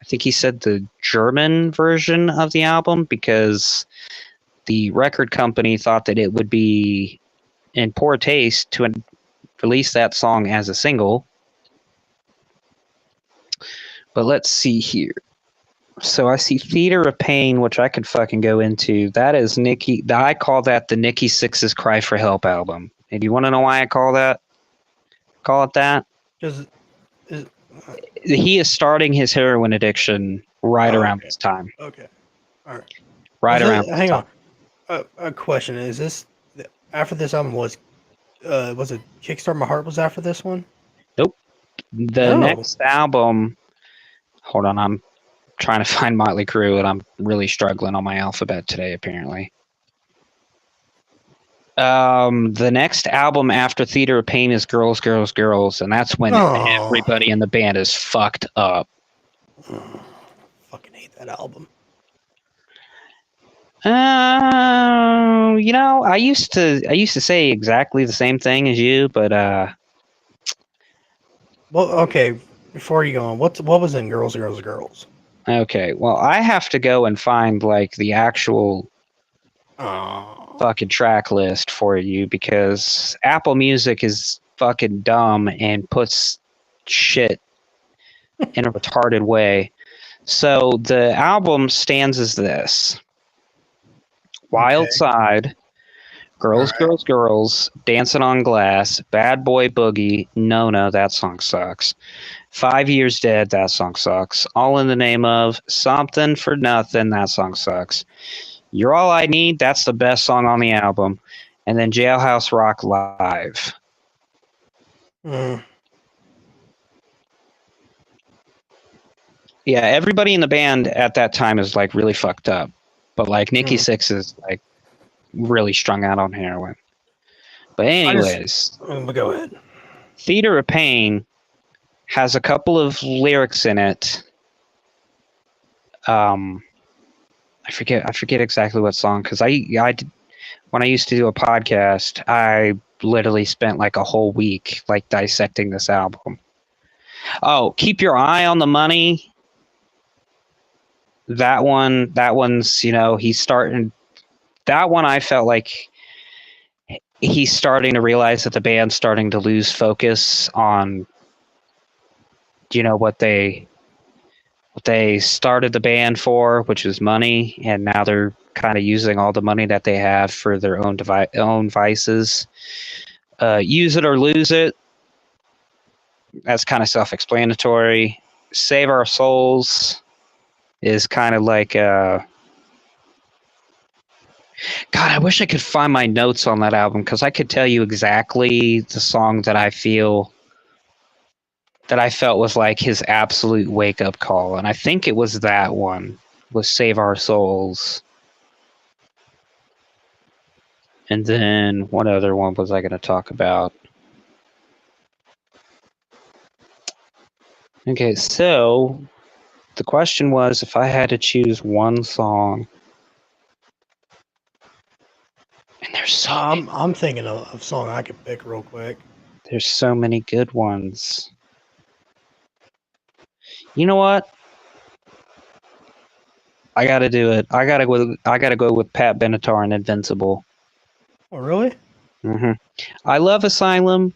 I think he said the German version of the album because the record company thought that it would be in poor taste to release that song as a single. But let's see here. So I see Theater of Pain, which I could fucking go into. That is Nikki. I call that the Nikki Sixx's Cry for Help album. And do you want to know why I call it that? He is starting his heroin addiction around this time. Okay. All right. Hang on. A question. Is this after this album was Was it Kickstart My Heart was after this one? Nope. The No. next album. Hold on, I'm trying to find Motley Crue, and I'm really struggling on my alphabet today. Apparently, the next album after Theater of Pain is Girls, Girls, Girls, and that's when Oh. everybody in the band is fucked up. Fucking hate that album. I used to say exactly the same thing as you, but Well, okay. Before you go on, what was in Girls, Girls, Girls? okay. Well, I have to go and find like the actual Oh. fucking track list for you because Apple Music is fucking dumb and puts shit in a retarded way. So the album stands as this: Wild Okay. Side, All Girls, right. Girls, Girls, Dancing on Glass, Bad Boy Boogie, Nona, that song sucks. 5 Years Dead, that song sucks. All in the Name of, Something for Nothing, that song sucks. You're All I Need, that's the best song on the album. And then Jailhouse Rock Live. Mm. Yeah, everybody in the band at that time is like really fucked up. But like Nikki Mm. Sixx is like really strung out on heroin. But I just. anyways, Go ahead. Theater of Pain has a couple of lyrics in it. Um, I forget exactly what song because when I used to do a podcast, I literally spent like a whole week like dissecting this album. Oh, Keep Your Eye on the Money. That one's he's starting. That one I felt like he's starting to realize that the band's starting to lose focus on what they started the band for, which was money, and now they're kind of using all the money that they have for their own vices. Use it or lose it. That's kind of self-explanatory. Save Our Souls is kind of like God, I wish I could find my notes on that album because I could tell you exactly the song that I felt was like his absolute wake up call, and I think it was that one, was Save Our Souls. And then what other one was I going to talk about? Okay, so the question was if I had to choose one song, and I'm thinking of a song I could pick real quick. there's so many good ones. You know what? I got to do it. I got to go with Pat Benatar and Invincible. Oh, really? hmm I love Asylum,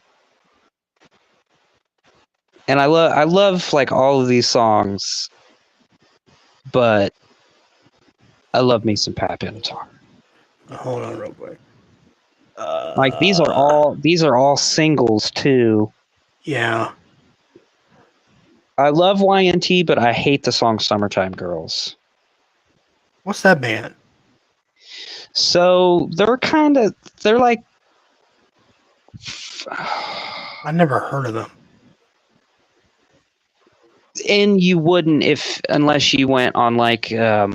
and I love like all of these songs, but I love me some Pat Benatar. Hold on, real quick. Like these are all singles too. Yeah. I love YNT, but I hate the song "Summertime Girls." What's that band? So they're like, I never heard of them. and you wouldn't if unless you went on like a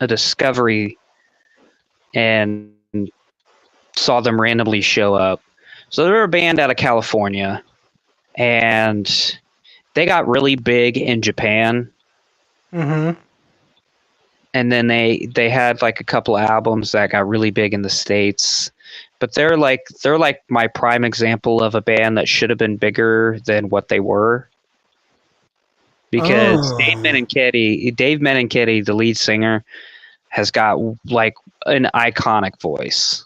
Discovery and saw them randomly show up. So they're a band out of California, and they got really big in Japan, Mm-hmm. and then they had like a couple albums that got really big in the States. But they're like my prime example of a band that should have been bigger than what they were. Because Dave Oh. Menenchetti, the lead singer, has got like an iconic voice.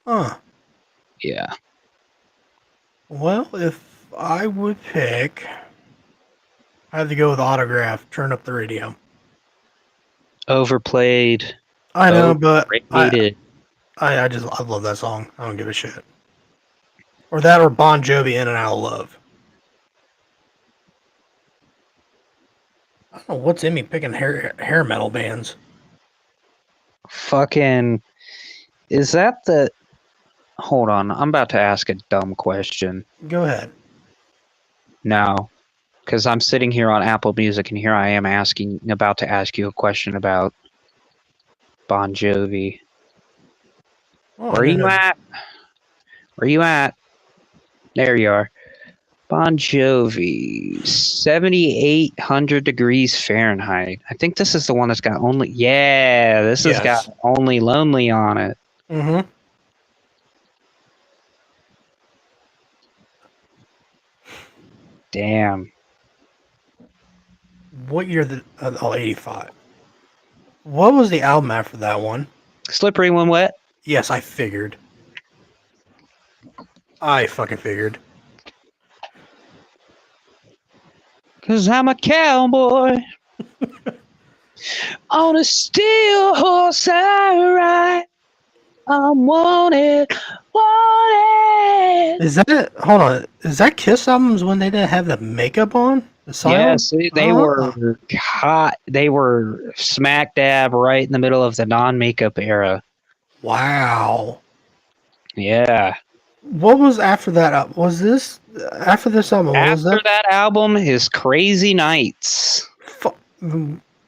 Huh. Yeah. Well, if I would pick, I had to go with Autograph. Turn up the radio. Overplayed, I know, but overrated. I love that song. I don't give a shit. Or that, or Bon Jovi, In and Out of Love. I don't know what's in me picking hair metal bands. Fucking is that the hold on. I'm about to ask a dumb question. Go ahead. No, because I'm sitting here on Apple Music, and here I am about to ask you a question about Bon Jovi. Oh, Where you at? Where you at? There you are. Bon Jovi, 7,800 degrees Fahrenheit. I think this is the one that's got only. Yeah, this has got Yes. Only Lonely on it. Mm-hmm. Damn. What year? 85. What was the album after that one? Slippery When Wet. Yes, I figured. I fucking figured. Cause I'm a cowboy on a steel horse I ride. I'm wanted, wanted. Is that hold on? Is that Kiss albums when they didn't have the makeup on? The Silent? Yes, they Ah, were hot. They were smack dab right in the middle of the non-makeup era. wow. Yeah. What was after that? Was this after this album? Was After that? that album is Crazy Nights.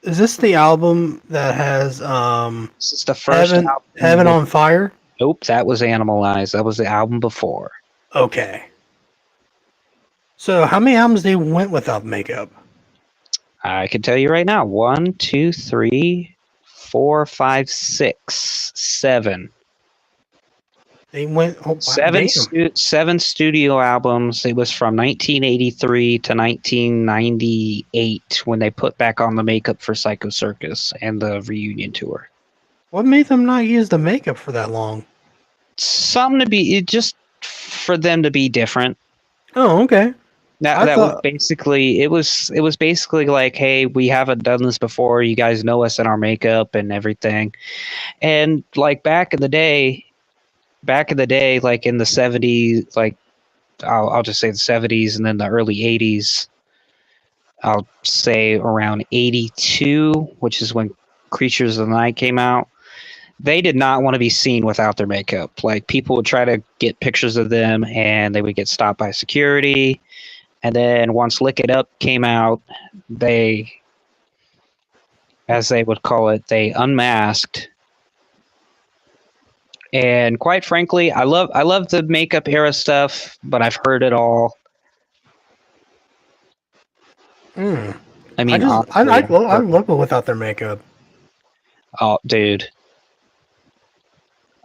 Is this the album that has This is the first Heaven album. on Fire? Nope, that was Animalized. That was the album before. Okay. So how many albums they went without makeup? I can tell you right now. 1, 2, 3, 4, 5, 6, 7. They went. Oh wow, damn. Seven studio albums. It was from 1983 to 1998 when they put back on the makeup for Psycho Circus and the reunion tour. What made them not use the makeup for that long? Something to be just for them to be different. Oh, okay. I That was thought. basically it was basically like, hey, we haven't done this before. You guys know us in our makeup and everything. And like back in the day, like in the 70s, like I'll just say the 70s and then the early 80s. I'll say around 82, which is when Creatures of the Night came out. They did not want to be seen without their makeup. Like people would try to get pictures of them and they would get stopped by security. And then once Lick It Up came out, they, as they would call it, they unmasked. And quite frankly, I love the makeup era stuff, but I've heard it all. I mean, honestly, I love it without their makeup. oh, dude,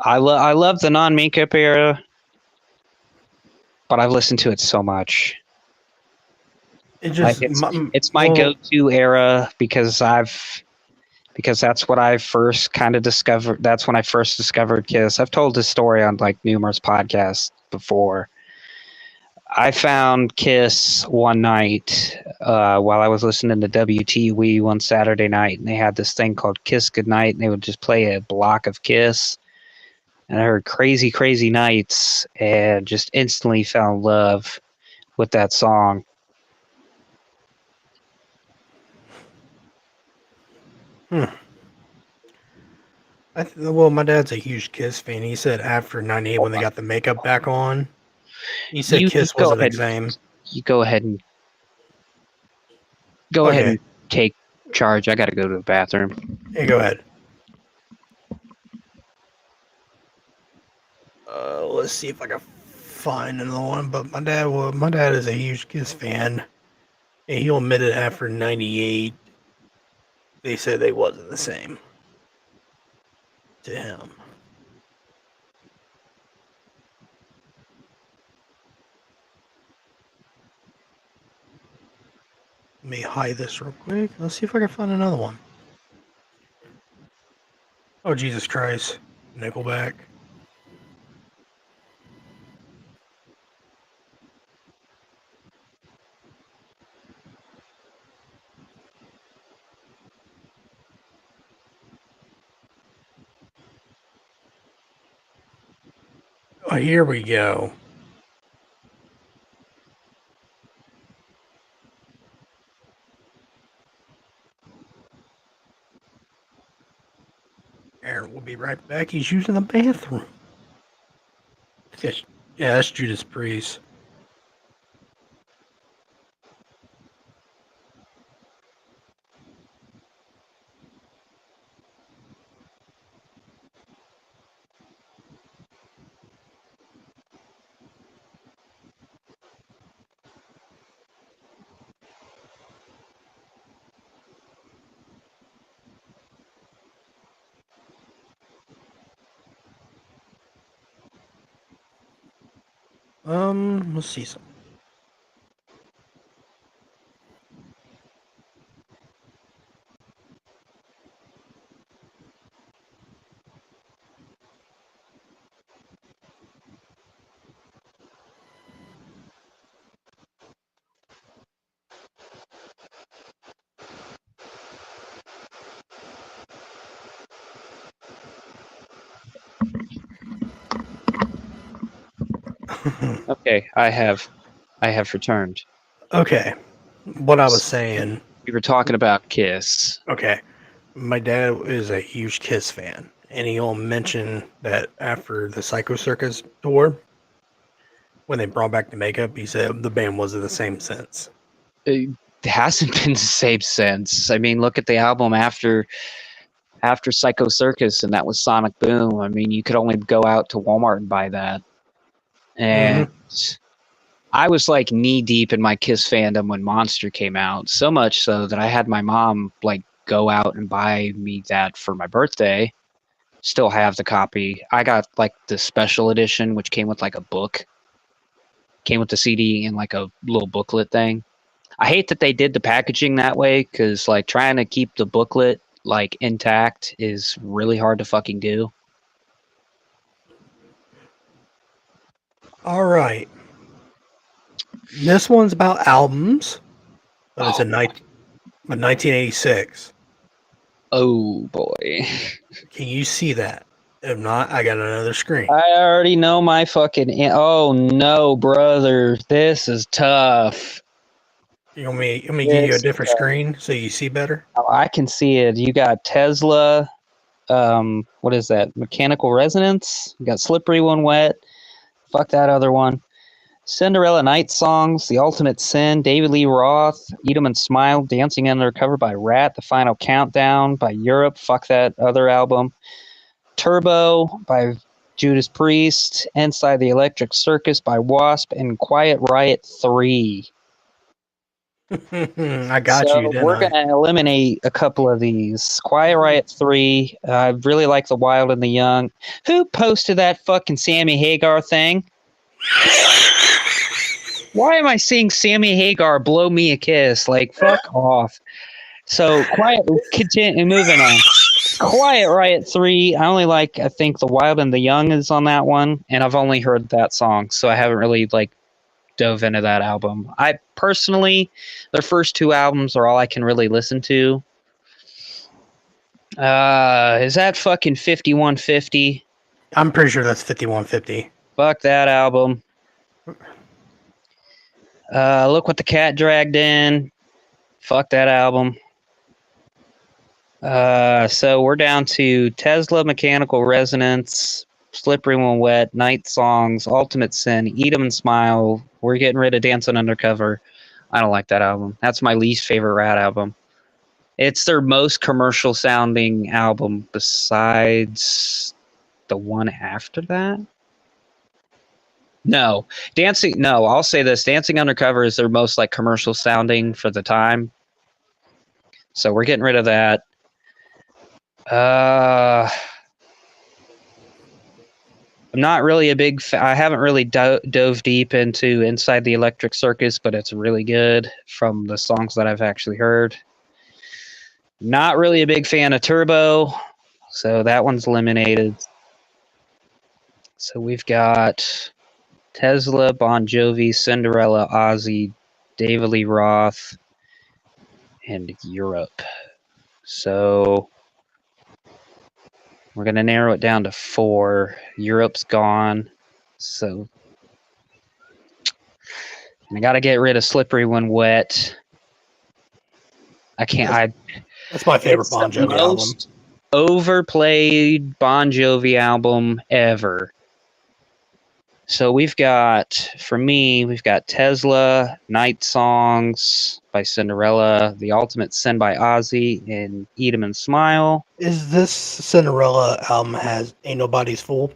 I love the non makeup era, but I've listened to it so much. It Like just it's my well, go-to era because that's what I first kind of discovered. That's when I first discovered Kiss. I've told this story on like numerous podcasts before. I found Kiss one night while I was listening to WTW one Saturday night, and they had this thing called Kiss Goodnight, and they would just play a block of Kiss. And I heard Crazy Crazy Nights and just instantly fell in love with that song. well, my dad's a huge Kiss fan. He said after '98 when they got the makeup back on, he said You Kiss go wasn't the ahead. same. You go ahead and Okay, take charge. I got to go to the bathroom. hey, go ahead. Let's see if I can find another one. But my dad is a huge Kiss fan, and he'll admit it. After '98, they said they wasn't the same to him. Let me hide this real quick. Let's see if I can find another one. Oh Jesus Christ, Nickelback. Oh, here we go. Aaron will be right back. He's using the bathroom. Yeah, that's Judas Priest. Let's see some. Okay, I have returned. Okay, what I was saying. We were talking about Kiss. Okay, my dad is a huge Kiss fan, and he'll mention that after the Psycho Circus tour, when they brought back the makeup, he said the band wasn't the same since. It hasn't been the same since. I mean, look at the album after Psycho Circus, and that was Sonic Boom. I mean, you could only go out to Walmart and buy that. And I was like knee deep in my Kiss fandom when Monster came out, so much so that I had my mom like go out and buy me that for my birthday. Still have the copy. I got like the special edition, which came with like a book, came with the CD and like a little booklet thing. I hate that they did the packaging that way because like trying to keep the booklet like intact is really hard to fucking do. All right, this one's about albums, but it's a 1986. Oh boy. Can you see that? If not, I got another screen. I already know my fucking. Oh no, brother. This is tough. You want me to give you a different screen so you see better? Oh, I can see it. You got Tesla. What is that? Mechanical Resonance. You got Slippery When Wet. Fuck that other one. Cinderella Night Songs, The Ultimate Sin, David Lee Roth, Eat 'em and Smile, Dancing Undercover by Rat, The Final Countdown by Europe. Fuck that other album. Turbo by Judas Priest, Inside the Electric Circus by Wasp, and Quiet Riot 3. I got So you, didn't we're I? going to eliminate a couple of these. Quiet Riot 3, I really like The Wild and the Young. Who posted that fucking Sammy Hagar thing? Why am I seeing Sammy Hagar blow me a kiss? Like, fuck off. So, continue moving on. Quiet Riot 3, I only like, I think The Wild and the Young is on that one, and I've only heard that song, so I haven't really, like, dove into that album. I personally, their first two albums are all I can really listen to. Is that fucking 5150? I'm pretty sure that's 5150. Fuck that album. Look What the Cat Dragged In. Fuck that album. So we're down to Tesla, Mechanical Resonance, Slippery When Wet, Night Songs, Ultimate Sin, Eat 'em and Smile. We're getting rid of Dancing Undercover. I don't like that album. That's my least favorite Rat album. It's their most commercial sounding album besides the one after that. No, I'll say this. Dancing Undercover is their most like commercial sounding for the time. So we're getting rid of that. I'm not really a big I haven't really dove deep into Inside the Electric Circus, but it's really good from the songs that I've actually heard. Not really a big fan of Turbo, so that one's eliminated. So we've got Tesla, Bon Jovi, Cinderella, Ozzy, David Lee Roth, and Europe. So we're going to narrow it down to 4. Europe's gone. So I got to get rid of Slippery When Wet. I can't. That's my favorite Bon Jovi album. Overplayed Bon Jovi album ever. So we've got, for me, we've got Tesla, Night Songs by Cinderella, The Ultimate Sin by Ozzy, and Eat 'em and Smile. Is this Cinderella album has Ain't Nobody's Fool?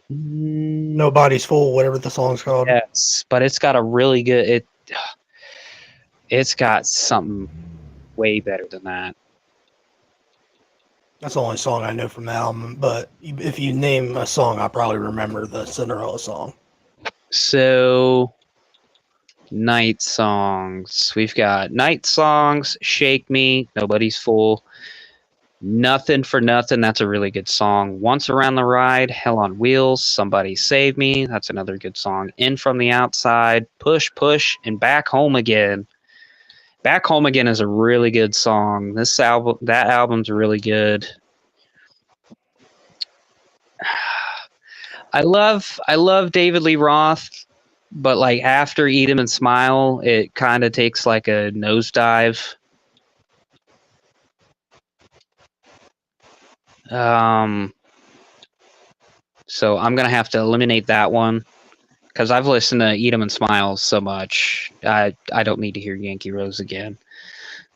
Nobody's Fool, whatever the song's called. Yes, but it's got a really good it's got something way better than that. That's the only song I know from the album, but if you name a song, I probably remember the Cinderella song. So Night Songs. We've got Night Songs, Shake Me, Nobody's Fool. Nothing for Nothing, that's a really good song. Once Around the Ride, Hell on Wheels, Somebody Save Me, that's another good song. In From the Outside, Push Push, and Back Home Again. Back Home Again is a really good song. That album's really good. I love David Lee Roth, but like after Eat 'em and Smile, it kind of takes like a nosedive. So I'm gonna have to eliminate that one because I've listened to Eat 'em and Smile so much. I don't need to hear Yankee Rose again.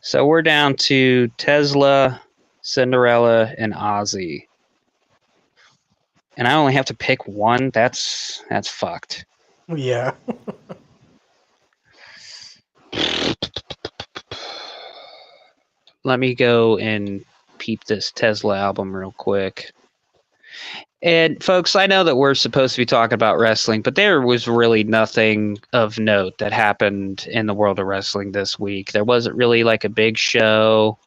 So we're down to Tesla, Cinderella, and Ozzy. And I only have to pick one. That's fucked. Yeah. Let me go and peep this Tesla album real quick. And folks, I know that we're supposed to be talking about wrestling, but there was really nothing of note that happened in the world of wrestling this week. There wasn't really like a big show.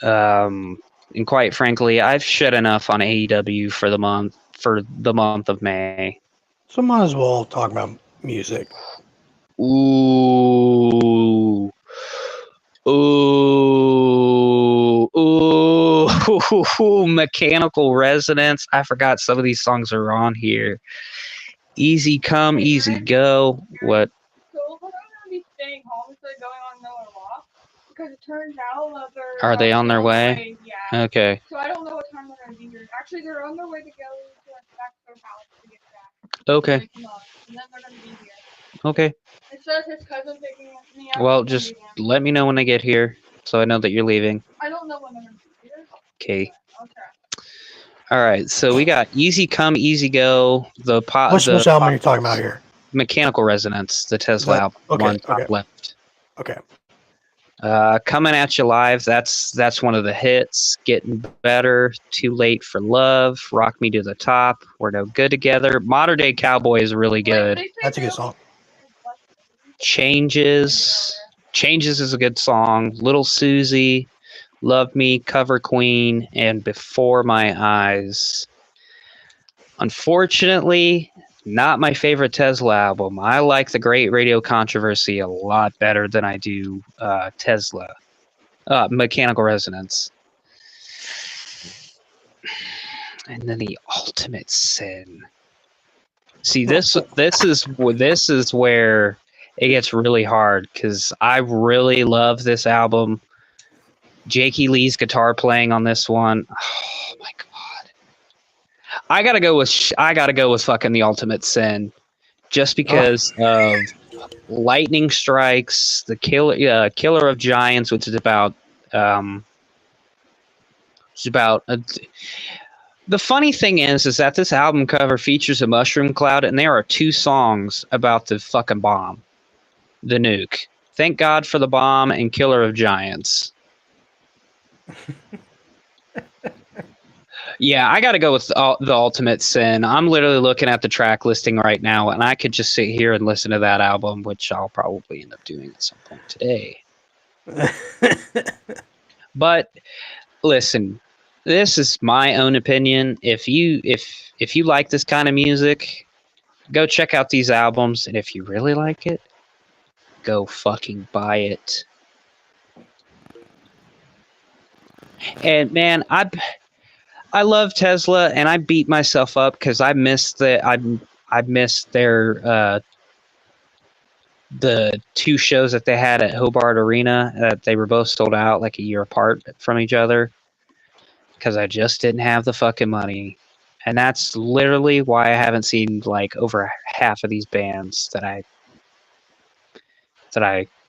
And quite frankly, I've shit enough on AEW for the month of May. So might as well talk about music. Ooh. Mechanical Resonance. I forgot some of these songs are on here. Easy Come, Easy Go. What? So we're going to be staying home instead of going on another walk because it turns out that they're. Are they on their way? Yeah. Okay. So I don't know what time they're going to be here. Actually, they're on their way to go to back to their house to get back. Okay. Like, and then they're going to be here. Okay. It says his cousin picking me up. Well, just let me know when they get here so I know that you're leaving. I don't know when they're going to be here. Okay. Okay. All right. So we got Easy Come, Easy Go. Which album are you talking about here? Mechanical Resonance, the Tesla album. Okay, one top left. Okay. Coming at You Live, that's one of the hits. Getting Better, Too Late for Love, Rock Me to the Top, We're No Good Together. Modern Day Cowboy is really good. That's a good song. Changes is a good song. Little Susie, Love Me, Cover Queen, and Before My Eyes. Unfortunately, not my favorite Tesla album. I like The Great Radio Controversy a lot better than I do Tesla. Mechanical Resonance. And then The Ultimate Sin. See, this is where it gets really hard because I really love this album. Jakey Lee's guitar playing on this one. Oh my god. I gotta go with fucking The Ultimate Sin, just because of Lightning Strikes, the Killer of Giants, which is about the funny thing is that this album cover features a mushroom cloud, and there are 2 songs about the fucking bomb, the nuke. Thank God for the Bomb and Killer of Giants. Yeah, I got to go with The Ultimate Sin. I'm literally looking at the track listing right now, and I could just sit here and listen to that album, which I'll probably end up doing at some point today. But listen, this is my own opinion. If you like this kind of music, go check out these albums, and if you really like it, go fucking buy it. And man, I love Tesla, and I beat myself up because I missed their the 2 shows that they had at Hobart Arena that they were both sold out like a year apart from each other because I just didn't have the fucking money. And that's literally why I haven't seen like over half of these bands that I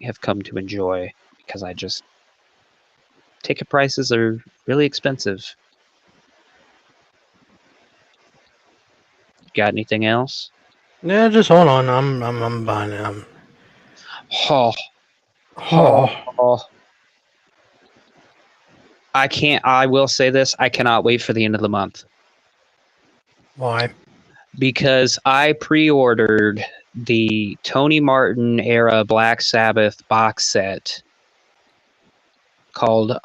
have come to enjoy, because I just ticket prices are really expensive. Got anything else? Yeah, just hold on. I'm buying it. Oh, oh, I can't. I will say this. I cannot wait for the end of the month, Why? because I pre-ordered the Tony Martin era Black Sabbath box set called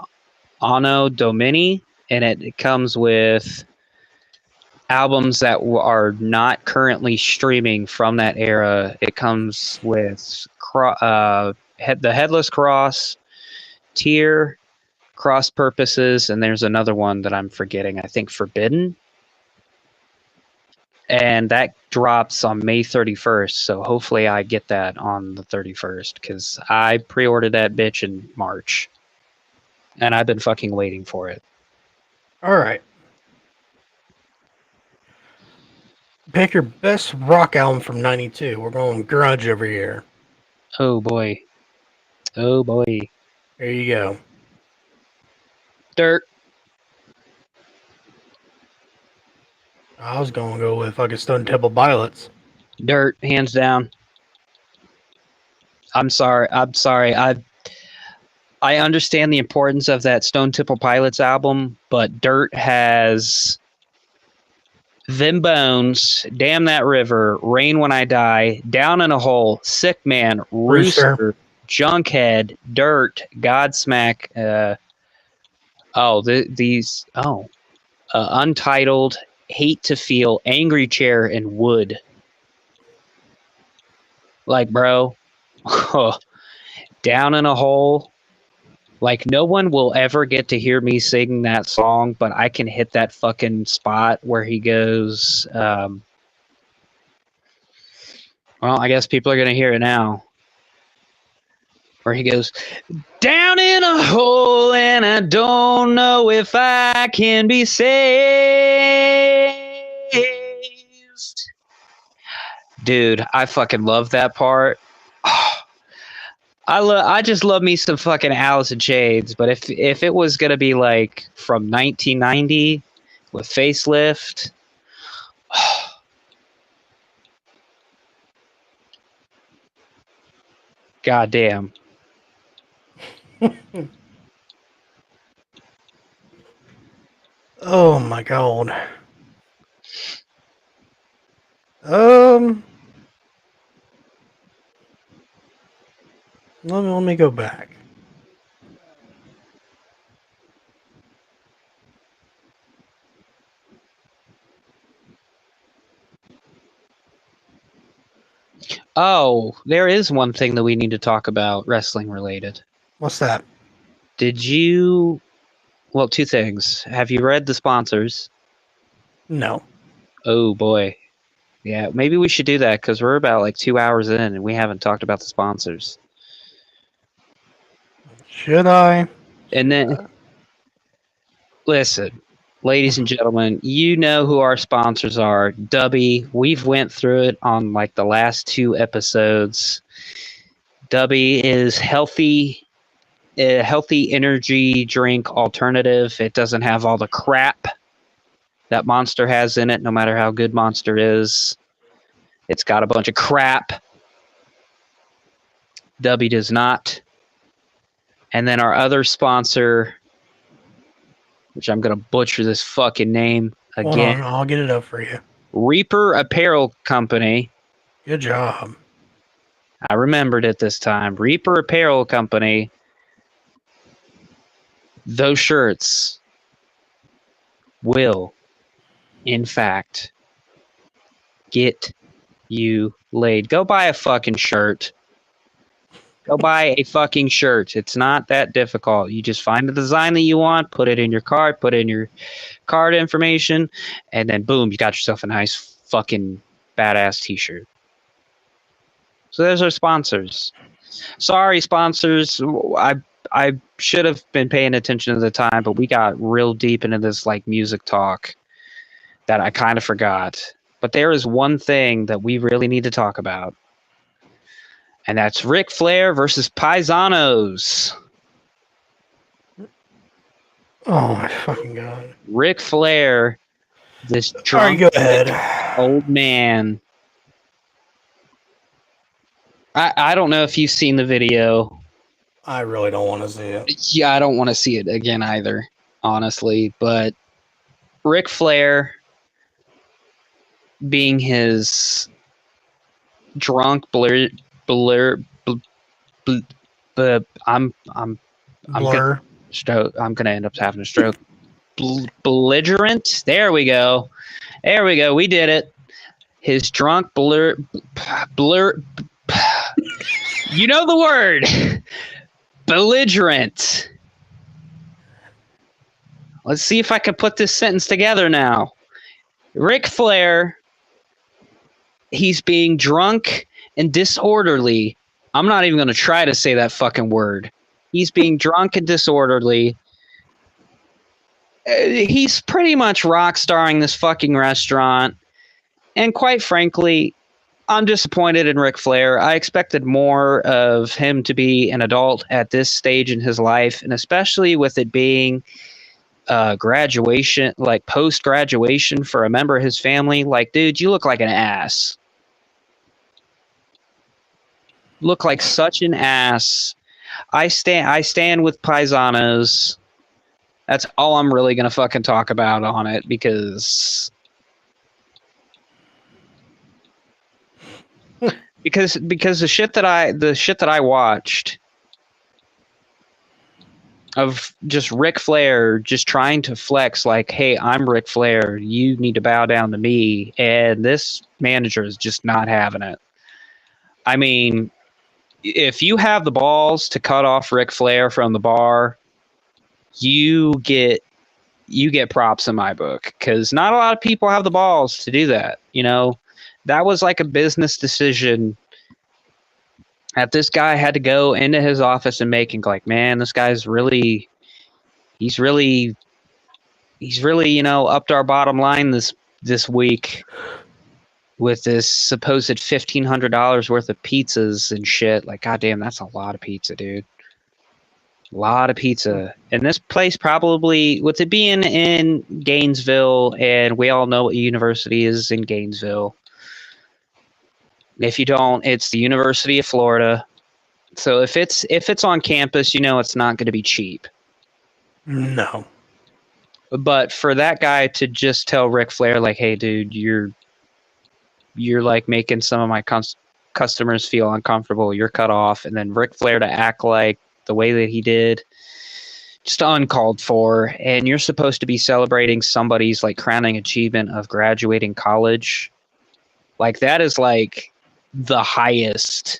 Anno Domini, and it comes with albums that are not currently streaming from that era. It comes with the Headless Cross, Tear, Cross Purposes, and there's another one that I'm forgetting. I think Forbidden. And that drops on May 31st, so hopefully I get that on the 31st, because I pre-ordered that bitch in March. And I've been fucking waiting for it. All right. Pick your best rock album from '92. We're going grunge over here. Oh boy. Oh boy. There you go. Dirt. I was going to go with fucking Stone Temple Pilots. Dirt, hands down. I'm sorry. I understand the importance of that Stone Temple Pilots album, but Dirt has Them Bones, Damn That River, Rain When I Die, Down in a Hole, Sick Man, Rooster, Junkhead, Dirt, Godsmack, Untitled, Hate to Feel, Angry Chair, and Wood. Like, bro, Down in a Hole. Like, no one will ever get to hear me sing that song, but I can hit that fucking spot where he goes, well, I guess people are going to hear it now. Where he goes, down in a hole and I don't know if I can be saved. Dude, I fucking love that part. I just love me some fucking Alice in Chains, but if it was gonna be like from 1990 with Facelift, goddamn. Oh my god. Let me go back. Oh, there is one thing that we need to talk about, wrestling related. What's that? Did you? Well, two things. Have you read the sponsors? No. Oh boy. Yeah, maybe we should do that, because we're about like 2 hours in and we haven't talked about the sponsors. Should I? And then, listen, ladies and gentlemen, you know who our sponsors are. Dubby, we've went through it on like the last 2 episodes. Dubby is healthy energy drink alternative. It doesn't have all the crap that Monster has in it, no matter how good Monster is. It's got a bunch of crap. Dubby does not. And then our other sponsor, which I'm going to butcher this fucking name again. Hold on, I'll get it up for you. Reaper Apparel Company. Good job. I remembered it this time. Reaper Apparel Company. Those shirts will, in fact, get you laid. Go buy a fucking shirt. Go buy a fucking shirt. It's not that difficult. You just find the design that you want, put it in your card, put in your card information, and then boom, you got yourself a nice fucking badass t-shirt. So there's our sponsors. Sorry, sponsors. I should have been paying attention at the time, but we got real deep into this like music talk. that I kind of forgot. But there is one thing that we really need to talk about. And that's Ric Flair versus Paisanos. Oh my fucking god! Ric Flair, this All right, drunk go ahead. old man. I don't know if you've seen the video. I really don't want to see it. Yeah, I don't want to see it again either, honestly. But Ric Flair being his drunk blur, bl- I'm Blur. I'm gonna end up having a stroke. Belligerent. There we go. We did it. His drunk blur. You know the word. Belligerent. Let's see if I can put this sentence together now. Ric Flair, he's being drunk and disorderly. I'm not even going to try to say that fucking word. He's being drunk and disorderly. He's pretty much rock starring this fucking restaurant. And quite frankly, I'm disappointed in Ric Flair. I expected more of him to be an adult at this stage in his life, and especially with it being graduation, like post-graduation for a member of his family. Like, dude, you look like an ass. Look like such an ass. I stand with Paisanos. That's all I'm really gonna fucking talk about on it because the shit that I watched of just Ric Flair just trying to flex like, hey, I'm Ric Flair, you need to bow down to me, and this manager is just not having it. I mean, if you have the balls to cut off Ric Flair from the bar, you get props in my book, because not a lot of people have the balls to do that. You know, that was like a business decision that this guy had to go into his office and making. Like, man, this guy's really, he's really, you know, upped our bottom line this week with this supposed $1,500 worth of pizzas and shit. Like, goddamn, that's a lot of pizza, dude. A lot of pizza. And this place probably, with it being in Gainesville, and we all know what university is in Gainesville. If you don't, it's the University of Florida. So if it's on campus, you know it's not going to be cheap. No. But for that guy to just tell Ric Flair, like, hey, dude, you're like making some of my customers feel uncomfortable. You're cut off. And then Ric Flair to act like the way that he did, just uncalled for. And you're supposed to be celebrating somebody's like crowning achievement of graduating college. Like, that is like the highest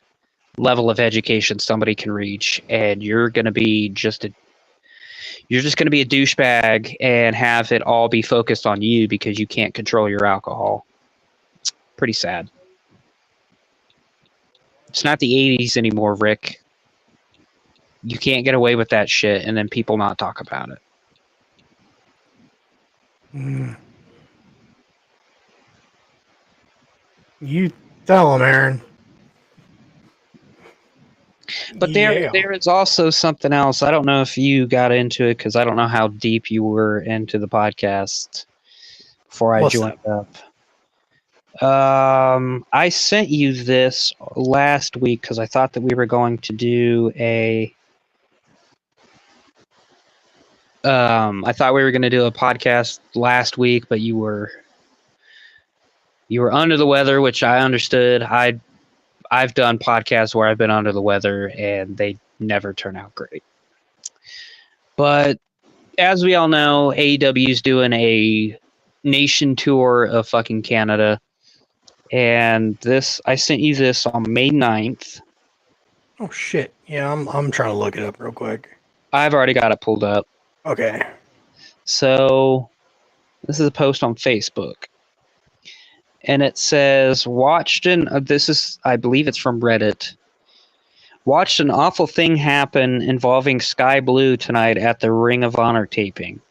level of education somebody can reach, and you're going to be just a douchebag and have it all be focused on you because you can't control your alcohol. Pretty sad. It's not the 80s anymore, Rick. You can't get away with that shit and then people not talk about it. You tell him, Aaron. But there is also something else. I don't know if you got into it, because I don't know how deep you were into the podcast before I joined up. I sent you this last week because I thought that we were going to do a podcast last week, but you were under the weather, which I understood. I've done podcasts where I've been under the weather and they never turn out great. But as we all know, AEW's doing a nation tour of fucking Canada. And I sent you this on May 9th. Oh shit. Yeah, I'm trying to look it up real quick. I've already got it pulled up. Okay. So this is a post on Facebook. And it says, I believe it's from Reddit. Watched an awful thing happen involving Sky Blue tonight at the Ring of Honor taping.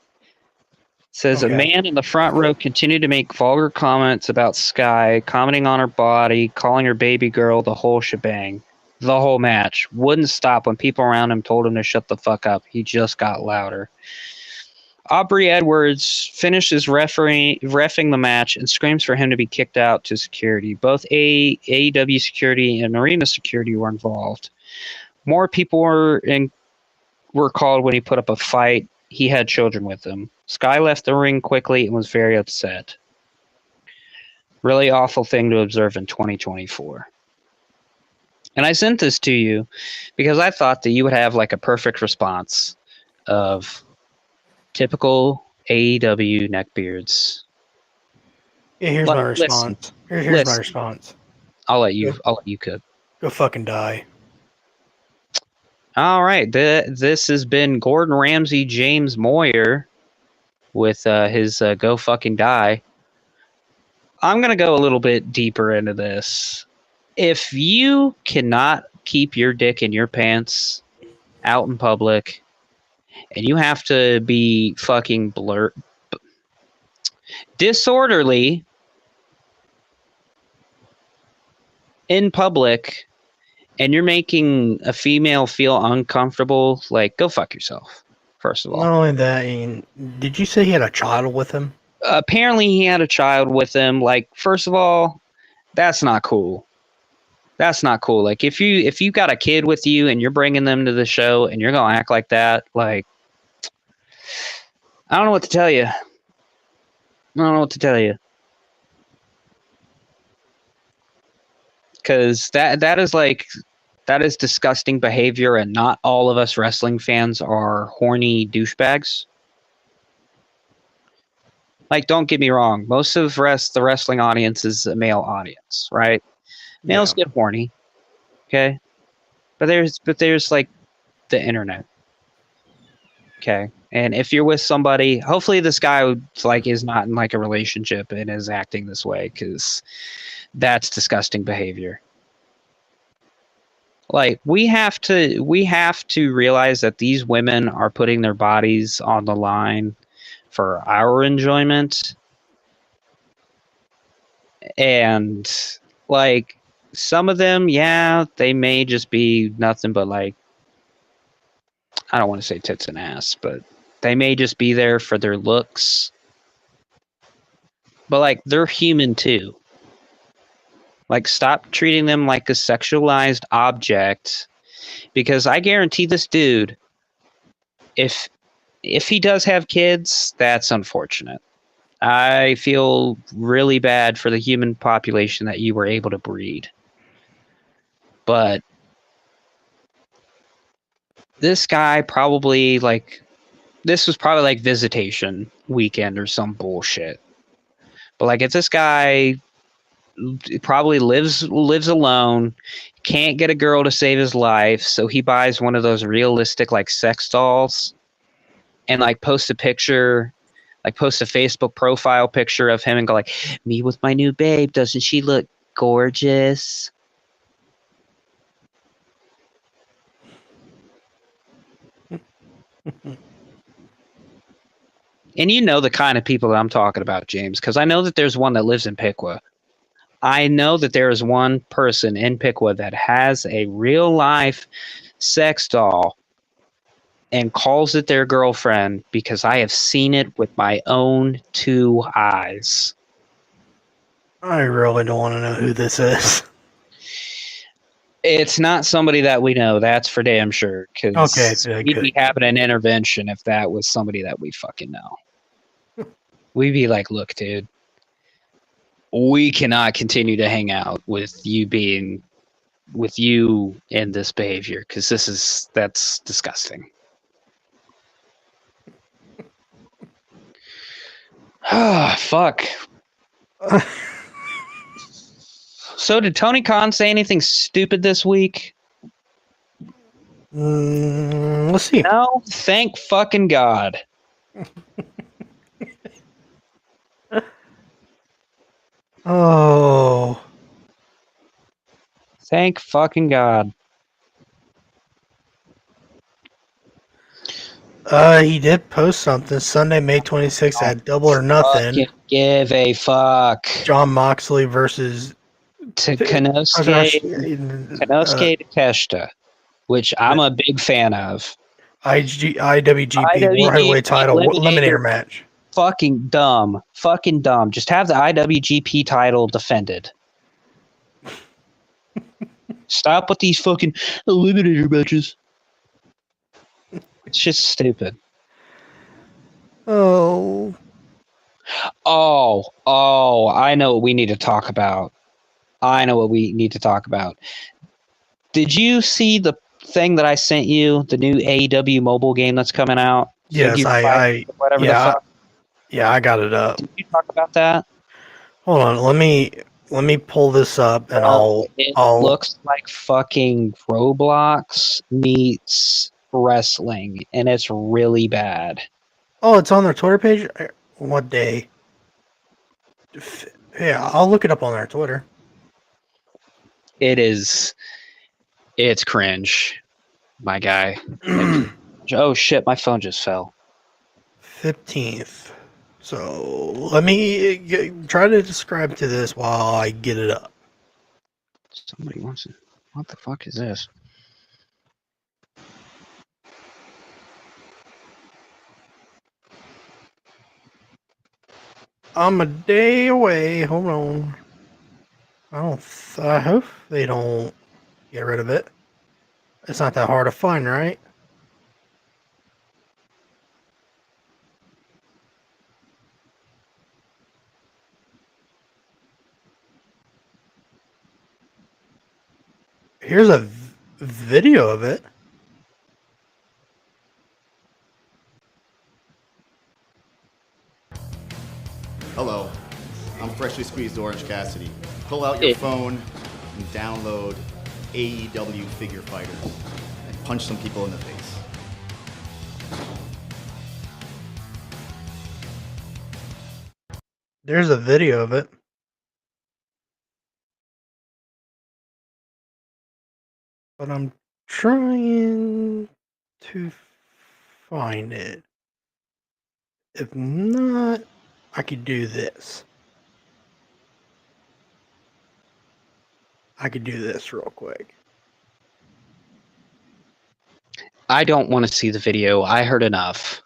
Says a Okay. man in the front row continued to make vulgar comments about Sky, commenting on her body, calling her baby girl, the whole shebang. The whole match. Wouldn't stop when people around him told him to shut the fuck up. He just got louder. Aubrey Edwards finishes reffing the match and screams for him to be kicked out to security. Both AEW security and arena security were involved. More people were called when he put up a fight. He had children with him. Sky left the ring quickly and was very upset. Really awful thing to observe in 2024. And I sent this to you because I thought that you would have like a perfect response of typical AEW neckbeards. Yeah, here's my Listen, response. Here's my response. I'll let you cook. Go fucking die. All right, this has been Gordon Ramsay, James Moyer with his "Go Fucking Die." I'm gonna go a little bit deeper into this. If you cannot keep your dick in your pants out in public, and you have to be fucking disorderly in public, and you're making a female feel uncomfortable, like, go fuck yourself. First of all, Not only that, did you say he had a child with him? apparently he had a child with him. Like, first of all, that's not cool. That's not cool. Like, if you got a kid with you and you're bringing them to the show and you're gonna act like that, like, I don't know what to tell you. Because that is disgusting behavior, and not all of us wrestling fans are horny douchebags. Like, don't get me wrong. Most of the wrestling audience is a male audience, right? Males get horny, okay? But there's like the internet, okay? And if you're with somebody, hopefully this guy like is not in like a relationship and is acting this way, because that's disgusting behavior. Like, we have to realize that these women are putting their bodies on the line for our enjoyment. And like, some of them, yeah, they may just be nothing but like, I don't want to say tits and ass, but they may just be there for their looks. But like, they're human too. Like, stop treating them like a sexualized object, because I guarantee this dude, if he does have kids, that's unfortunate. I feel really bad for the human population that you were able to breed. But this guy probably, like, this was probably like visitation weekend or some bullshit. But like, if this guy probably lives alone, can't get a girl to save his life, so he buys one of those realistic like sex dolls and like post a Facebook profile picture of him and go like, me with my new babe, doesn't she look gorgeous? And you know the kind of people that I'm talking about, James, because I know that there's one that lives in Piqua. I know that there is one person in Piqua that has a real life sex doll and calls it their girlfriend, because I have seen it with my own two eyes. I really don't want to know who this is. It's not somebody that we know, that's for damn sure. Because Okay, we'd good. be having an intervention if that was somebody that we fucking know. We'd be like, look, dude, we cannot continue to hang out with you in this behavior, because that's disgusting. Ah, fuck. So did Tony Khan say anything stupid this week? Let's see. No, thank fucking God. Oh. Thank fucking God. He did post something Sunday, May 26th at Double or Nothing. Fucking give a fuck. John Moxley versus To Takashi, Konosuke Takeshita, which I'm a big fan of. IWGP World Heavyweight Title Eliminator match. Fucking dumb. Fucking dumb. Just have the IWGP title defended. Stop with these fucking eliminator matches. It's just stupid. Oh, I know what we need to talk about. Did you see the thing that I sent you? The new AEW mobile game that's coming out? yes, Whatever the fuck. Yeah, I got it up. Did you talk about that? Hold on, let me pull this up and It looks like fucking Roblox meets wrestling, and it's really bad. Oh, it's on their Twitter page? What day? Yeah, I'll look it up on their Twitter. It's cringe, my guy. Oh shit, my phone just fell. 15th. So let me try to describe to this while I get it up. Somebody wants it. What the fuck is this? I'm a day away. Hold on. I hope they don't get rid of it. It's not that hard to find, right? Here's a video of it. Hello, I'm freshly squeezed Orange Cassidy. Pull out your phone and download AEW Figure Fighter and punch some people in the face. There's a video of it. But I'm trying to find it. If not, I could do this. I could do this real quick. I don't want to see the video. I heard enough.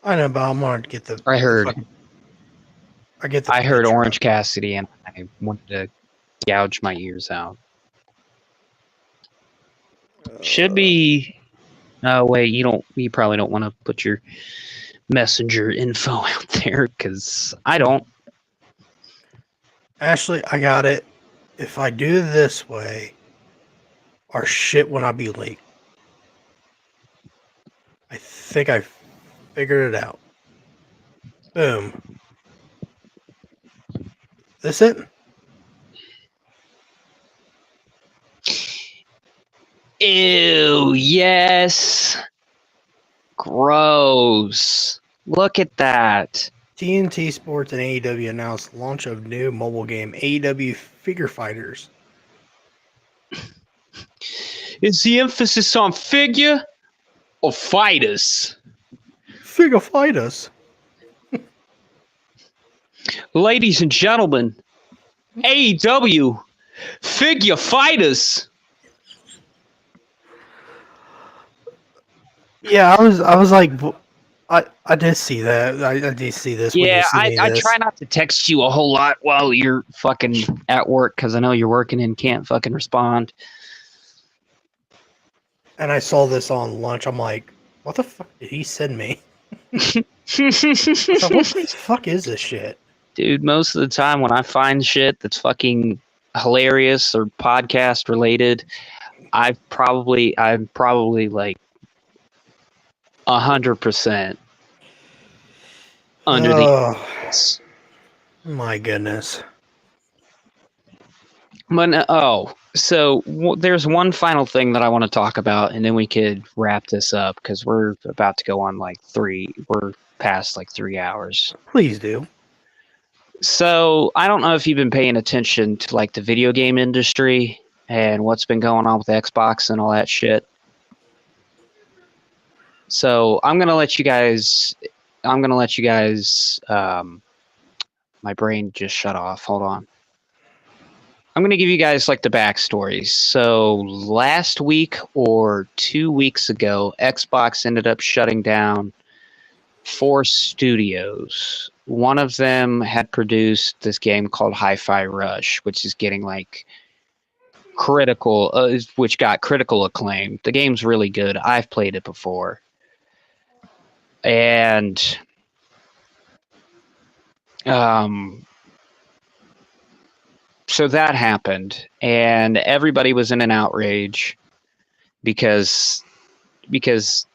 I know, but I'm gonna get the. I heard Orange Cassidy, and I wanted to gouge my ears out. Should be. Oh wait, you probably don't want to put your messenger info out there because I don't. Ashley, I got it. If I do this way, our shit will not be leaked. I think I figured it out. Boom. This it? Ew, yes. Gross. Look at that. TNT Sports and AEW announced launch of new mobile game AEW Figure Fighters. Is the emphasis on figure or fighters? Figure Fighters. Ladies and gentlemen, AEW Figure Fighters. Yeah, I was like, I did see that. I did see this. Yeah, I try not to text you a whole lot while you're fucking at work because I know you're working and can't fucking respond. And I saw this on lunch. I'm like, what the fuck did he send me? I was like, what the fuck is this shit? Dude, most of the time when I find shit that's fucking hilarious or podcast related, I'm probably like 100% under the. My goodness. But there's one final thing that I want to talk about, and then we could wrap this up because we're about to go on we're past 3 hours. Please do. So I don't know if you've been paying attention to the video game industry and what's been going on with Xbox and all that shit. So I'm gonna let you guys. My brain just shut off. Hold on. I'm going to give you guys like the backstory. So last week or 2 weeks ago, Xbox ended up shutting down 4 studios. One of them had produced this game called Hi-Fi Rush, which is getting like which got critical acclaim. The game's really good. I've played it before. And so that happened, and everybody was in an outrage because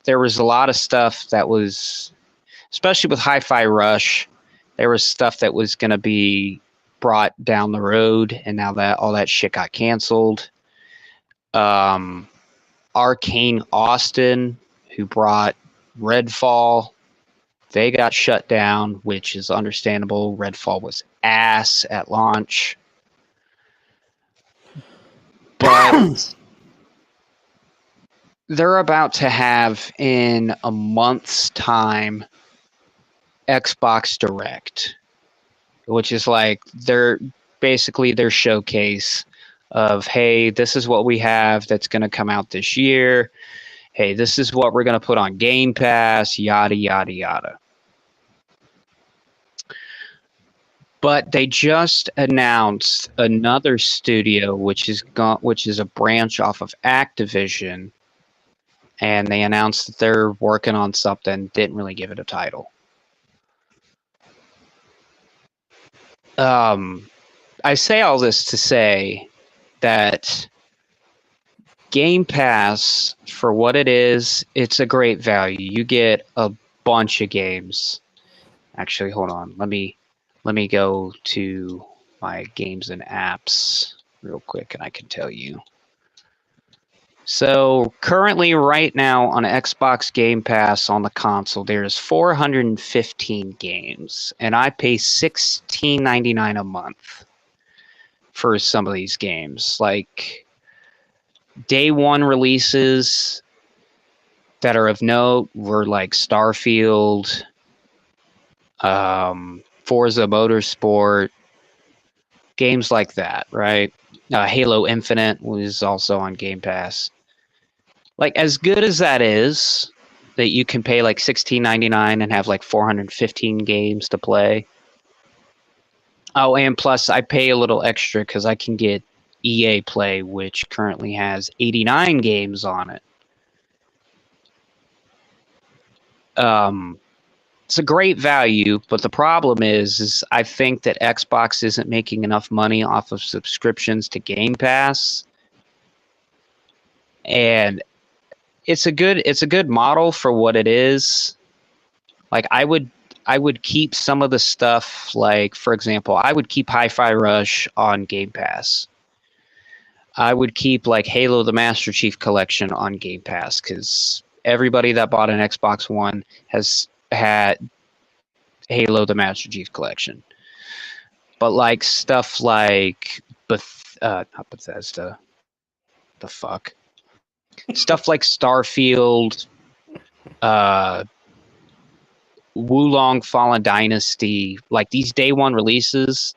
there was a lot of stuff that was, especially with Hi-Fi Rush, there was stuff that was going to be brought down the road, and now that all that shit got canceled. Arcane Austin, who brought Redfall, they got shut down, which is understandable. Redfall was ass at launch. But they're about to have, in a month's time, Xbox Direct, which is like their showcase of, hey, this is what we have that's going to come out this year. Hey, this is what we're going to put on Game Pass, yada, yada, yada. But they just announced another studio, which is a branch off of Activision, and they announced that they're working on something. Didn't really give it a title. I say all this to say that Game Pass, for what it is, it's a great value. You get a bunch of games. Actually, hold on. Let me go to my games and apps real quick, and I can tell you. So currently, right now on Xbox Game Pass on the console, there's 415 games, and I pay $16.99 a month for some of these games. Like day one releases that are of note were like Starfield, Forza Motorsport, games like that, right? Halo Infinite was also on Game Pass. Like, as good as that is, that you can pay like $16.99 and have like 415 games to play. Oh, and plus I pay a little extra because I can get EA Play, which currently has 89 games on it. It's a great value, but the problem is I think that Xbox isn't making enough money off of subscriptions to Game Pass. And it's a good model for what it is. Like I would keep some of the stuff, like for example, I would keep Hi-Fi Rush on Game Pass. I would keep like Halo the Master Chief Collection on Game Pass because everybody that bought an Xbox One has had Halo the Master Chief Collection. But like stuff like not Bethesda, the fuck, stuff like Starfield, Wulong Fallen Dynasty, like these day one releases,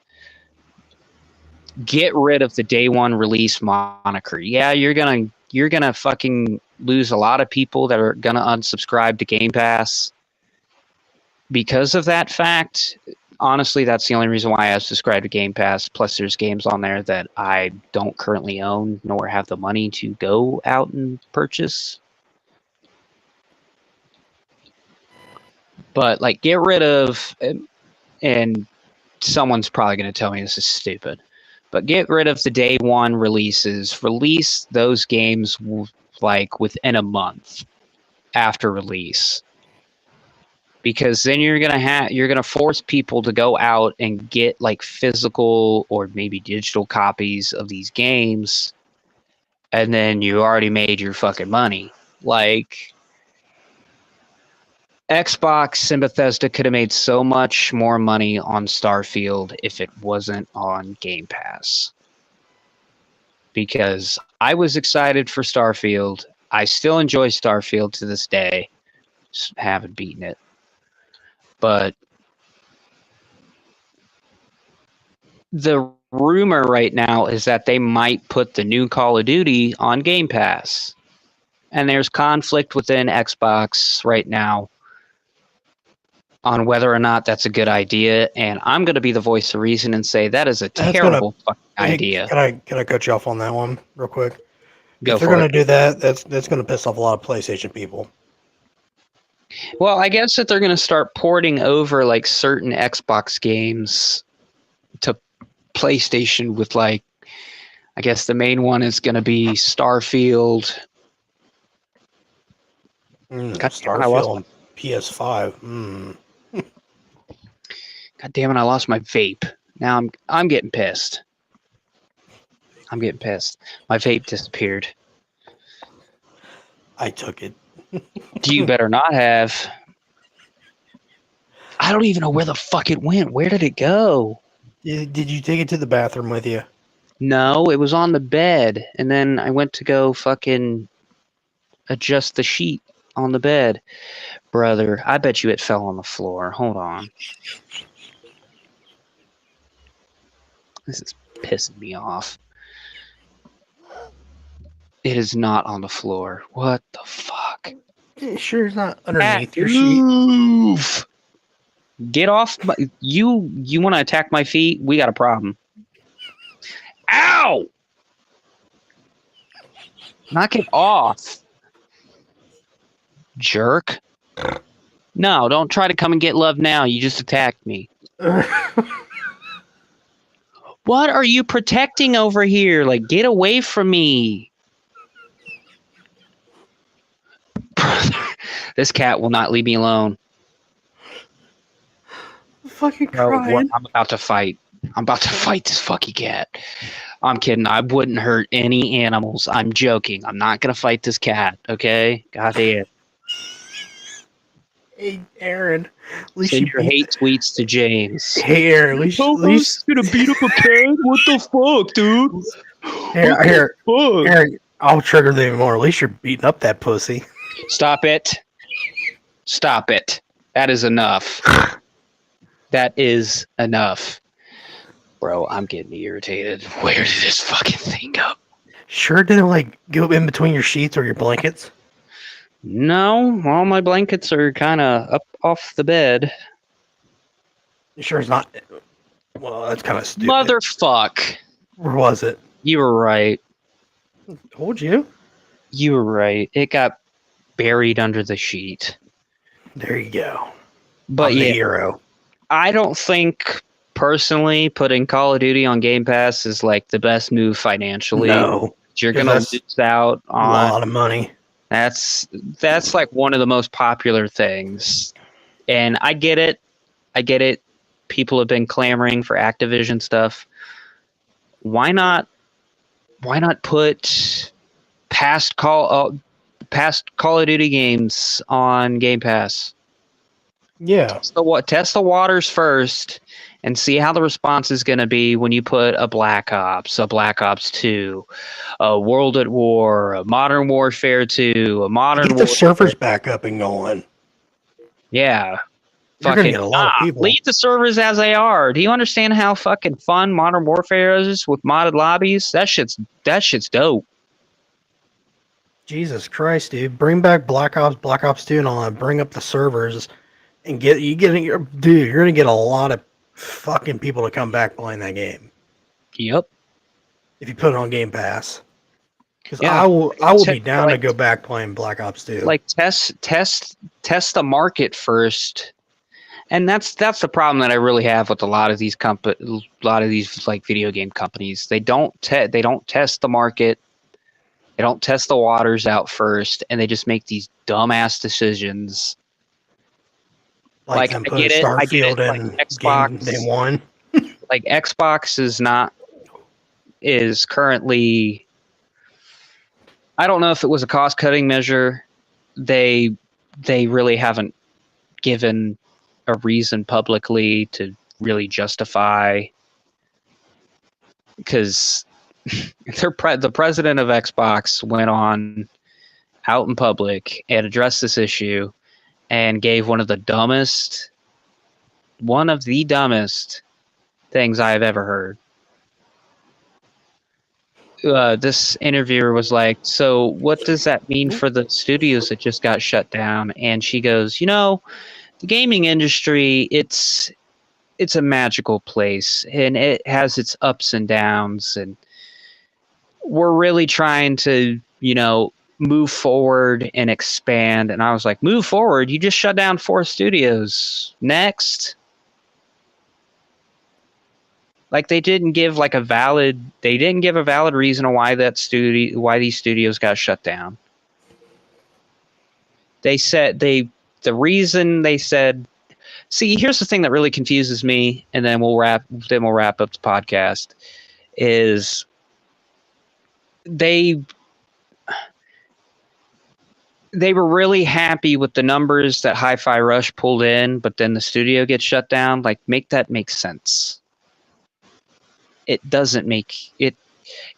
get rid of the day one release moniker. Yeah, you're gonna fucking lose a lot of people that are gonna unsubscribe to Game Pass because of that fact. Honestly, that's the only reason why I've subscribed to Game Pass. Plus, there's games on there that I don't currently own nor have the money to go out and purchase. But like, get rid of, and someone's probably going to tell me this is stupid, but get rid of the day one releases. Release those games like within a month after release, because then you're gonna force people to go out and get like physical or maybe digital copies of these games, and then you already made your fucking money. Like, Xbox and Bethesda could have made so much more money on Starfield if it wasn't on Game Pass. Because I was excited for Starfield. I still enjoy Starfield to this day. haven't beaten it. But the rumor right now is that they might put the new Call of Duty on Game Pass. And there's conflict within Xbox right now on whether or not that's a good idea. And I'm going to be the voice of reason and say that is a terrible fucking idea. Can I cut you off on that one real quick? Go If they're for going it. to do that, that's going to piss off a lot of PlayStation people. Well, I guess that they're going to start porting over like certain Xbox games to PlayStation with like, I guess the main one is going to be Starfield. Starfield on PS5. God damn it! I lost my vape. Now I'm getting pissed. I'm getting pissed. My vape disappeared. I took it. You better not have. I don't even know where the fuck it went. Where did it go? Did you take it to the bathroom with you? No, it was on the bed, and then I went to go fucking adjust the sheet on the bed. Brother, I bet you it fell on the floor. Hold on. This is pissing me off. It is not on the floor. What the fuck? Sure, it's not underneath your sheet. Move! Get off my... You want to attack my feet? We got a problem. Ow! Knock it off. Jerk. No, don't try to come and get love now. You just attacked me. What are you protecting over here? Like, get away from me. This cat will not leave me alone. Fucking Bro, crying. I'm about to fight. I'm about to fight this fucking cat. I'm kidding. I wouldn't hurt any animals. I'm joking. I'm not going to fight this cat, okay? God damn. Hey, Aaron. At least Send you your beat... hate tweets to James. Hey, Aaron. At least... gonna beat up a cat? What the fuck, dude? Here, Aaron, I'll trigger them more. At least you're beating up that pussy. Stop it. Stop it. That is enough. That is enough. Bro, I'm getting irritated. Where did this fucking thing go? Sure didn't, like, go in between your sheets or your blankets? No, all my blankets are kind of up off the bed. You sure it's not... Well, that's kind of stupid. Motherfuck. Where was it? You were right. Told you. You were right. It got buried under the sheet. There you go. But I'm the yeah, hero. I don't think personally putting Call of Duty on Game Pass is like the best move financially. No. You're gonna lose out A on lot of money. that's like one of the most popular things. And I get it. I get it. People have been clamoring for Activision stuff. Why not put past Call of Duty games on Game Pass? Yeah. Test the waters first and see how the response is going to be when you put a Black Ops 2, a World at War, a Modern Warfare 2, a Modern Get the servers back up and going. Yeah. You're going to get a lot of people. Leave the servers as they are. Do you understand how fucking fun Modern Warfare is with modded lobbies? That shit's dope. Jesus Christ, dude. Bring back Black Ops 2 and all that. Bring up the servers and you're going to get a lot of fucking people to come back playing that game. Yep. If you put it on Game Pass. Because Yeah. I will be down to go back playing Black Ops 2. Like test the market first. And that's the problem that I really have with a lot of these like video game companies. They don't test the market. They don't test the waters out first, and they just make these dumbass decisions. Like them I put get it. Starfield Like in Xbox, Game Day 1. like Xbox is currently. I don't know if it was a cost cutting measure. They really haven't given a reason publicly to really justify, because the president of Xbox went on out in public and addressed this issue and gave one of the dumbest things I have ever heard. This interviewer was like, "So what does that mean for the studios that just got shut down?" And she goes, the gaming industry, it's a magical place, and it has its ups and downs, and we're really trying to, move forward and expand." And I was like, "Move forward? You just shut down 4 studios. Next." Like they didn't give a valid reason why these studios got shut down. They said the reason they said, see, here's the thing that really confuses me, and then we'll wrap up the podcast, is they were really happy with the numbers that Hi-Fi Rush pulled in, but then the studio gets shut down. Like, make that make sense. It doesn't make it.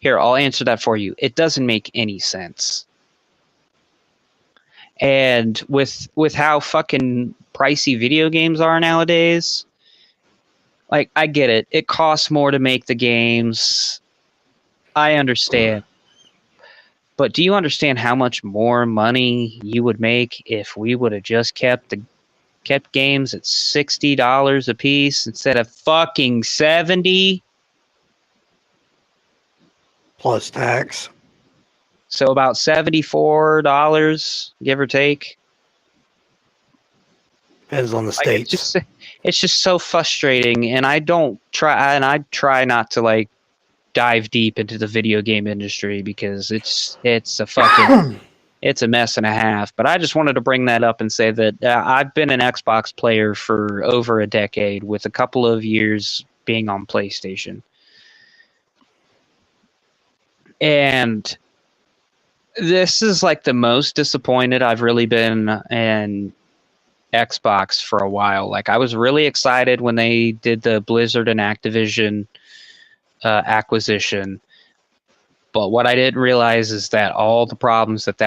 Here, I'll answer that for you. It doesn't make any sense. And with how fucking pricey video games are nowadays, like, I get it. It costs more to make the games. I understand. But do you understand how much more money you would make if we would have just kept games at $60 a piece instead of fucking $70? Plus tax. So about $74, give or take. Depends on the states. It's just so frustrating, and I try not to dive deep into the video game industry because it's a fucking it's a mess and a half. But I just wanted to bring that up and say that I've been an Xbox player for over a decade, with a couple of years being on PlayStation. And this is the most disappointed I've really been in Xbox for a while. I was really excited when they did the Blizzard and Activision acquisition, but what I didn't realize is that all the problems that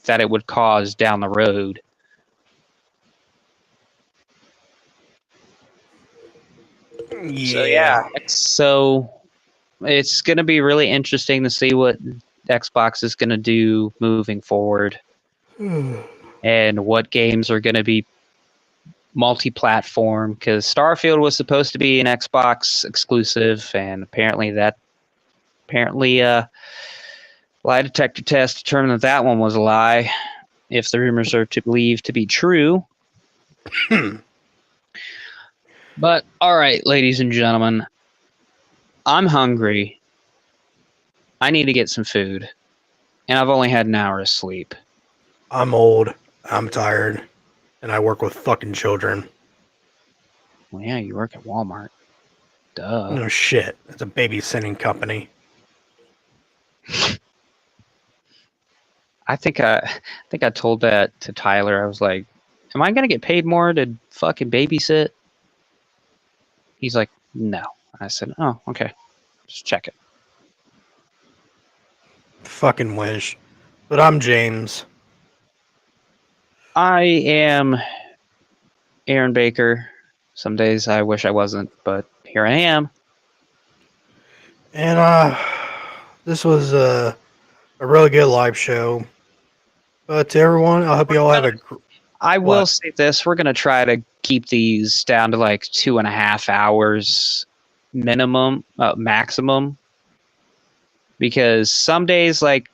it would cause down the road. Yeah. So it's going to be really interesting to see what Xbox is going to do moving forward, and what games are going to be multi-platform, because Starfield was supposed to be an Xbox exclusive, and apparently lie detector test determined that one was a lie, if the rumors are to believe to be true. But all right, ladies and gentlemen, I'm hungry. I need to get some food, and I've only had an hour of sleep. I'm old. I'm tired. And I work with fucking children. Well, yeah, you work at Walmart. Duh. No shit. It's a babysitting company. I think I told that to Tyler. I was like, "Am I gonna get paid more to fucking babysit?" He's like, "No." I said, "Oh, okay. Just check it." Fucking wish. But I'm James. I am Aaron Baker. Some days I wish I wasn't, but here I am. And this was a really good live show. But to everyone, I hope you all have a... I will say this: we're gonna try to keep these down to 2.5 hours maximum, because some days like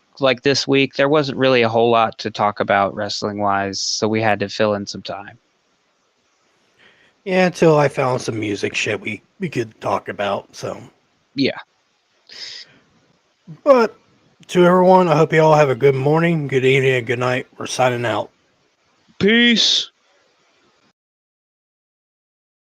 this week there wasn't really a whole lot to talk about wrestling wise, so we had to fill in some time. Yeah, until I found some music shit we could talk about. So yeah. But to everyone, I hope you all have a good morning, good evening, and good night. We're signing out. Peace.